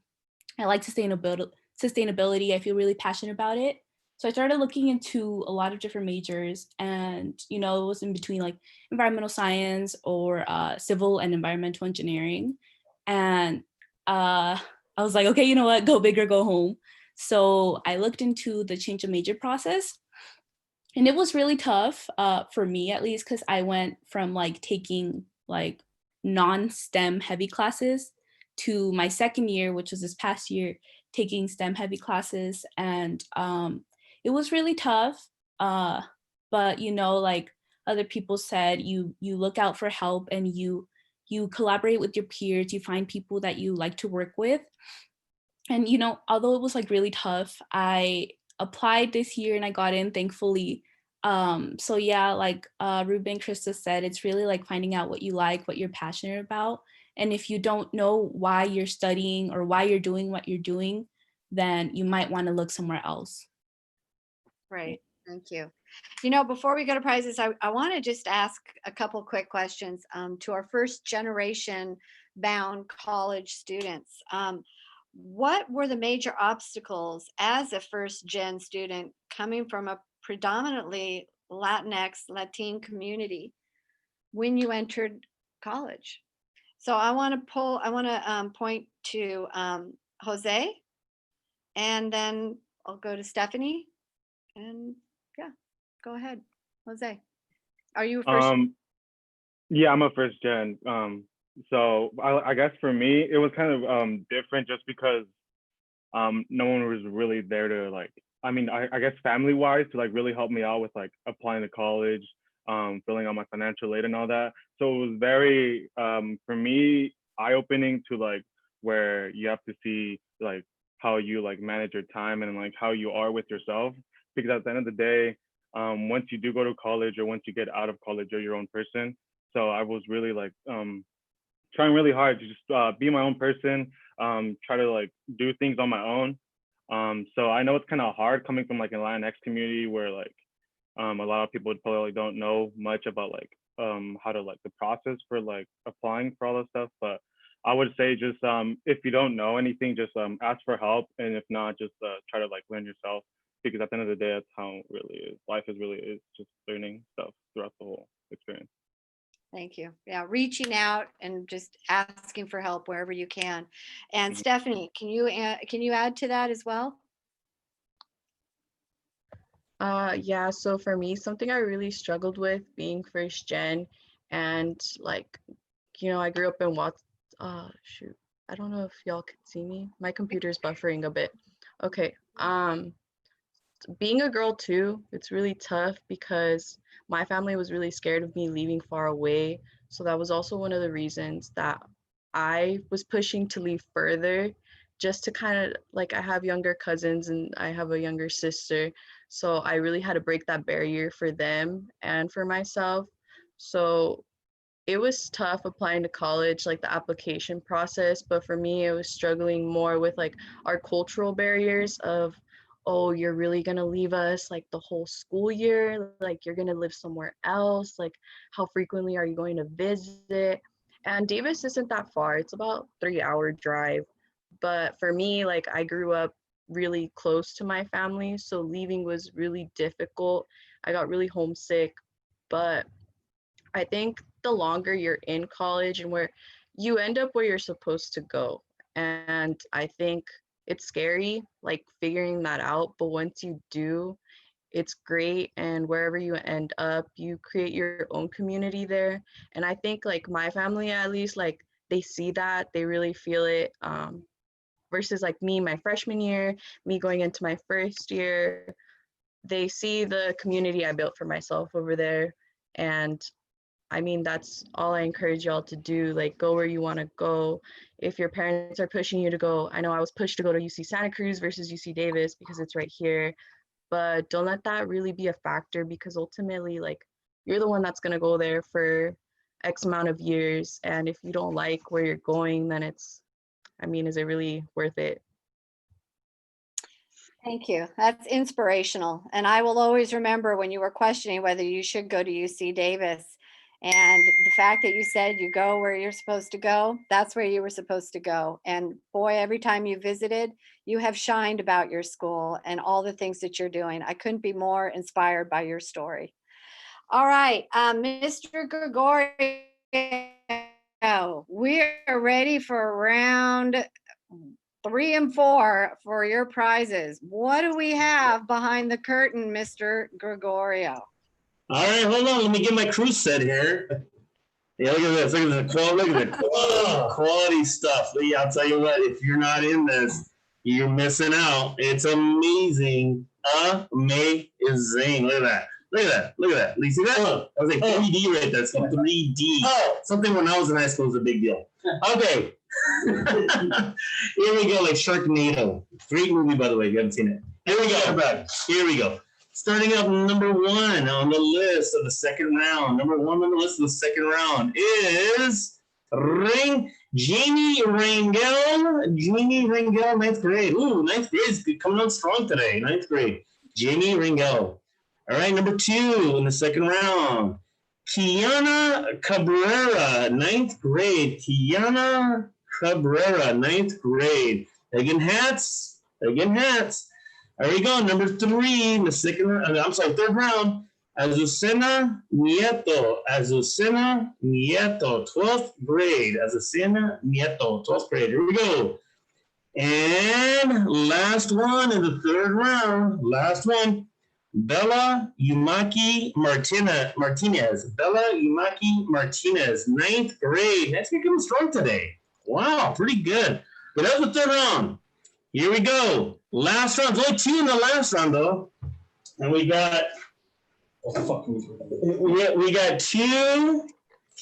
S25: like sustainability. I feel really passionate about it. So I started looking into a lot of different majors, and it was in between like environmental science or civil and environmental engineering. And I was like, okay, you know what, go big or go home. So I looked into the change of major process, and it was really tough for me, at least, because I went from like taking like non-STEM heavy classes to my second year, which was this past year, taking STEM heavy classes. And it was really tough. But like other people said, you look out for help, and you collaborate with your peers, you find people that you like to work with. And although it was like really tough, I applied this year and I got in, thankfully. So yeah, like Ruben, Krista said, it's really like finding out what you like, what you're passionate about. And if you don't know why you're studying or why you're doing what you're doing, then you might want to look somewhere else.
S3: Right. Thank you. Before we go to prizes, I want to just ask a couple quick questions to our first generation bound college students. What were the major obstacles as a first gen student coming from a predominantly Latinx, Latine community when you entered college? So I want to point to Jose, and then I'll go to Stephanie, and yeah, go ahead, Jose. Are you a first?
S28: Yeah, I'm a first gen. So I guess for me, it was kind of different just because no one was really there to like, I guess family wise to like really help me out with like applying to college, filling out my financial aid and all that. So it was very, for me, eye-opening to like where you have to see like how you like manage your time and like how you are with yourself. Because at the end of the day, once you do go to college or once you get out of college, you're your own person. So I was really like trying really hard to just be my own person, try to like do things on my own. So I know it's kind of hard coming from like a Latinx community where like a lot of people probably don't know much about like how to like the process for like applying for all this stuff. But I would say just if you don't know anything, just ask for help, and if not, just try to like learn yourself. Because at the end of the day, that's how it really is. Life is really is just learning stuff throughout the whole experience.
S3: Thank you. Yeah, reaching out and just asking for help wherever you can. And Stephanie, can you add to that as well?
S27: Yeah, so for me, something I really struggled with being first gen, and like, you know, I grew up in shoot, I don't know if y'all could see me. My computer's buffering a bit. Okay, being a girl too, it's really tough because my family was really scared of me leaving far away. So that was also one of the reasons that I was pushing to leave further, just to kind of like, I have younger cousins and I have a younger sister. So I really had to break that barrier for them and for myself. So it was tough applying to college, like the application process. But for me, it was struggling more with like our cultural barriers of, oh, you're really gonna leave us like the whole school year, like you're gonna live somewhere else, like how frequently are you going to visit? And Davis isn't that far, it's about 3-hour drive. But for me, like I grew up really close to my family, so leaving was really difficult. I got really homesick. But I think the longer you're in college and where you end up where you're supposed to go. And I think it's scary, like figuring that out. But once you do, it's great. And wherever you end up, you create your own community there. And I think like my family, at least, like they see that, they really feel it. Versus like me, my freshman year, me going into my first year, they see the community I built for myself over there. And I mean, that's all I encourage y'all to do, like go where you want to go. If your parents are pushing you to go, I know I was pushed to go to UC Santa Cruz versus UC Davis because it's right here, but don't let that really be a factor, because ultimately, like, you're the one that's going to go there for X amount of years. And if you don't like where you're going, then it's, I mean, is it really worth it?
S3: Thank you. That's inspirational. And I will always remember when you were questioning whether you should go to UC Davis. And the fact that you said you go where you're supposed to go, that's where you were supposed to go. And boy, every time you visited, you have shined about your school and all the things that you're doing. I couldn't be more inspired by your story. All right, Mr. Gregorio, we are ready for round 3 and 4 for your prizes. What do we have behind the curtain, Mr. Gregorio?
S6: All right, hold on. Let me get my crew set here. Yeah, look at this. Look at the quality stuff. Yeah, I'll tell you what, if you're not in this, you're missing out. It's amazing. Amazing. Look at that. Look at that. Look at that. You see that? That was like 3D right there. It's called 3D. Something when I was in high school was a big deal. Okay. Here we go, like Sharknado. Great movie, by the way, if you haven't seen it. Here we go. Here we go. Starting up number 1 on the list of the second round. Number 1 on the list of the second round is Jamie Rangel. Jamie Rangel, 9th grade. Ooh, 9th grade is coming on strong today. 9th grade. Jamie Rangel. All right, number 2 in the second round. Kiana Cabrera, 9th grade. Kiana Cabrera, 9th grade. Again, hats. Again, hats. There we go. Number 3 in the third round. Azucena Nieto. Azucena Nieto, 12th grade. Azucena Nieto, 12th grade. Here we go. And last one in the third round. Last one. Bella Yumaki Martinez. Bella Yumaki Martinez, 9th grade. That's coming strong today. Wow, pretty good. But that was the third round. Here we go. Last round. There's only 2 in the last round, though. And we got 2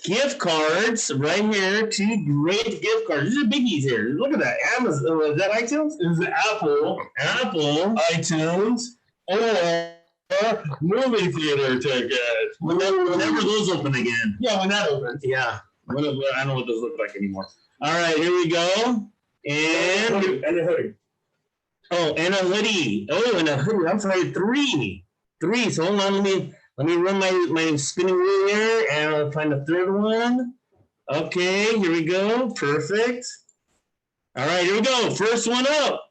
S6: gift cards right here. 2 great gift cards. These are biggies here. Look at that. Amazon. Is that iTunes? Is it Apple, iTunes, or movie theater tickets? Whenever those open again. Yeah, when that opens. Yeah. I don't know what those look like anymore. All right, here we go. And a hoodie. Oh, and a hoodie. Oh, and a hoodie. I'm sorry, 3. So hold on, let me run my spinning wheel here, and I'll find the 3rd one. Okay, here we go. Perfect. All right, here we go. First one up.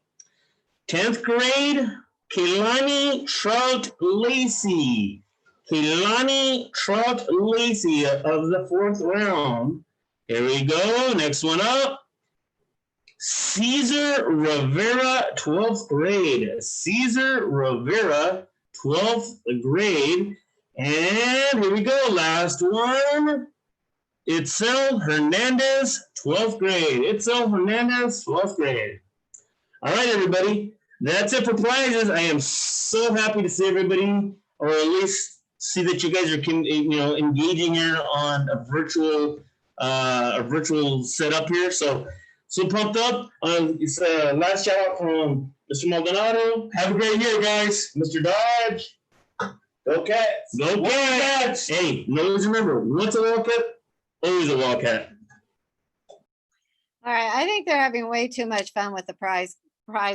S6: 10th grade, Kehlani Trout Lacey. Kehlani Trout Lacey of the 4th round. Here we go. Next one up. Caesar Rivera, 12th grade. Caesar Rivera, 12th grade. And here we go. Last one. Itzel Hernandez, 12th grade. Itzel Hernandez, 12th grade. All right, everybody. That's it for prizes. I am so happy to see everybody, or at least see that you guys are, engaging here on a virtual setup here. So pumped up. It's last shout out from Mr. Maldonado. Have a great year, guys. Mr. Dodge. Go Cats. Go Cats. Hey, always remember, once a Wildcat, always a Wildcat.
S3: All right, I think they're having way too much fun with the prize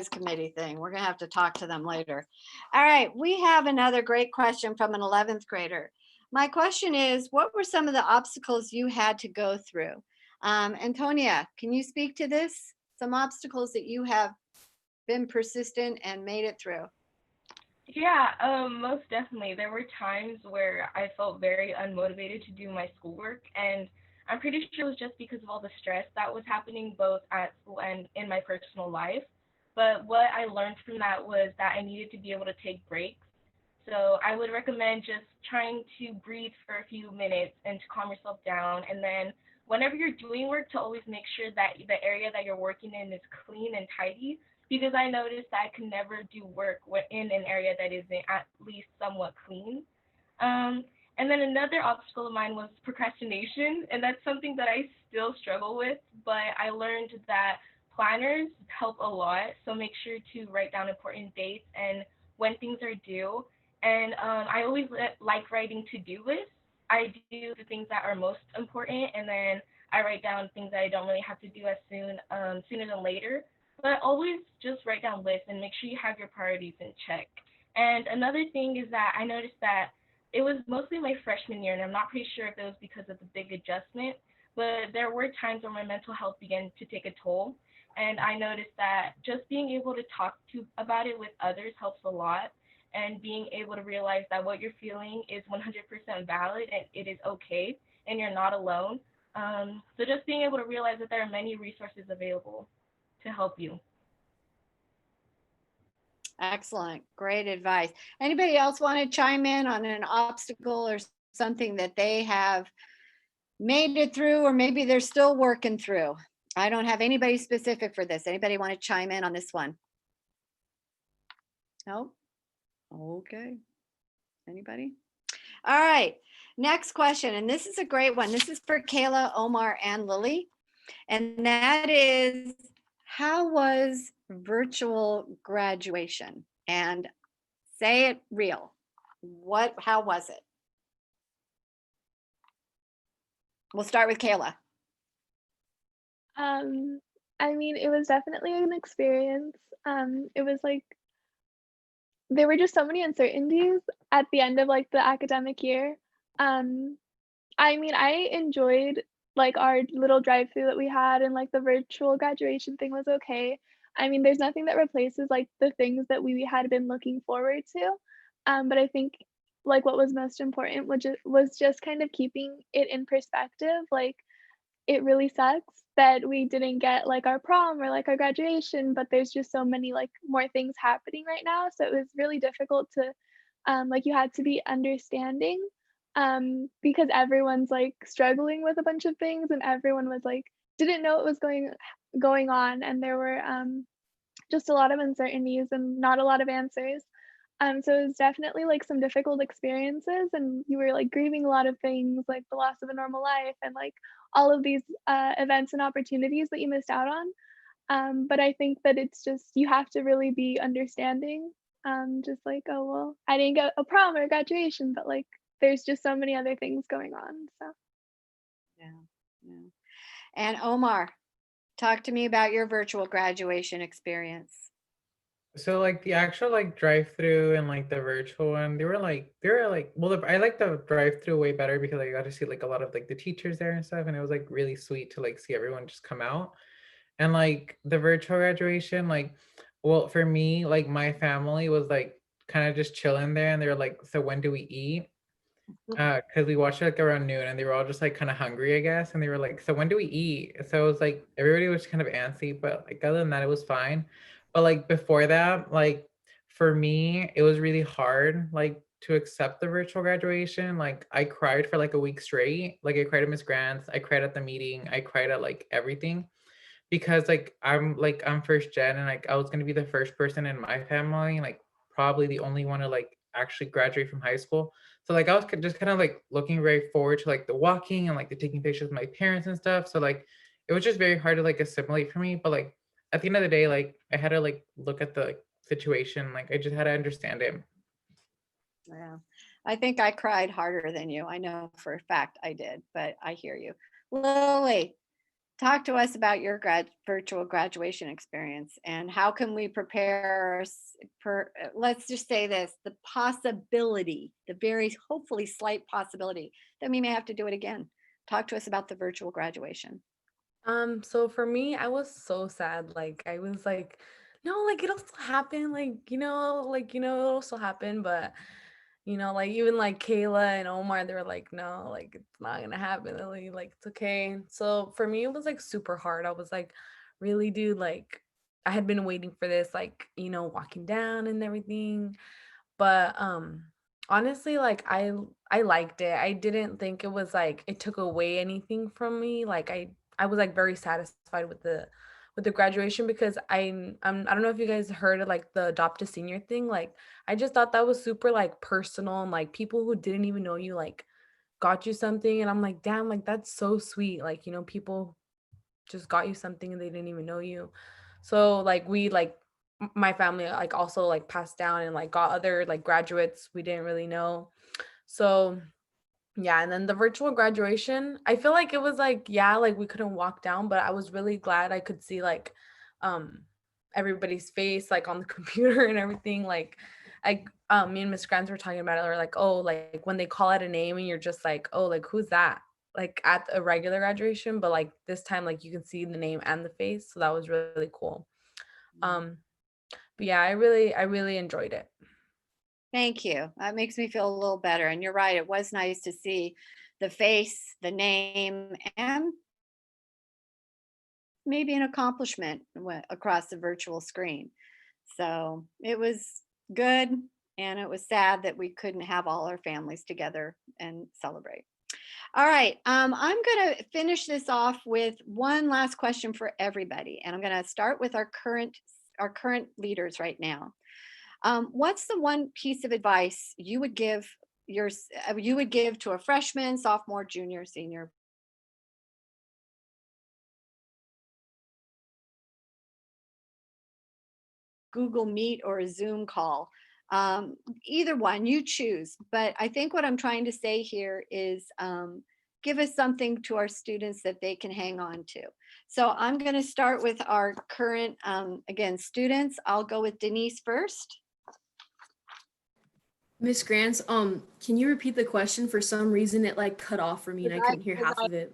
S3: committee thing. We're gonna have to talk to them later. All right, we have another great question from an 11th grader. My question is, what were some of the obstacles you had to go through? Antonia, can you speak to this? Some obstacles that you have been persistent and made it through.
S20: Yeah, most definitely. There were times where I felt very unmotivated to do my schoolwork, and I'm pretty sure it was just because of all the stress that was happening both at school and in my personal life. But what I learned from that was that I needed to be able to take breaks. So I would recommend just trying to breathe for a few minutes and to calm yourself down. And then whenever you're doing work, to always make sure that the area that you're working in is clean and tidy, because I noticed that I can never do work in an area that isn't at least somewhat clean. And then another obstacle of mine was procrastination, and that's something that I still struggle with, but I learned that planners help a lot, so make sure to write down important dates and when things are due. And I always like writing to-do lists. I do the things that are most important, and then I write down things that I don't really have to do as sooner than later. But always just write down lists and make sure you have your priorities in check. And another thing is that I noticed that it was mostly my freshman year, and I'm not pretty sure if it was because of the big adjustment, but there were times where my mental health began to take a toll. And I noticed that just being able to talk about it with others helps a lot, and being able to realize that what you're feeling is 100% valid and it is okay, and you're not alone. So just being able to realize that there are many resources available to help you.
S3: Excellent. Great advice. Anybody else want to chime in on an obstacle or something that they have made it through, or maybe they're still working through? I don't have anybody specific for this. Anybody want to chime in on this one? No? Okay. Anybody? All right. Next question. And this is a great one. This is for Kayla, Omar, and Lily. And that is, how was virtual graduation? And say it real. How was it? We'll start with Kayla.
S4: I mean, it was definitely an experience. It was like, there were just so many uncertainties at the end of like the academic year. I mean, I enjoyed like our little drive-through that we had, and like the virtual graduation thing was okay. I mean, there's nothing that replaces like the things that we had been looking forward to. But I think like what was most important was just kind of keeping it in perspective. Like, it really sucks that we didn't get like our prom or like our graduation, but there's just so many like more things happening right now. So it was really difficult to like, you had to be understanding because everyone's like struggling with a bunch of things, and everyone was like didn't know what was going on, and there were just a lot of uncertainties and not a lot of answers. So it was definitely like some difficult experiences, and you were like grieving a lot of things, like the loss of a normal life, and like all of these events and opportunities that you missed out on. But I think that it's just you have to really be understanding. Just like, oh well, I didn't get a prom or a graduation, but like there's just so many other things going on. So
S3: Yeah, yeah. And Omar, talk to me about your virtual graduation experience.
S23: So like the actual like drive through and like the virtual one, they were like well I like the drive through way better because I got to see like a lot of like the teachers there and stuff, and it was like really sweet to like see everyone just come out. And like the virtual graduation, like well for me, like my family was like kind of just chilling there, and they were like, so when do we eat? Because we watched it like around noon, and they were all just like kind of hungry, I guess. And they were like, "So when do we eat?" So it was like everybody was kind of antsy, but like other than that, it was fine. But like before that, like for me, it was really hard, like to accept the virtual graduation. Like I cried for like a week straight. Like I cried at Miss Grant's, I cried at the meeting, I cried at like everything because I'm first gen, and like I was gonna be the first person in my family, like probably the only one to like actually graduate from high school. So like I was just kind of like looking very forward to like the walking and like the taking pictures with my parents and stuff. So like it was just very hard to like assimilate for me. But like at the end of the day, like I had to like look at the like, situation. Like I just had to understand it.
S3: Yeah, I think I cried harder than you. I know for a fact I did, but I hear you. Lily, talk to us about your virtual graduation experience and how can we prepare let's just say this, the possibility, the very hopefully slight possibility that we may have to do it again. Talk to us about the virtual graduation.
S24: So for me, I was so sad. Like I was like, no, like it'll still happen. It'll still happen. But like even like Kayla and Omar, they were like, no, like it's not gonna happen, Lily. Like it's okay. So for me, it was like super hard. I was like, really, dude, like I had been waiting for this, like, walking down and everything. But honestly, like I liked it. I didn't think it was like it took away anything from me. Like I was like very satisfied with the graduation because I don't know if you guys heard of like the adopt a senior thing. Like I just thought that was super like personal, and like people who didn't even know you like got you something, and I'm like, damn, like that's so sweet. Like, people just got you something and they didn't even know you. So like we like my family like also like passed down and like got other like graduates we didn't really know. So yeah, and then the virtual graduation, I feel like it was like, yeah, like we couldn't walk down, but I was really glad I could see like um everybody's face like on the computer and everything. Like me and Miss Grants were talking about it. Or like, oh, like when they call out a name and you're just like, oh, like who's that? Like at a regular graduation, but like this time like you can see the name and the face. So that was really, really cool. But yeah, I really enjoyed it.
S3: Thank you. That makes me feel a little better. And you're right, it was nice to see the face, the name, and maybe an accomplishment across the virtual screen. So it was good. And it was sad that we couldn't have all our families together and celebrate. All right, I'm going to finish this off with one last question for everybody. And I'm going to start with our current leaders right now. What's the one piece of advice you would give to a freshman, sophomore, junior, senior? Google Meet or a Zoom call. Either one, you choose. But I think what I'm trying to say here is give us something to our students that they can hang on to. So I'm going to start with our current, again, students. I'll go with Denise first.
S19: Miss Grants, can you repeat the question? For some reason it like cut off for me and I couldn't hear half of it.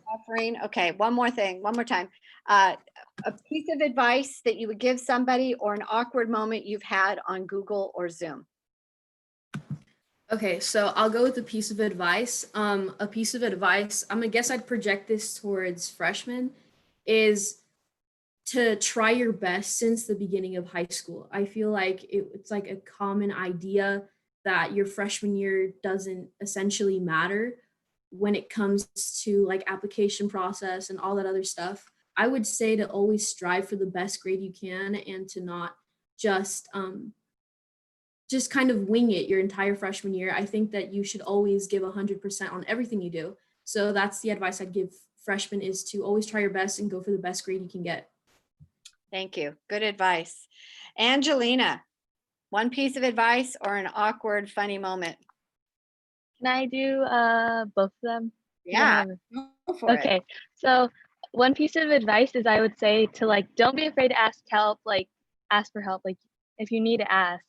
S3: Okay, one more time. A piece of advice that you would give somebody or an awkward moment you've had on Google or Zoom.
S19: Okay, so I'll go with a piece of advice. A piece of advice, I guess I'd project this towards freshmen, is to try your best since the beginning of high school. I feel like it's like a common idea that your freshman year doesn't essentially matter when it comes to like application process and all that other stuff. I would say to always strive for the best grade you can and to not just just kind of wing it your entire freshman year. I think that you should always give 100% on everything you do. So that's the advice I'd give freshmen, is to always try your best and go for the best grade you can get.
S3: Thank you. Good advice. Angelina, one piece of advice or an awkward, funny moment?
S21: Can I do both of them?
S3: Yeah, go for it.
S21: Okay, so one piece of advice is I would say to like, don't be afraid to ask help, like ask for help, like if you need to ask.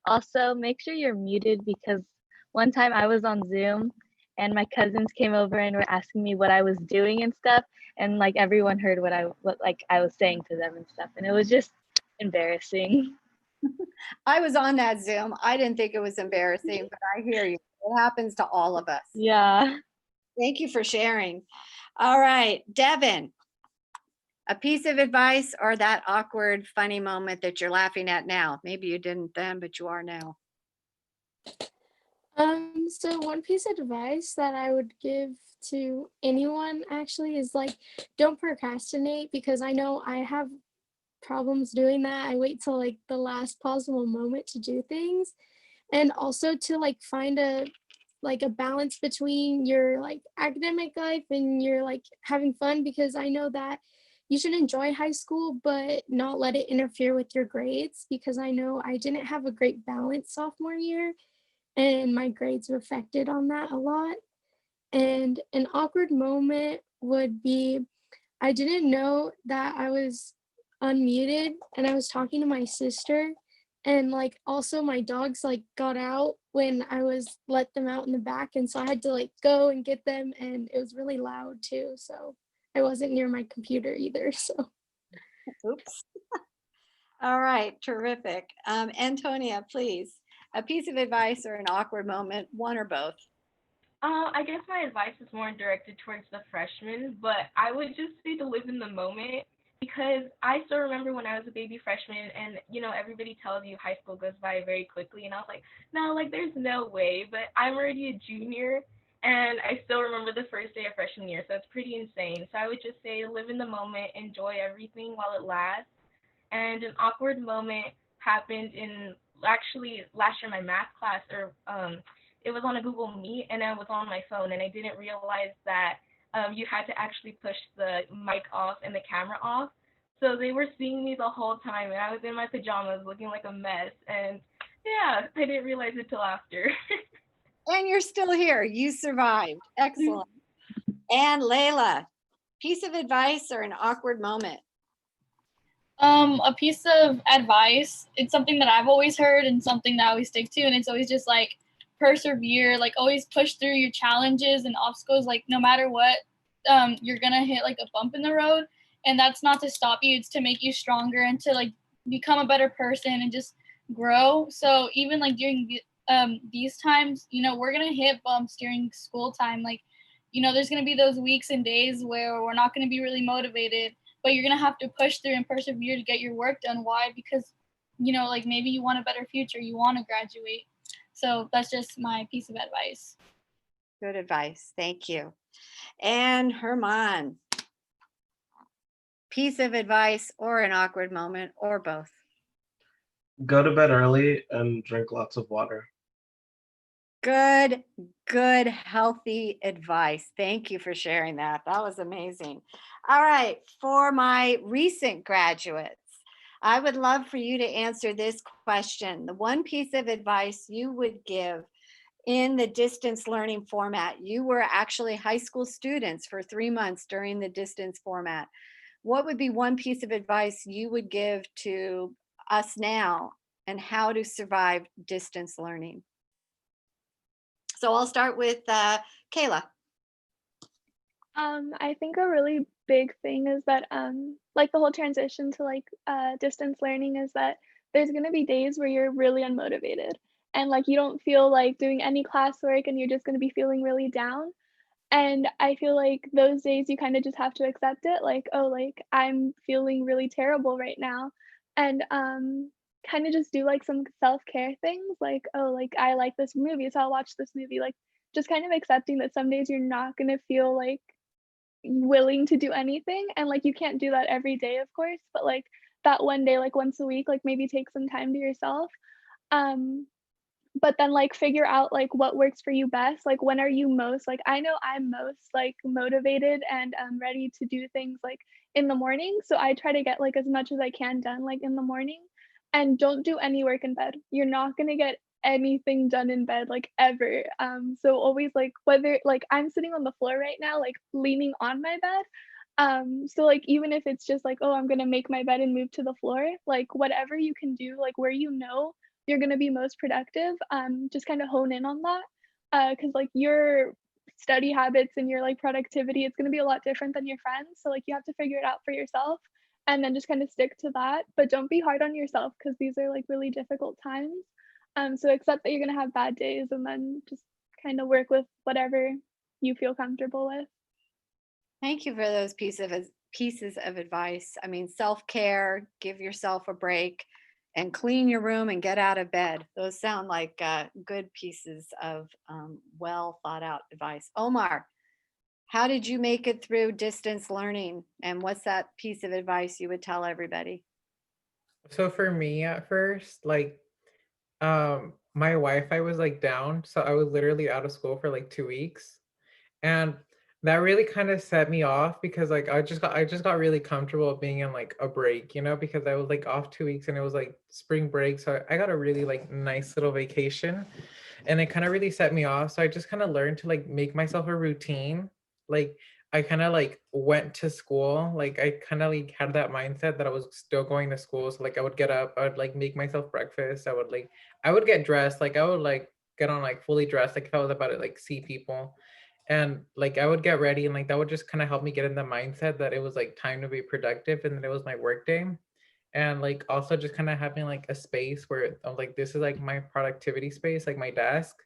S21: Also, make sure you're muted, because one time I was on Zoom and my cousins came over and were asking me what I was doing and stuff, and like everyone heard what I was saying to them and stuff, and it was just embarrassing.
S3: I was on that Zoom. I didn't think it was embarrassing, but I hear you. It happens to all of us.
S21: Yeah.
S3: Thank you for sharing. All right, Devin, a piece of advice or that awkward, funny moment that you're laughing at now. Maybe you didn't then, but you are now.
S2: So one piece of advice that I would give to anyone actually is like, don't procrastinate, because I know I have problems doing that. I wait till like the last possible moment to do things. And also to like find a balance between your like academic life and your like having fun, because I know that you should enjoy high school but not let it interfere with your grades, because I know I didn't have a great balance sophomore year and my grades were affected on that a lot. And an awkward moment would be, I didn't know that I was unmuted and I was talking to my sister, and like also my dogs like got out when I was let them out in the back, and so I had to like go and get them, and it was really loud too, so I wasn't near my computer either. So
S3: Oops. All right, terrific. Antonia, please, a piece of advice or an awkward moment, one or both.
S20: I guess my advice is more directed towards the freshmen, but I would just say to live in the moment, because I still remember when I was a baby freshman and, everybody tells you high school goes by very quickly. And I was like, no, like there's no way, but I'm already a junior and I still remember the first day of freshman year. So it's pretty insane. So I would just say live in the moment, enjoy everything while it lasts. And an awkward moment happened in actually last year, my math class, or it was on a Google Meet and I was on my phone and I didn't realize that you had to actually push the mic off and the camera off. So they were seeing me the whole time and I was in my pajamas looking like a mess. And yeah, I didn't realize it till after.
S3: And you're still here. You survived. Excellent. And Layla, piece of advice or an awkward moment?
S8: A piece of advice, it's something that I've always heard and something that I always stick to, and it's always just like persevere, like always push through your challenges and obstacles, like no matter what, you're gonna hit like a bump in the road, and that's not to stop you, it's to make you stronger and to like become a better person and just grow. So even like during these times, we're gonna hit bumps during school time, like there's gonna be those weeks and days where we're not gonna be really motivated, but you're going to have to push through and persevere to get your work done. Why? Because, like maybe you want a better future, you want to graduate. So that's just my piece of advice.
S3: Good advice. Thank you. And Herman, piece of advice or an awkward moment or both?
S22: Go to bed early and drink lots of water.
S3: Good, healthy advice. Thank you for sharing that. That was amazing. All right, for my recent graduates, I would love for you to answer this question. The one piece of advice you would give in the distance learning format. You were actually high school students for 3 months during the distance format. What would be one piece of advice you would give to us now and how to survive distance learning? So I'll start with Kayla.
S4: I think a really big thing is that like the whole transition to like distance learning is that there's going to be days where you're really unmotivated and like you don't feel like doing any classwork and you're just going to be feeling really down. And I feel like those days you kind of just have to accept it, like, oh, like I'm feeling really terrible right now. And kind of just do like some self-care things, like, oh, like I like this movie, so I'll watch this movie. Like just kind of accepting that some days you're not going to feel like willing to do anything, and like you can't do that every day, of course, but like that one day, like once a week, like maybe take some time to yourself. but then like figure out like what works for you best. Like when are you most like, I know I'm most like motivated and ready to do things like in the morning. So I try to get like as much as I can done like in the morning, and don't do any work in bed. You're not gonna get anything done in bed like ever. So always like whether like I'm sitting on the floor right now, like leaning on my bed. So like even if it's just like, oh, I'm gonna make my bed and move to the floor, like whatever you can do, like where you know you're gonna be most productive, just kind of hone in on that. Because like your study habits and your like productivity, it's gonna be a lot different than your friends. So like you have to figure it out for yourself and then just kind of stick to that. But don't be hard on yourself because these are like really difficult times. So accept that you're gonna have bad days and then just kind of work with whatever you feel comfortable with.
S3: Thank you for those pieces of advice. I mean, self-care, give yourself a break, and clean your room and get out of bed. Those sound like good pieces of well thought out advice. Omar, how did you make it through distance learning? And what's that piece of advice you would tell everybody?
S23: So for me at first, like my Wi-Fi was like down, so I was literally out of school for like 2 weeks. And that really kind of set me off because like I just got really comfortable being in like a break, because I was like off 2 weeks and it was like spring break. So I got a really like nice little vacation and it kind of really set me off. So I just kind of learned to like make myself a routine. Like I kind of like went to school. Like I kind of like had that mindset that I was still going to school. So like I would get up, I would like make myself breakfast. I would get dressed. Like I would like get on like fully dressed. Like if I was about to like see people, and like I would get ready and like that would just kind of help me get in the mindset that it was like time to be productive and that it was my work day. And like also just kind of having like a space where I'm like, this is like my productivity space, like my desk,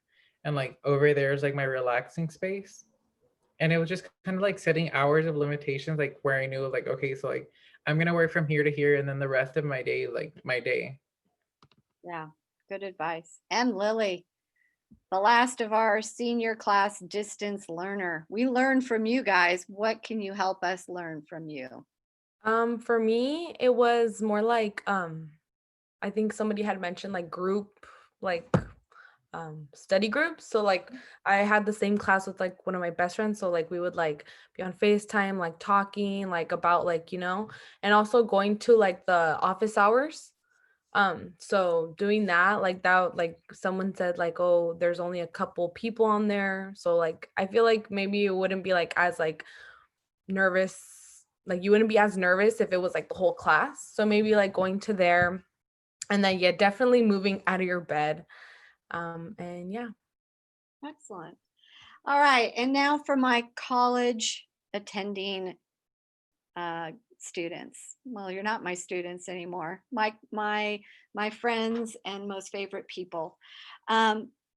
S23: and like over there is like my relaxing space. And it was just kind of like setting hours of limitations, like where I knew like, okay, so like I'm gonna work from here to here and then the rest of my day, like my day.
S3: Yeah, good advice. And Lily, the last of our senior class distance learner. We learn from you guys. What can you help us learn from you?
S24: For me, it was more like I think somebody had mentioned like group, like study groups. So like I had the same class with like one of my best friends. So like we would like be on FaceTime, like talking like about like, and also going to like the office hours. So doing that, like someone said like, oh, there's only a couple people on there. So like I feel like maybe it wouldn't be like as like nervous, like you wouldn't be as nervous if it was like the whole class. So maybe like going to there and then yeah, definitely moving out of your bed. And yeah.
S3: Excellent. All right. And now for my college attending students. Well, you're not my students anymore. My friends and most favorite people.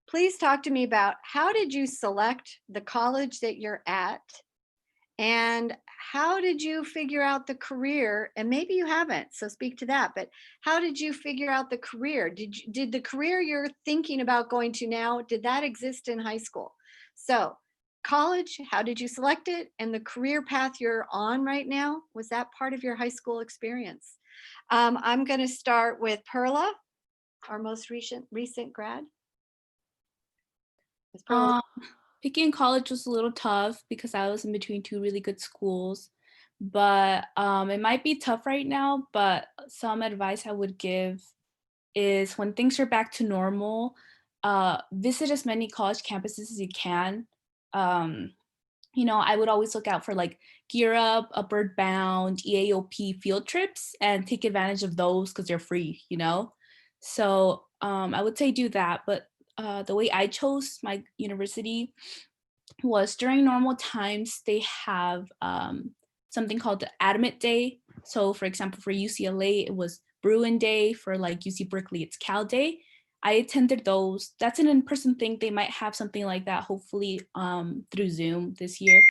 S3: Please talk to me about how did you select the college that you're at? And how did you figure out the career? And maybe you haven't, so speak to that. But how did you figure out the career? Did the career you're thinking about going to now, did that exist in high school? So college, how did you select it? And the career path you're on right now, was that part of your high school experience? I'm going to start with Perla, our most recent grad.
S25: Picking college was a little tough because I was in between two really good schools, but it might be tough right now, but some advice I would give is when things are back to normal, visit as many college campuses as you can. I would always look out for like Gear Up, Upward Bound, EAOP field trips and take advantage of those because they're free, So I would say do that, but the way I chose my university was during normal times, they have something called the Admit Day. So for example, for UCLA, it was Bruin Day. For like UC Berkeley, it's Cal Day. I attended those. That's an in-person thing. They might have something like that, hopefully through Zoom this year.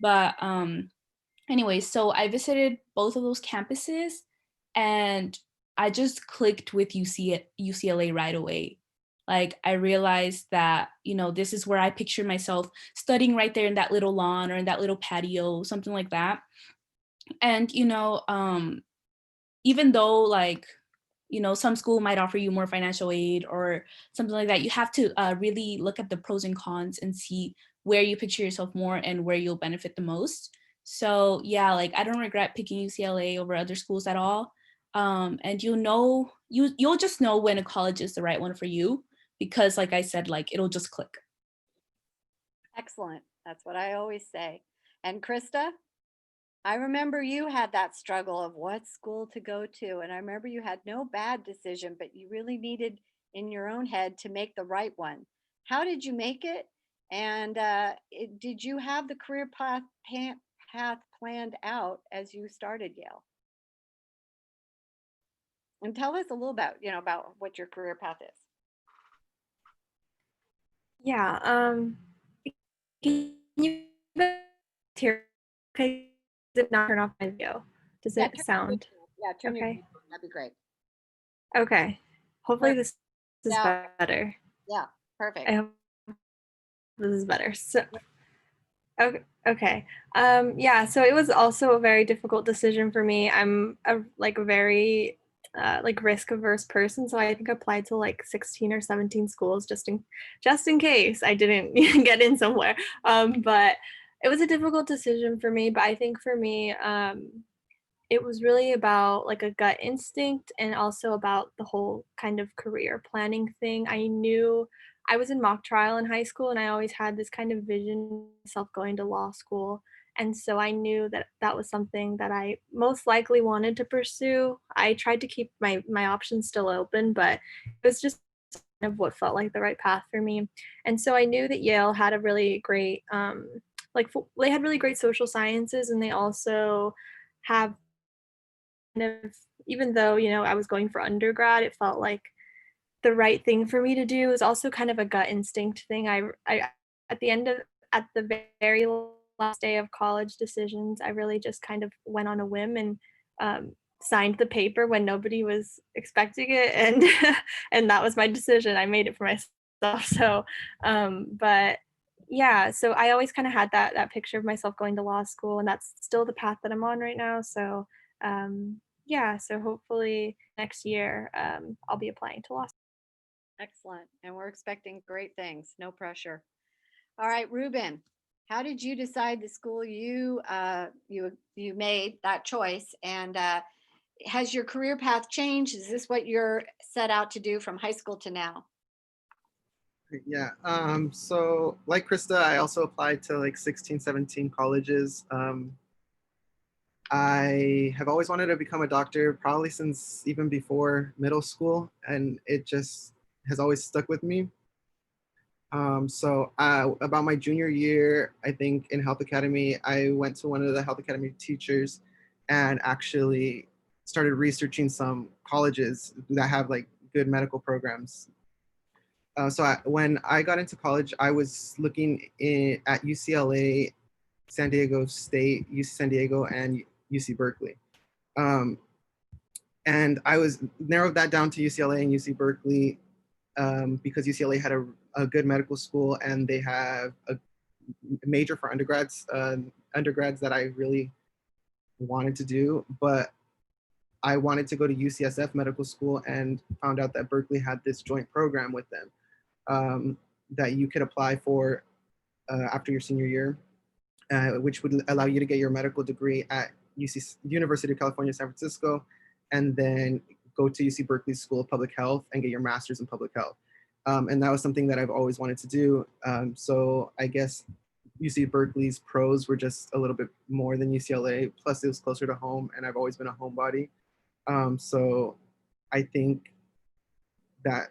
S25: But anyway, so I visited both of those campuses and I just clicked with UCLA right away. Like I realized that, this is where I pictured myself studying right there in that little lawn or in that little patio, something like that. And, even though like you know, some school might offer you more financial aid or something like that. You have to really look at the pros and cons and see where you picture yourself more and where you'll benefit the most. So yeah, like I don't regret picking UCLA over other schools at all. And you'll just know when a college is the right one for you, because like I said, like it'll just click.
S3: Excellent. That's what I always say. And Krista, I remember you had that struggle of what school to go to. And I remember you had no bad decision, but you really needed in your own head to make the right one. How did you make it? And did you have the career path planned out as you started Yale? And tell us a little about, about what your career path is.
S1: Yeah. Can you hear? Okay. Did not turn off my video. Does it sound?
S3: Yeah, turn your
S1: okay?
S3: That'd be great.
S1: Okay. Hopefully this is
S3: Yeah.
S1: better.
S3: Yeah, perfect.
S1: I hope this is better. So, okay. Yeah. So it was also a very difficult decision for me. I'm a very risk averse person, so I think I applied to like 16 or 17 schools just in case I didn't get in somewhere. But it was a difficult decision for me. But I think for me, it was really about like a gut instinct and also about the whole kind of career planning thing. I knew I was in mock trial in high school and I always had this kind of vision of myself going to law school. And so I knew that that was something that I most likely wanted to pursue. I tried to keep my options still open, but it was just kind of what felt like the right path for me. And so I knew that Yale had a really great they had really great social sciences, and they also have of, even though, I was going for undergrad, it felt like the right thing for me to do. Is also kind of a gut instinct thing. I at the very last day of college decisions, I really just kind of went on a whim and signed the paper when nobody was expecting it, and and that was my decision. I made it for myself. So, but yeah, so I always kind of had that picture of myself going to law school, and that's still the path that I'm on right now. So, yeah, so hopefully next year I'll be applying to law school.
S3: Excellent. And we're expecting great things. No pressure. All right, Ruben, how did you decide the school you made that choice? And has your career path changed? Is this what you're set out to do from high school to now?
S26: Yeah. So like Krista, I also applied to like 16, 17 colleges. I have always wanted to become a doctor, probably since even before middle school, and it just has always stuck with me. So about my junior year, I think in Health Academy, I went to one of the Health Academy teachers and actually started researching some colleges that have like good medical programs. When I got into college, I was looking at UCLA, San Diego State, UC San Diego, and UC Berkeley. And I was narrowed that down to UCLA and UC Berkeley because UCLA had a good medical school and they have a major for undergrads that I really wanted to do. But I wanted to go to UCSF Medical School and found out that Berkeley had this joint program with them that you could apply for after your senior year, which would allow you to get your medical degree at University of California, San Francisco, and then go to UC Berkeley School of Public Health and get your master's in public health. And that was something that I've always wanted to do. So I guess UC Berkeley's pros were just a little bit more than UCLA, plus it was closer to home, and I've always been a homebody. So I think that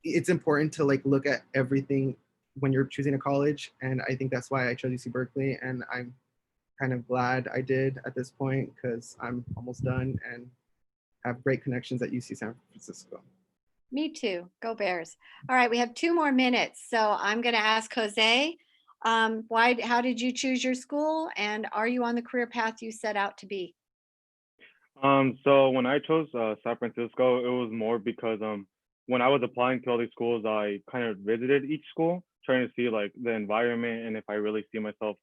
S26: it's important to like look at everything when you're choosing a college, and I think that's why I chose UC Berkeley, and I'm kind of glad I did at this point because I'm almost done and have great connections at UC San Francisco.
S3: Me too. Go Bears. All right, we have 2 more minutes, so I'm going to ask Jose, how did you choose your school, and are you on the career path you set out to be?
S28: So when I chose San Francisco, it was more because when I was applying to all these schools, I kind of visited each school, trying to see like the environment and if I really see myself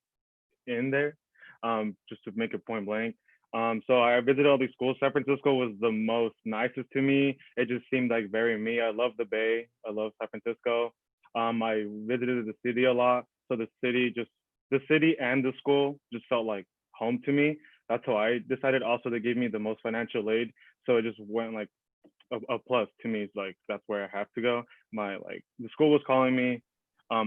S28: in there. Just to make it point blank, So I visited all these schools. San Francisco was the most nicest to me. It just seemed like very me. I love the Bay. I love San Francisco. I visited the city a lot. So the city and the school just felt like home to me. That's how I decided also to give me the most financial aid. So it just went like a plus to me. It's like, that's where I have to go. The school was calling me.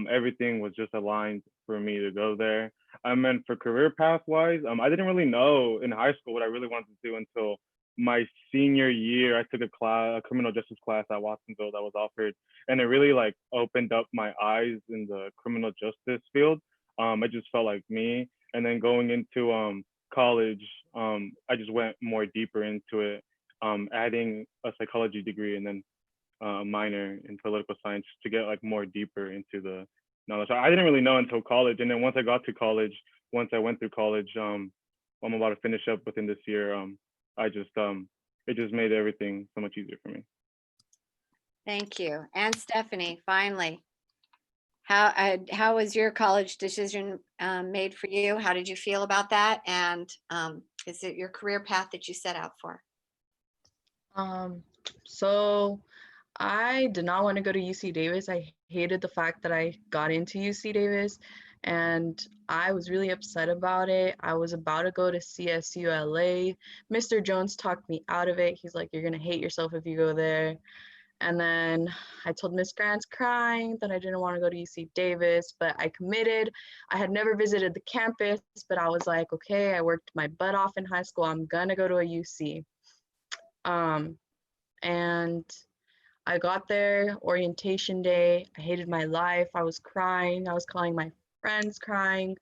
S28: Everything was just aligned for me to go there. I meant for career path wise, I didn't really know in high school what I really wanted to do until my senior year. I took a criminal justice class at Watsonville that was offered, and it really like opened up my eyes in the criminal justice field. It just felt like me. And then going into college, I just went more deeper into it, adding a psychology degree and then minor in political science to get like more deeper into the knowledge. I didn't really know until college, and then once I got to college, once I went through college, I'm about to finish up within this year. It just made everything so much easier for me.
S3: Thank you. And Stephanie, finally, how was your college decision made for you? How did you feel about that? And is it your career path that you set out for?
S27: So I did not want to go to UC Davis. I hated the fact that I got into UC Davis, and I was really upset about it. I was about to go to CSULA. Mr. Jones talked me out of it. He's like, "You're going to hate yourself if you go there." And then I told Miss Grants crying that I didn't want to go to UC Davis, but I committed. I had never visited the campus, but I was like, okay, I worked my butt off in high school. I'm going to go to a UC. And I got there, orientation day. I hated my life. I was crying. I was calling my friends crying.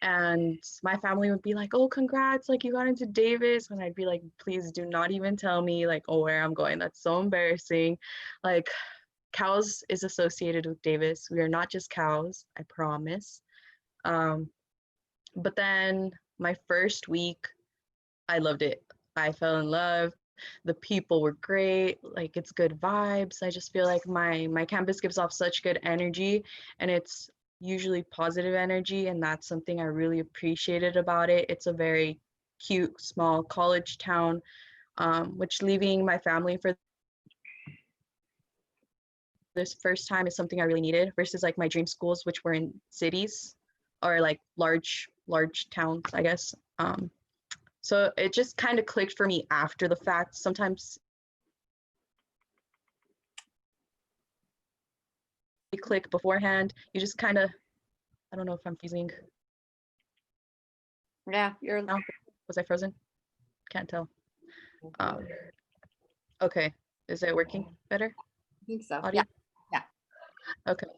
S27: And my family would be like, "Oh, congrats, like you got into Davis." And I'd be like, "Please do not even tell me like, oh, where I'm going. That's so embarrassing." Like, cows is associated with Davis. We are not just cows, I promise. But then my first week, I loved it. I fell in love. The people were great. Like, it's good vibes. I just feel like my campus gives off such good energy, and it's usually positive energy, and that's something I really appreciated about it. It's a very cute, small college town, which leaving my family for this first time is something I really needed versus like my dream schools, which were in cities or like large towns, I guess. So it just kind of clicked for me after the fact. Sometimes you click beforehand. You just kind of, I don't know if I'm fusing.
S3: Yeah, you're.
S27: No, was I frozen? Can't tell. Okay, is it working better?
S3: I think so.
S27: Audio?
S3: Yeah.
S27: Okay.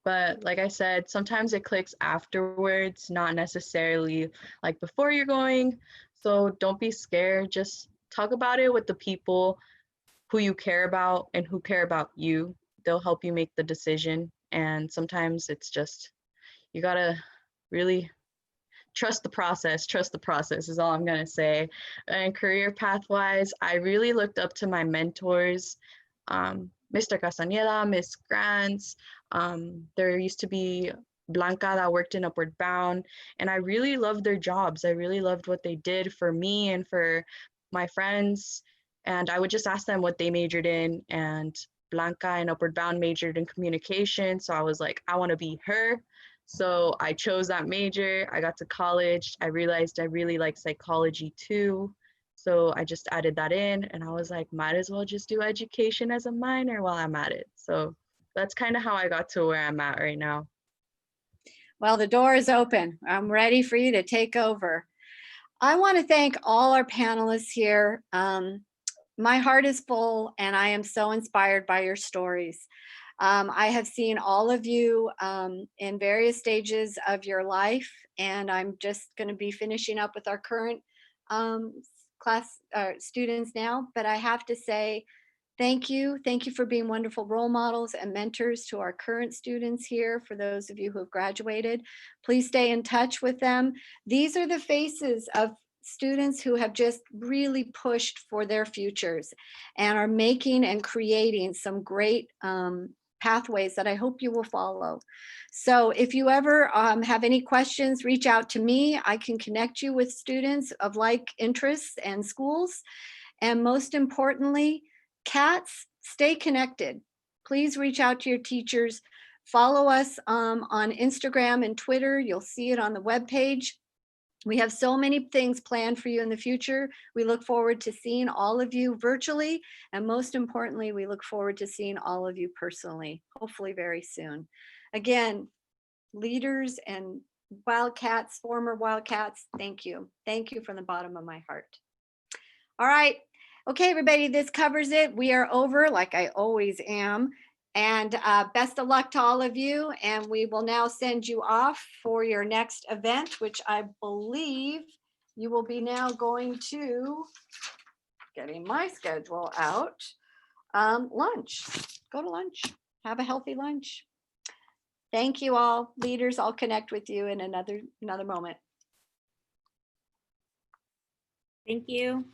S27: But like I said, sometimes it clicks afterwards, not necessarily like before you're going. So don't be scared. Just talk about it with the people who you care about and who care about you. They'll help you make the decision. And sometimes it's just, you gotta really trust the process. Trust the process is all I'm gonna say. And career path-wise, I really looked up to my mentors, Mr. Castañeda, Miss Grants. There used to be Blanca that worked in Upward Bound, and I really loved their jobs. I really loved what they did for me and for my friends. And I would just ask them what they majored in, and Blanca and Upward Bound majored in communication. So I was like, I want to be her. So I chose that major. I got to college. I realized I really like psychology too. So I just added that in, and I was like, might as well just do education as a minor while I'm at it. So that's kind of how I got to where I'm at right now.
S3: Well, the door is open. I'm ready for you to take over. I want to thank all our panelists here. My heart is full, and I am so inspired by your stories. I have seen all of you in various stages of your life, and I'm just going to be finishing up with our current class students now. But I have to say, thank you. Thank you for being wonderful role models and mentors to our current students here. For those of you who have graduated, please stay in touch with them. These are the faces of students who have just really pushed for their futures and are making and creating some great pathways that I hope you will follow. So if you ever have any questions, reach out to me. I can connect you with students of like interests and schools. And most importantly, cats, stay connected. Please reach out to your teachers. Follow us on Instagram and Twitter. You'll see it on the webpage. We have so many things planned for you in the future. We look forward to seeing all of you virtually. And most importantly, we look forward to seeing all of you personally, hopefully very soon. Again, leaders and Wildcats, former Wildcats, thank you. Thank you from the bottom of my heart. All right. Okay, everybody, this covers it. We are over, like I always am. And best of luck to all of you. And we will now send you off for your next event, which I believe you will be now going to, getting my schedule out, lunch. Go to lunch. Have a healthy lunch. Thank you all. Leaders, I'll connect with you in another moment.
S1: Thank you.